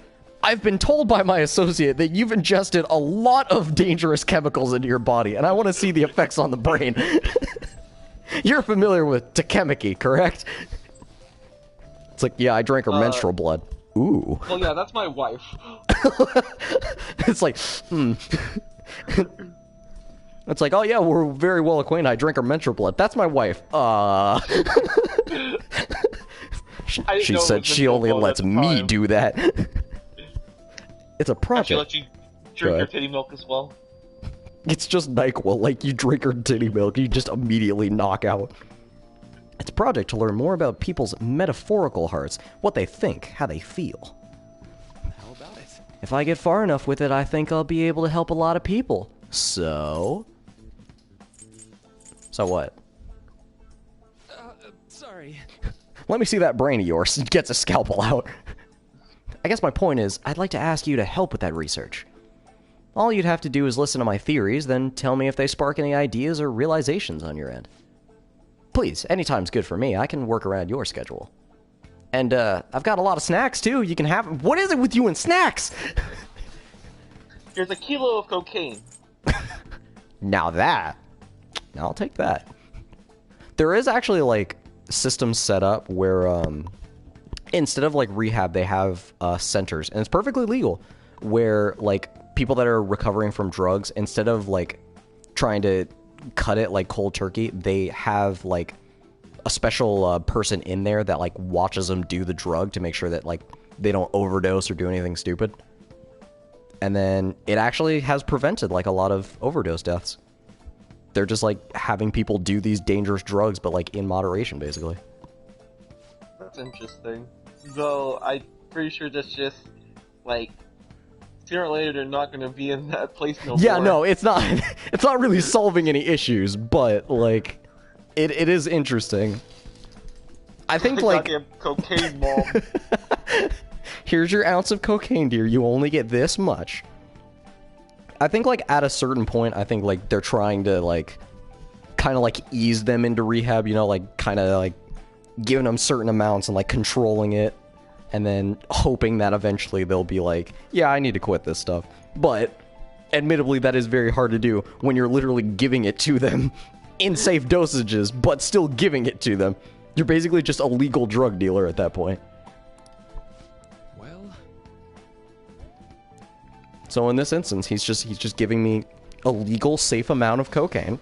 I've been told by my associate that you've ingested a lot of dangerous chemicals into your body, and I want to see the effects on the brain. You're familiar with Takemiki, correct? It's like, yeah, I drank her menstrual blood. Ooh. Well, yeah, that's my wife. It's like, It's like, oh yeah, we're very well acquainted. I drink her menstrual blood. That's my wife. She said she only lets me do that. It's a project. She let you drink her titty milk as well. It's just NyQuil. Like, you drink her titty milk, you just immediately knock out. It's a project to learn more about people's metaphorical hearts, what they think, how they feel. How about it? If I get far enough with it, I think I'll be able to help a lot of people. So what? Sorry. Let me see that brain of yours. Gets a scalpel out. I guess my point is, I'd like to ask you to help with that research. All you'd have to do is listen to my theories, then tell me if they spark any ideas or realizations on your end. Please, anytime's good for me. I can work around your schedule. And, I've got a lot of snacks, too. You can have... What is it with you and snacks? There's a kilo of cocaine. Now I'll take that. There is actually, like, systems set up where, instead of, like, rehab, they have, centers. And it's perfectly legal. Where, like, people that are recovering from drugs, instead of, like, trying to cut it, like, cold turkey, they have, like, a special, person in there that, like, watches them do the drug to make sure that, like, they don't overdose or do anything stupid. And then it actually has prevented, like, a lot of overdose deaths. They're just, like, having people do these dangerous drugs, but, like, in moderation, basically. That's interesting. Though, I'm pretty sure that's just, like, sooner or later they're not going to be in that place no more. Yeah, no, it's not it's not really solving any issues, but, like, it is interesting. I think, like... Goddamn cocaine bomb. Here's your ounce of cocaine, dear. You only get this much. I think, like, at a certain point, I think, like, they're trying to, like, kind of, like, ease them into rehab, you know, like, kind of, like, giving them certain amounts and, like, controlling it, and then hoping that eventually they'll be like, yeah, I need to quit this stuff. But, admittedly, that is very hard to do when you're literally giving it to them in safe dosages, but still giving it to them. You're basically just a legal drug dealer at that point. So in this instance, he's just giving me a legal, safe amount of cocaine,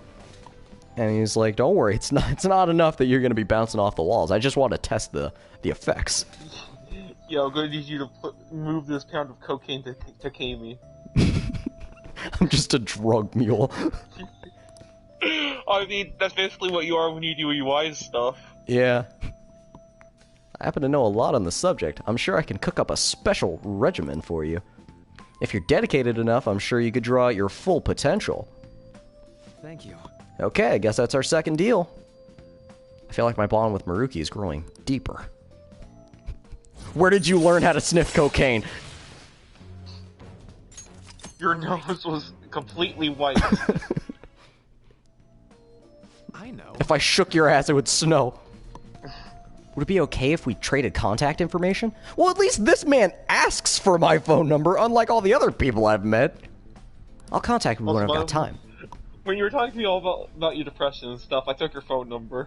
and he's like, "Don't worry, it's not enough that you're gonna be bouncing off the walls. I just want to test the effects." Yo, I'm gonna need you to move this pound of cocaine to Takemi. I'm just a drug mule. I mean, that's basically what you are when you do UI stuff. Yeah. I happen to know a lot on the subject. I'm sure I can cook up a special regimen for you. If you're dedicated enough, I'm sure you could draw out your full potential. Thank you. Okay, I guess that's our second deal. I feel like my bond with Maruki is growing deeper. Where did you learn how to sniff cocaine? Your nose was completely white. I know. If I shook your ass, it would snow. Would it be okay if we traded contact information? Well, at least this man asks for my phone number, unlike all the other people I've met. I'll contact you when I've got time. When you were talking to me all about your depression and stuff, I took your phone number.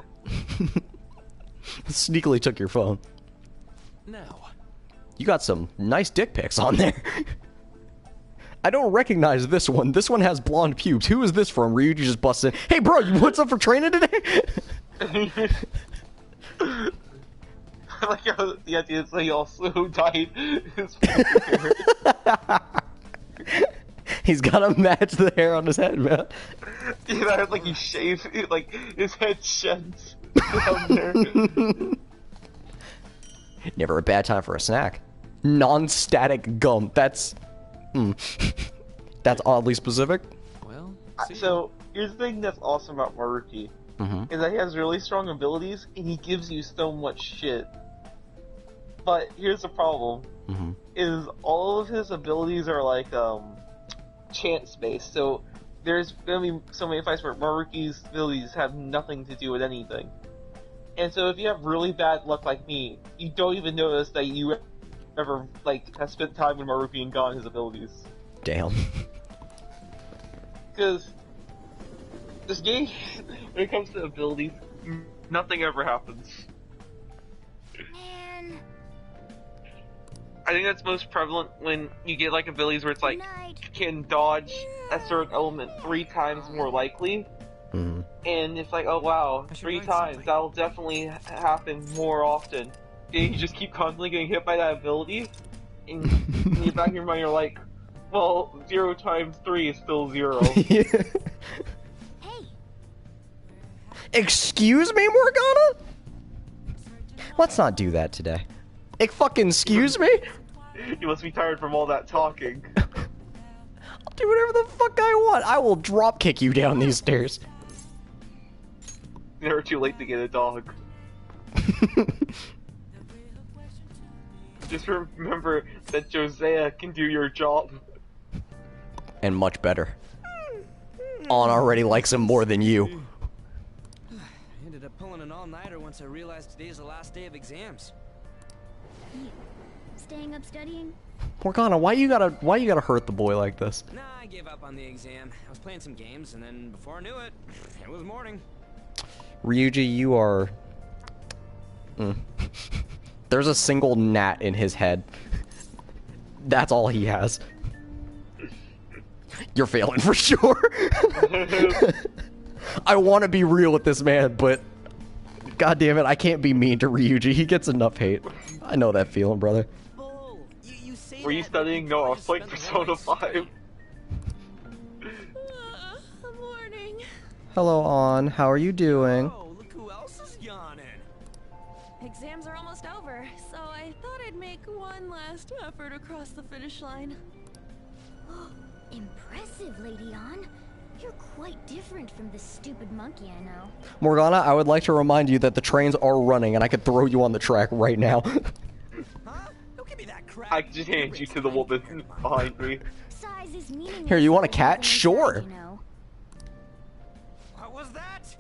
Sneakily took your phone. Now. You got some nice dick pics on there. I don't recognize this one. This one has blonde pubes. Who is this from? Ryuji just busts in. Hey, bro, what's up for training today? I like how the idea is he also dyed his hair. He's gotta match the hair on his head, man. Dude, I heard like he shaved, like his head sheds down there. Never a bad time for a snack. Non-static gum. That's oddly specific. Well, so here's the thing that's awesome about Maruki. Is that he has really strong abilities, and he gives you so much shit. But here's the problem, is all of his abilities are like, chance-based, so there's gonna be so many fights where Maruki's abilities have nothing to do with anything. And so if you have really bad luck like me, you don't even notice that you ever has spent time with Marufi and gotten his abilities. Damn. Because this game, when it comes to abilities, nothing ever happens. Man. I think that's most prevalent when you get like abilities where it's like you can dodge a certain element 3 times more likely. Mm-hmm. And it's like, oh wow, 3 times, that'll definitely happen more often. And you just keep constantly getting hit by that ability, and in the back of your mind you're like, well, 0 times 3 is still 0. Yeah. Hey. Excuse me, Morgana? Let's not do that today. Fucking excuse me? You must be tired from all that talking. I'll do whatever the fuck I want. I will drop kick you down these stairs. Never too late to get a dog. Just remember that Josiah can do your job. And much better. On already likes him more than you. I ended up pulling an all-nighter once I realized today's the last day of exams. Staying up studying? Morgana, why you gotta hurt the boy like this? Nah, I gave up on the exam. I was playing some games, and then before I knew it, it was morning. Ryuji, you are... There's a single gnat in his head. That's all he has. You're failing for sure. I want to be real with this man, but... God damn it, I can't be mean to Ryuji. He gets enough hate. I know that feeling, brother. Were you studying? No, I was playing Persona 5. Morning. Hello, On. How are you doing? Oh, look who else is yawning. Exams are almost over, so I thought I'd make one last effort across the finish line. Impressive, Lady On. You're quite different from the stupid monkey I know. Morgana, I would like to remind you that the trains are running and I could throw you on the track right now. Huh? Don't give me that crap. I just hand you to the woman behind me. Size is meaningless. Here, you want a cat? Sure. You know. What was that?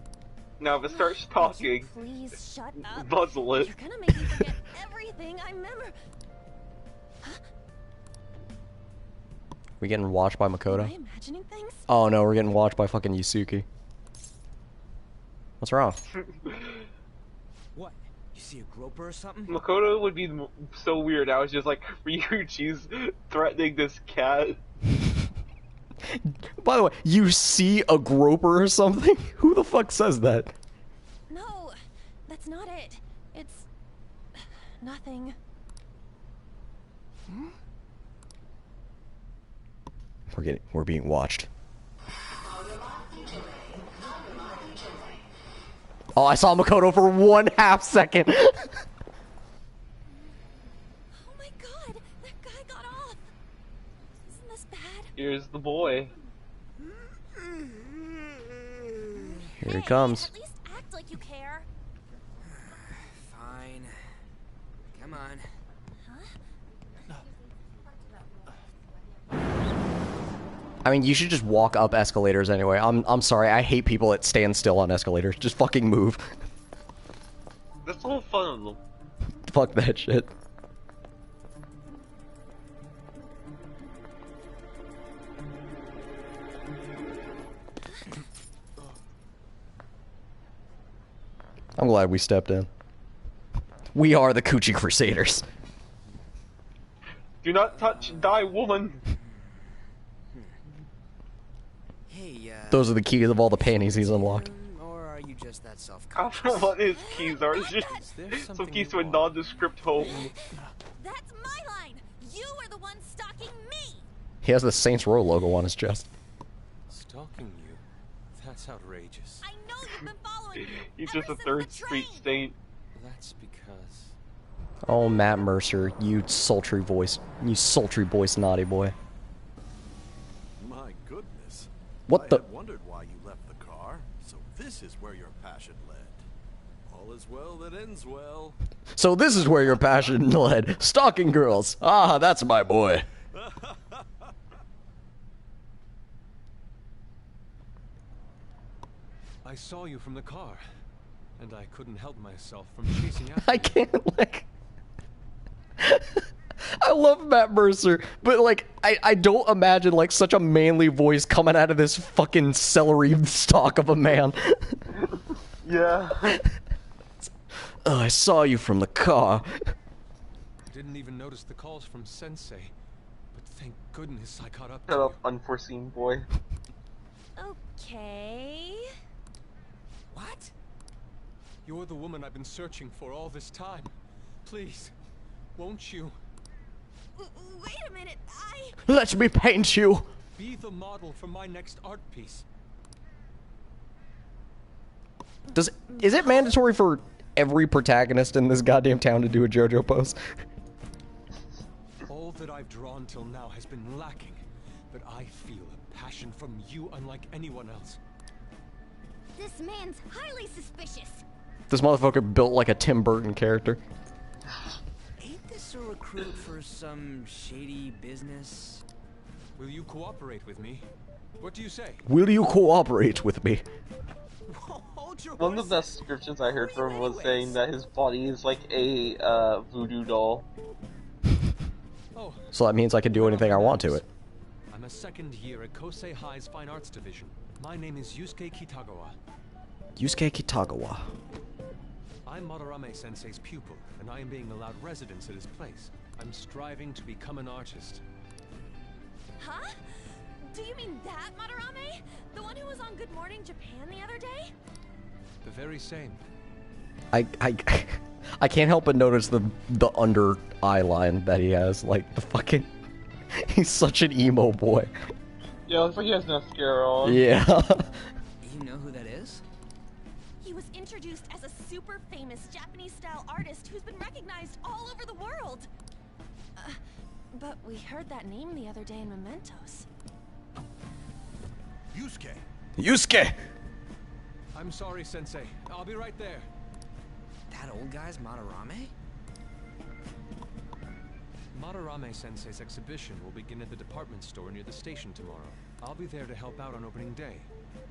Now if it starts talking, Please shut up. muzzle it. You're gonna make me forget everything I remember. We getting watched by Am I Makoto? imagining things? Oh no, we're getting watched by fucking Yusuke. What's wrong? What? You see a groper or something? Makoto would be so weird. I was just like, Ryuji's threatening this cat. By the way, you see a groper or something? Who the fuck says that? No, that's not it. It's nothing. We're being watched. Oh, I saw Makoto for 1/2 second. Oh my god, that guy got off. Isn't this bad? Here's the boy. Here he comes. At least act like you care. Fine. Come on. I mean, you should just walk up escalators anyway. I'm sorry, I hate people that stand still on escalators. Just fucking move. That's the whole fun of them. Fuck that shit. I'm glad we stepped in. We are the Coochie Crusaders. Do not touch and die, woman. Hey, Those are the keys of all the panties he's unlocked. Or are you just that I self-conscious? don't know what his keys are. It's just some keys to a nondescript home. That's my line. You are the one stalking me. He has the Saints Row logo on his chest. Stalking you? That's outrageous. I know you've been following me. He's ever just a since third the street train. saint. That's because... Oh, Matt Mercer, you sultry voice, naughty boy. My goodness. What the? I had wondered why you left the car, so this is where your passion led. All is well that ends well. So this is where your passion led. Stalking girls. Ah, that's my boy. I saw you from the car, and I couldn't help myself from chasing after I can't, like... love Matt Mercer, but like I don't imagine like such a manly voice coming out of this fucking celery stalk of a man. Yeah. Oh, I saw you from the car. I didn't even notice the calls from Sensei, but thank goodness I caught up. Shut up, unforeseen boy. Okay. What? You're the woman I've been searching for all this time. Please, won't you? Wait a minute, Let me paint you. Be the model for my next art piece. Is it mandatory for every protagonist in this goddamn town to do a JoJo pose? All that I've drawn till now has been lacking, but I feel a passion from you unlike anyone else. This man's highly suspicious. This motherfucker built like a Tim Burton character. Ain't this a recruit for some shady business? Will you cooperate with me? What do you say? Will you cooperate with me? One of the best descriptions I heard from him was saying that his body is like a voodoo doll. So that means I can do anything I want to it. I'm a second year at Kosei High's Fine Arts Division. My name is Yusuke Kitagawa. Yusuke Kitagawa. I'm Madarame Sensei's pupil, and I am being allowed residence at his place. I'm striving to become an artist. Huh? Do you mean that Madarame? The one who was on Good Morning Japan the other day? The very same. I can't help but notice the under eye line that he has. Like the fucking, he's such an emo boy. Yeah, looks like he has mascara on. Yeah. You know who that is? He was introduced as a super famous Japanese-style artist who's been recognized all over the world. But we heard that name the other day in Mementos. Yusuke! Yusuke! I'm sorry, Sensei. I'll be right there. That old guy's Madarame? Madarame Sensei's exhibition will begin at the department store near the station tomorrow. I'll be there to help out on opening day.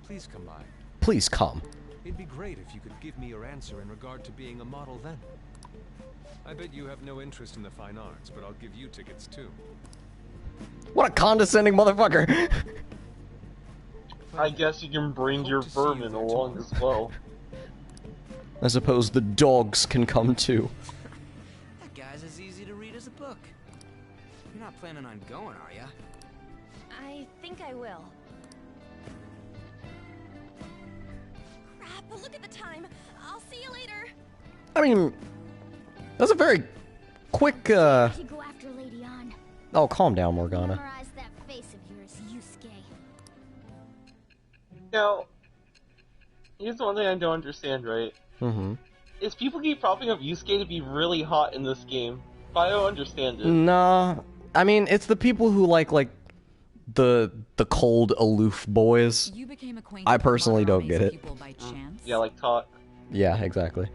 Please come by. Please come. It'd be great if you could give me your answer in regard to being a model then. I bet you have no interest in the fine arts, but I'll give you tickets too. What a condescending motherfucker. I guess you can bring your vermin along as well. I suppose the dogs can come too. That guy's as easy to read as a book. You're not planning on going, are ya? I think I will. Crap, look at the time. I'll see you later. I mean, that's a very quick, You go after Lady Ann. Oh, calm down, Morgana. Memorize that face of yours, Yusuke. Now, here's one thing I don't understand, right? Mm-hmm. Is people keep propping up Yusuke to be really hot in this game, but I don't understand it. Nah, I mean, it's the people who like the cold, aloof boys. You became acquainted I personally don't get it. by chance? Yeah, like talk. Yeah, exactly.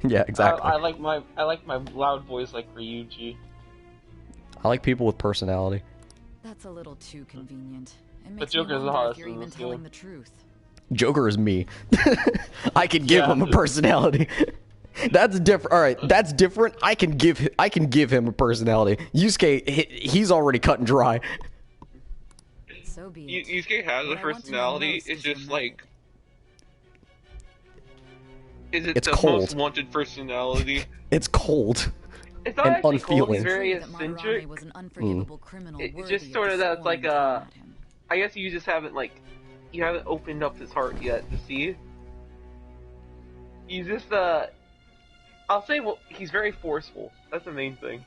Yeah, exactly. I like my loud voice like Ryuji. I like people with personality. That's a little too convenient. It But makes me Joker's the wonder if hottest you're in even this telling game. the truth. Joker is me. I can give him a personality. That's different. All right, that's different. I can give him a personality. Yusuke, he's already cut and dry. So be it. Yusuke has a What I want to know personality. most It's is your just method. like, is it It's the cold. most wanted personality? It's cold It's not and actually cold. unfeeling. He's very That Madarame eccentric. was an unforgivable criminal It's worthy just of sort the of that it's like scorn thrown at him. I guess you just haven't you haven't opened up his heart yet to see. He's just I'll say, well, he's very forceful. That's the main thing.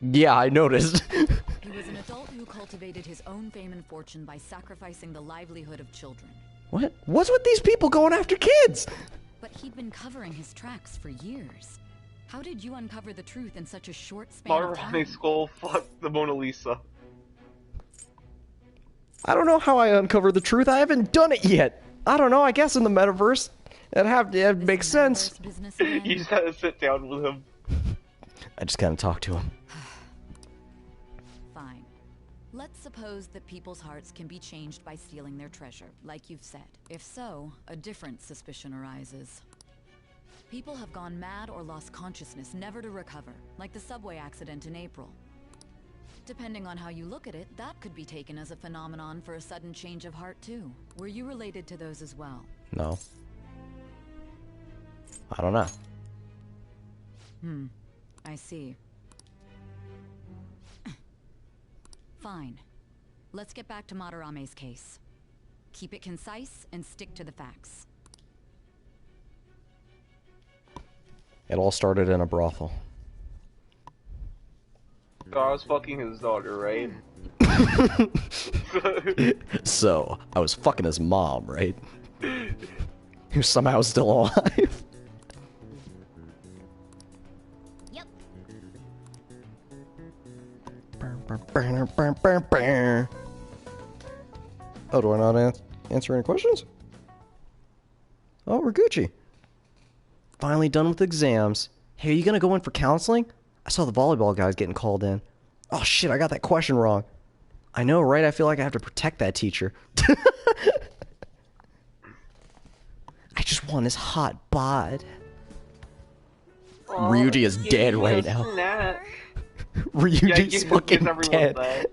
Yeah, I noticed. He was an adult who cultivated his own fame and fortune by sacrificing the livelihood of children. What? What's with these people going after kids? But he'd been covering his tracks for years. How did you uncover the truth in such a short span of time? Madarame skull fucked the Mona Lisa. I don't know how I uncovered the truth. I haven't done it yet. I don't know. I guess in the metaverse, it makes sense. Business again? You just had to sit down with him. I just gotta talk to him. Fine. Let's suppose that people's hearts can be changed by stealing their treasure, like you've said. If so, a different suspicion arises. People have gone mad or lost consciousness, never to recover, like the subway accident in April. Depending on how you look at it, that could be taken as a phenomenon for a sudden change of heart, too. Were you related to those as well? No. I don't know. I see. Fine. Let's get back to Madarame's case. Keep it concise and stick to the facts. It all started in a brothel. So I was fucking his daughter, right? So, I was fucking his mom, right? Who's somehow still alive. Yep. Oh, do I not answer any questions? Oh, we're Gucci. Finally done with exams. Hey, are you gonna go in for counseling? I saw the volleyball guys getting called in. Oh shit, I got that question wrong. I know, right? I feel like I have to protect that teacher. I just want his hot bod. Ryuji is dead right now. Ryuji's fucking dead.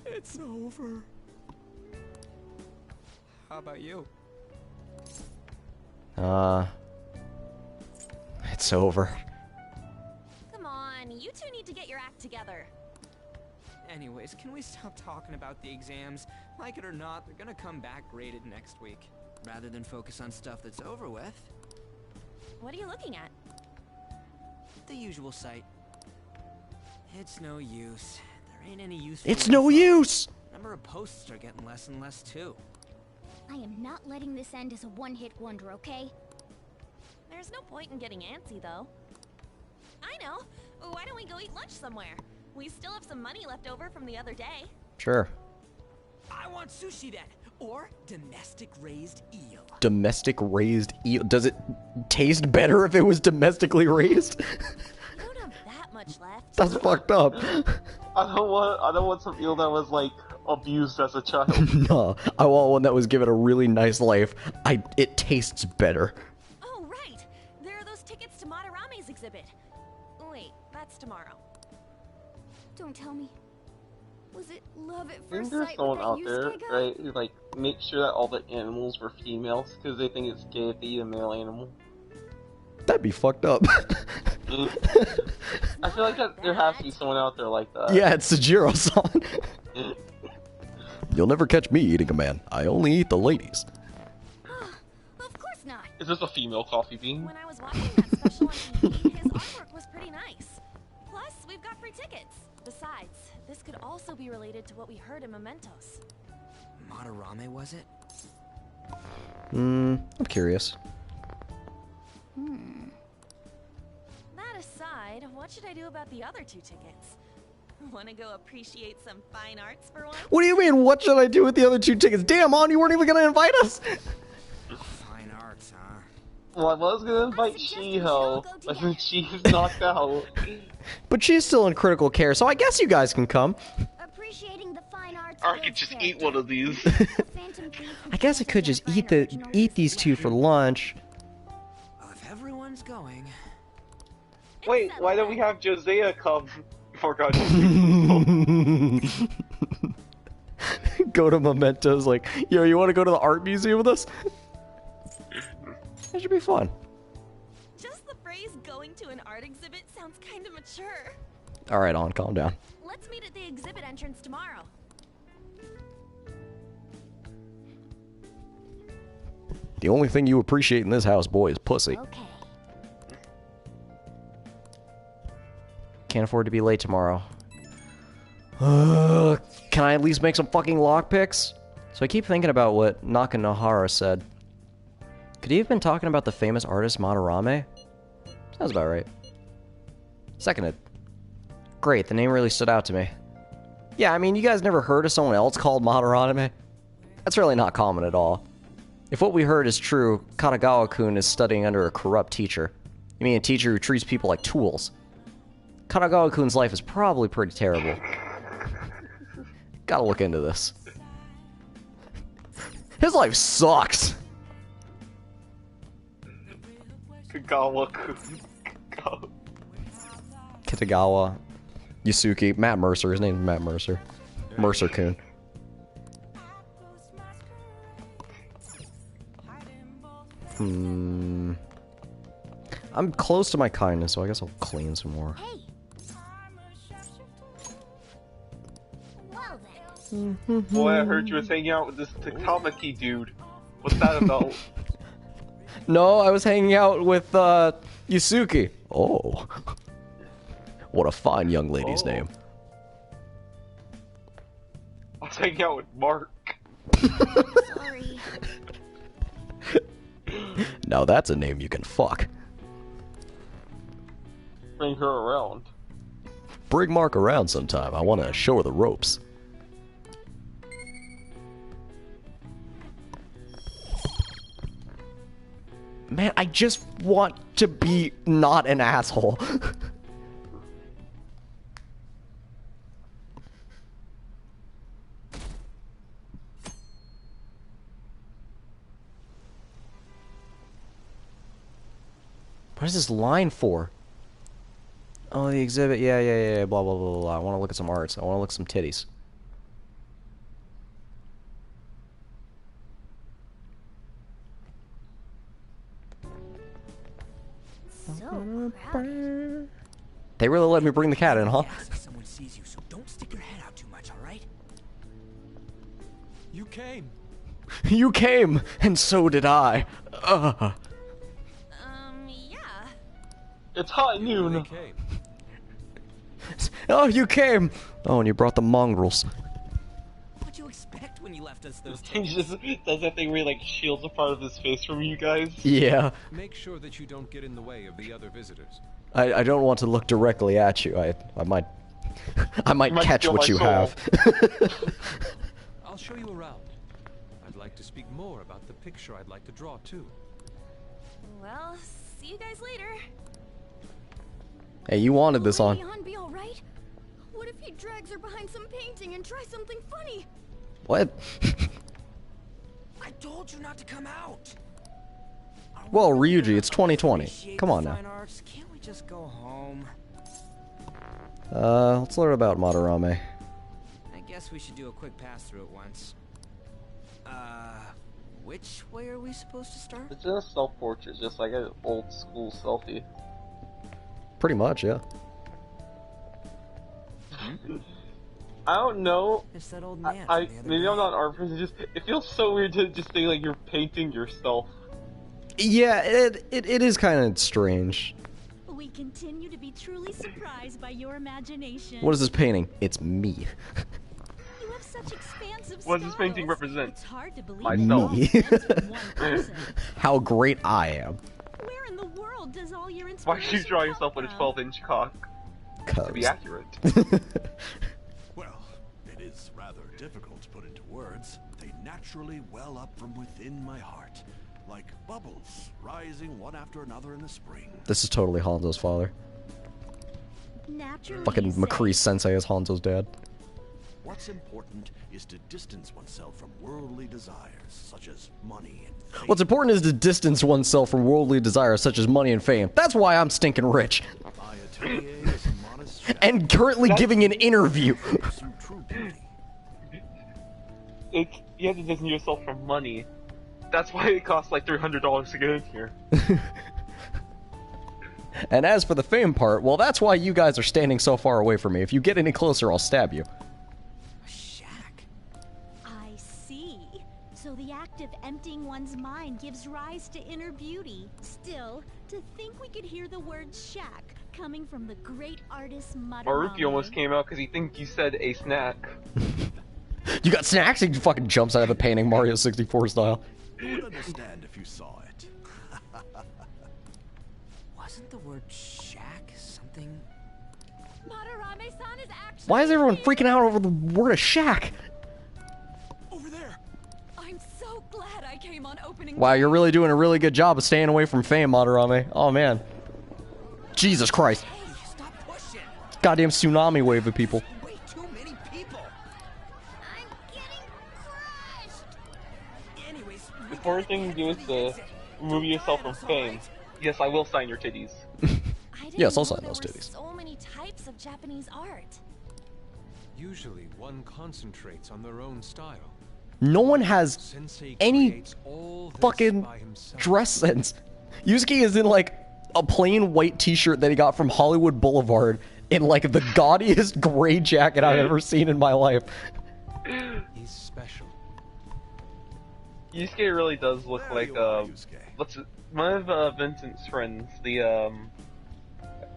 It's over. How about you? It's over. Come on, you two need to get your act together. Anyways, can we stop talking about the exams? Like it or not, they're gonna come back graded next week. Rather than focus on stuff that's over with. What are you looking at? The usual sight. It's no use. There ain't any use. It's no use! Number of posts are getting less and less too. I am not letting this end as a one-hit wonder, okay? There's no point in getting antsy, though. I know. Why don't we go eat lunch somewhere? We still have some money left over from the other day. Sure. I want sushi then, or domestic raised eel. Domestic raised eel. Does it taste better if it was domestically raised? You don't have that much left. That's fucked up. I don't want some eel that was like abused as a child. No, I want one that was given a really nice life. It tastes better. Oh, right. There are those tickets to Madarame's exhibit. Wait, that's tomorrow. Don't tell me. Was it love at Isn't first there sight someone with out that there, Yusuke guy? right, who like make sure that all the animals were females because they think it's gay if they eat a male animal? That'd be fucked up. I feel like there has to be someone out there like that. Yeah, it's Sajiro-san. You'll never catch me eating a man. I only eat the ladies. Of course not. Is this a female coffee bean? When I was watching that special on TV, his artwork was pretty nice. Plus, we've got free tickets. Besides, this could also be related to what we heard in Mementos. Madarame, was it? I'm curious. That aside, what should I do about the other 2 tickets? Want to go appreciate some fine arts for once? What do you mean, what should I do with the other 2 tickets? Damn, On, you weren't even gonna invite us! Fine arts, huh? Well, I was gonna invite Shiho, but then she's knocked out. But she's still in critical care, so I guess you guys can come. Appreciating the fine arts. Or I could just eat one of these. I guess I could just eat these 2 for lunch. Well, if everyone's going... Wait, why don't we have Josiah come? For God's Go to Mementos, like, yo, you want to go to the art museum with us? That should be fun. Just the phrase going to an art exhibit sounds kind of mature. Alright, On, calm down. Let's meet at the exhibit entrance tomorrow. The only thing you appreciate in this house, boy, is pussy. Okay. Can't afford to be late tomorrow. Can I at least make some fucking lockpicks? So I keep thinking about what Nakanohara said. Could he have been talking about the famous artist Madarame? Sounds about right. Seconded. Great, the name really stood out to me. Yeah, I mean, you guys never heard of someone else called Madarame? That's really not common at all. If what we heard is true, Kanagawa-kun is studying under a corrupt teacher. You mean a teacher who treats people like tools? Kanagawa-kun's life is probably pretty terrible. Gotta look into this. His life sucks! Kagawa-kun. Kitagawa. Yusuke, Matt Mercer. His name's Matt Mercer. Mercer-kun. I'm close to my kindness, so I guess I'll clean some more. Boy, I heard you was hanging out with this Takamaki dude. What's that about? No, I was hanging out with Yusuke. Oh. What a fine young lady's name. I was hanging out with Mark. Sorry. Now that's a name you can fuck. Bring her around. Bring Mark around sometime. I want to show her the ropes. Man, I just want to be not an asshole. What is this line for? Oh, the exhibit. Yeah. Blah, blah, blah, blah. I want to look at some arts. I want to look at some titties. So crowded. They really let me bring the cat in, huh? Someone sees you, so don't stick your head out too much, all right? You came. You came, and so did I. Yeah. It's high noon. Oh, you came. Oh, and you brought the mongrels. What'd you expect when you left us those He just does that thing where he like shields a part of his face from you guys. Yeah. Make sure that you don't get in the way of the other visitors. I don't want to look directly at you. I might catch what you have. I'll show you around. I'd like to speak more about the picture I'd like to draw too. Well, see you guys later. Hey, you wanted this on. Will be all right? What if he drags her behind some painting and tries something funny? What? I told you not to come out. Well, Ryuji, it's 2020. Come on now. Can't we just go home? Let's learn about Madarame. I guess we should do a quick pass through it once. Which way are we supposed to start? It's just a self-portrait, just like an old school selfie. Pretty much, yeah. I don't know. It's that old man. Maybe I'm not an art person. Just it feels so weird to just say like you're painting yourself. Yeah, it is kind of strange. We continue to be truly surprised by your imagination. What is this painting? It's me. You have such expansive What does this painting represent? It's hard to believe myself. Me. How great I am. Where in the world does all your Why inspiration should you draw yourself with a 12-inch cock? To be accurate. Well, it is rather difficult to put into words. They naturally well up from within my heart, like bubbles rising one after another in the spring. This is totally Hanzo's father. Naturally, Fucking McCree Sensei is Hanzo's dad. What's important is to distance oneself from worldly desires, such as money and fame. What's important is to distance oneself from worldly desires such as money and fame. That's why I'm stinking rich. My atelier is a modest shop. And currently giving an interview. Some true beauty. You have to distance yourself from money. That's why it costs like $300 to get in here. And as for the fame part, well, that's why you guys are standing so far away from me. If you get any closer, I'll stab you. I see. So the act of emptying one's mind gives rise to inner beauty. Still, to think we could hear the word shack coming from the great artist Madarame. Maruki almost came out because he thinks you said a snack. You got snacks? And he fucking jumps out of the painting Mario 64 style. You would understand if you saw it. Wasn't the word shack something? Madarame-san is actually... Why is everyone freaking out over the word of shack? Over there. I'm so glad I came on opening Wow, day. you're really doing a really good job of staying away from fame, Madarame. Oh, man. Jesus Christ. Hey, stop pushing. Goddamn tsunami wave of people. Way too many people. I'm getting crushed. Anyways, The first thing you do is to remove yourself from fame. Yes, I will sign your titties. I didn't Yes, I'll know sign there those were titties. So many types of Japanese art. Usually, one concentrates on their own style. No one has Sensei any creates all this fucking by himself. dress sense. Yusuke is in like a plain white t-shirt that he got from Hollywood Boulevard in like the gaudiest gray jacket I've ever seen in my life. He's special. Yusuke really does look like what's it, one of Vincent's friends. The I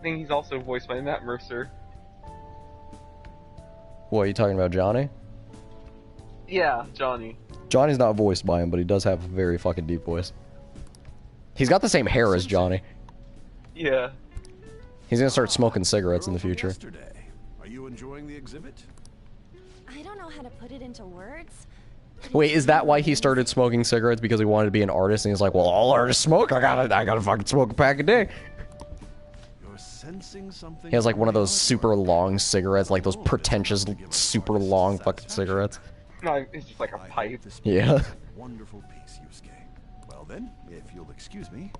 think he's also voiced by Matt Mercer. What, are you talking about, Johnny? Yeah, Johnny. Johnny's not voiced by him, but he does have a very fucking deep voice. He's got the same hair as Johnny. Yeah. He's gonna start smoking cigarettes in the future. Are you enjoying the exhibit? I don't know how to put it into words. Wait, is that why he started smoking cigarettes? Because he wanted to be an artist, and he's like, well, all artists smoke. I gotta fucking smoke a pack a day. You're sensing something. He has like one of those super long cigarettes, like those pretentious, super long fucking cigarettes. No, it's just like a pipe. Yeah. Wonderful piece, Yusuke. Well then, if you'll excuse me.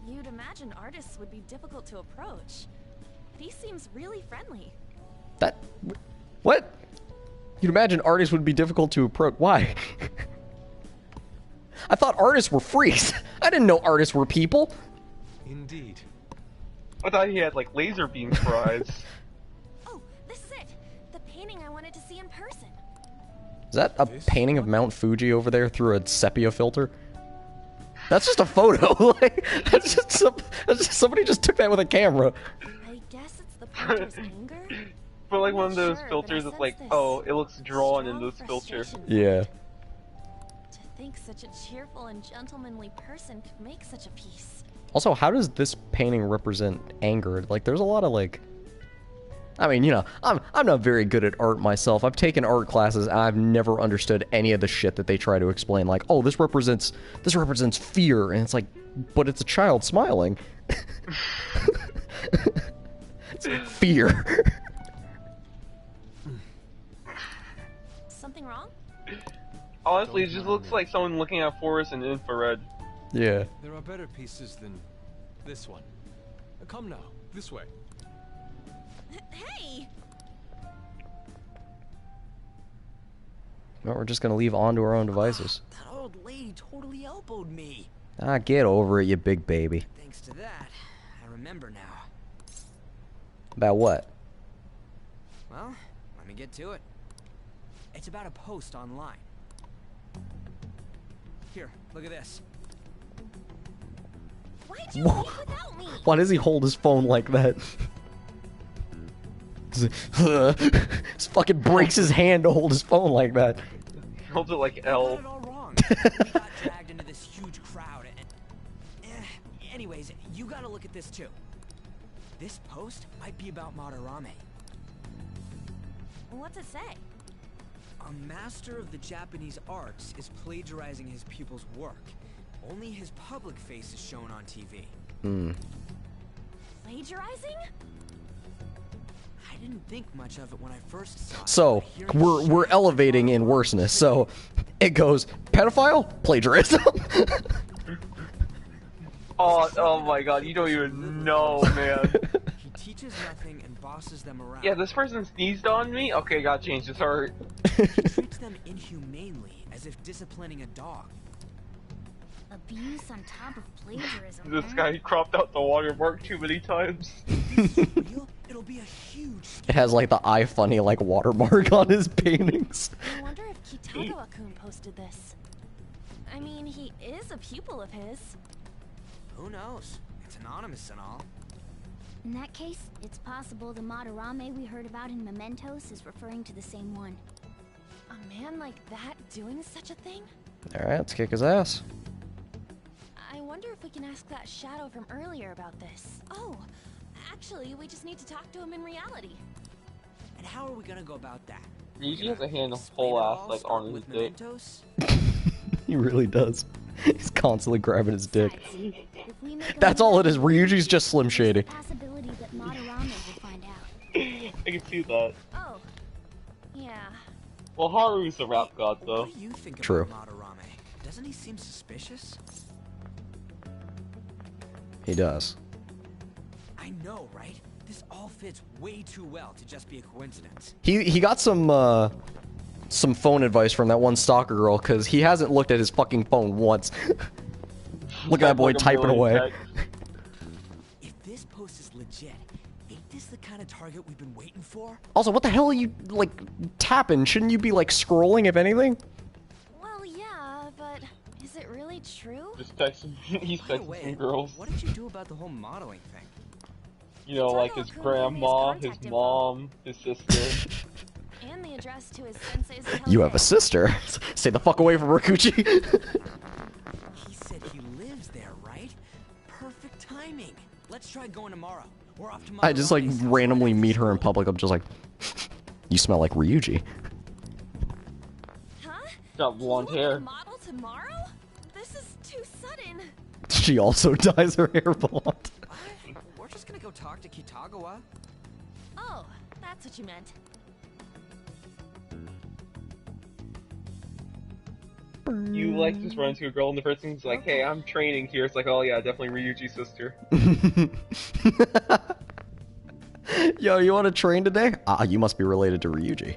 You'd imagine artists would be difficult to approach. He seems really friendly. What? You'd imagine artists would be difficult to approach. Why? I thought artists were freaks. I didn't know artists were people. Indeed. I thought he had like laser beams for eyes. Oh, this is it. The painting I wanted to see in person. Is that a painting of Mount Fuji over there through a sepia filter? That's just a photo. Like, that's just somebody just took that with a camera. I guess it's the painter's anger. But like one of those filters that's like, oh, it looks drawn in this filter. Yeah. To think such a cheerful and gentlemanly person could make such a piece. Also, how does this painting represent anger? Like, there's a lot of like... I mean, you know, I'm not very good at art myself. I've taken art classes, and I've never understood any of the shit that they try to explain. Like, oh, this represents fear, and it's like, but it's a child smiling. It's fear. Something wrong? Honestly, it just looks like someone looking at forest in infrared. Yeah. There are better pieces than this one. Come now, this way. Hey! Well, we're just gonna leave on to our own devices. That old lady totally elbowed me. Ah, get over it, you big baby. Thanks to that, I remember now. About what? Well, let me get to it. It's about a post online. Here, look at this. Why'd you leave without me? Why does he hold his phone like that? This fucking breaks his hand to hold his phone like that. He holds it like L. Got it all wrong. We got dragged into this huge crowd and... anyways, you gotta look at this too. This post might be about Madarame. What's it say? A master of the Japanese arts is plagiarizing his pupil's work. Only his public face is shown on TV. Plagiarizing? I didn't think much of it when I first saw it. So, we're elevating in worseness. So, it goes, pedophile? Plagiarism? Oh my god, you don't even know, man. He teaches nothing and bosses them around. Yeah, this person sneezed on me? Okay, gotta change this art. He treats them inhumanely, as if disciplining a dog. Abuse on top of plagiarism. This guy cropped out the watermark too many times. It'll be a huge... It has like the iFunny like watermark on his paintings. I wonder if Kitagawa-kun posted this. I mean, he is a pupil of his. Who knows? It's anonymous and all. In that case, it's possible the Madarame we heard about in Mementos is referring to the same one. A man like that doing such a thing? Alright, let's kick his ass. I wonder if we can ask that shadow from earlier about this. Oh, actually, we just need to talk to him in reality. And how are we gonna go about that? He usually has a hand whole ass like on his dick. He really does. He's constantly grabbing his dick. That's all it is. Ryuji's just Slim Shady. Possibility that Madarame will find out. I can see that. Oh, yeah. Well, Haru's a rap god, though. What do you think True. about Madarame? Doesn't he seem suspicious? He does. I know, right? This all fits way too well to just be a coincidence. He got some phone advice from that one stalker girl, because he hasn't looked at his fucking phone once. Look at that boy typing away. If this post is legit, ain't this the kind of target we've been waiting for? Also, what the hell are you, like, tapping? Shouldn't you be, like, scrolling, if anything? Well, yeah, but is it really true? Just texting. He's texting some girls. What did you do about the whole modeling thing? You know, like his grandma, his mom, his sister. And the address to his sensei's You have a sister. Stay the fuck away from her, Coochie. He said he lives there, right? Perfect timing. Let's try going tomorrow. We're off tomorrow. I just, like, randomly meet her in public. I'm just like, you smell like Ryuji. Huh? Got blonde hair. Model tomorrow? This is too sudden. She also dyes her hair blonde. We're just gonna go talk to Kitagawa. Oh, that's what you meant. You like just run into a girl and the first thing's like, hey, I'm training here. It's like, oh yeah, definitely Ryuji's sister. Yo, you want to train today? Ah, you must be related to Ryuji.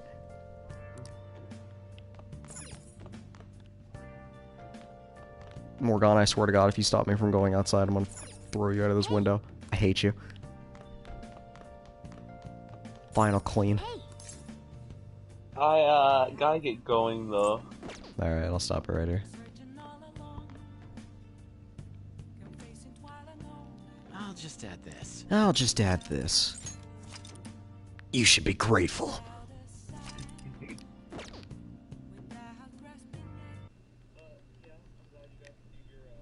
Morgana, I swear to God, if you stop me from going outside, I'm gonna throw you out of this window. I hate you. Final clean. I gotta get going though. Alright, I'll stop it right here. I'll just add this. I'll just add this. You should be grateful.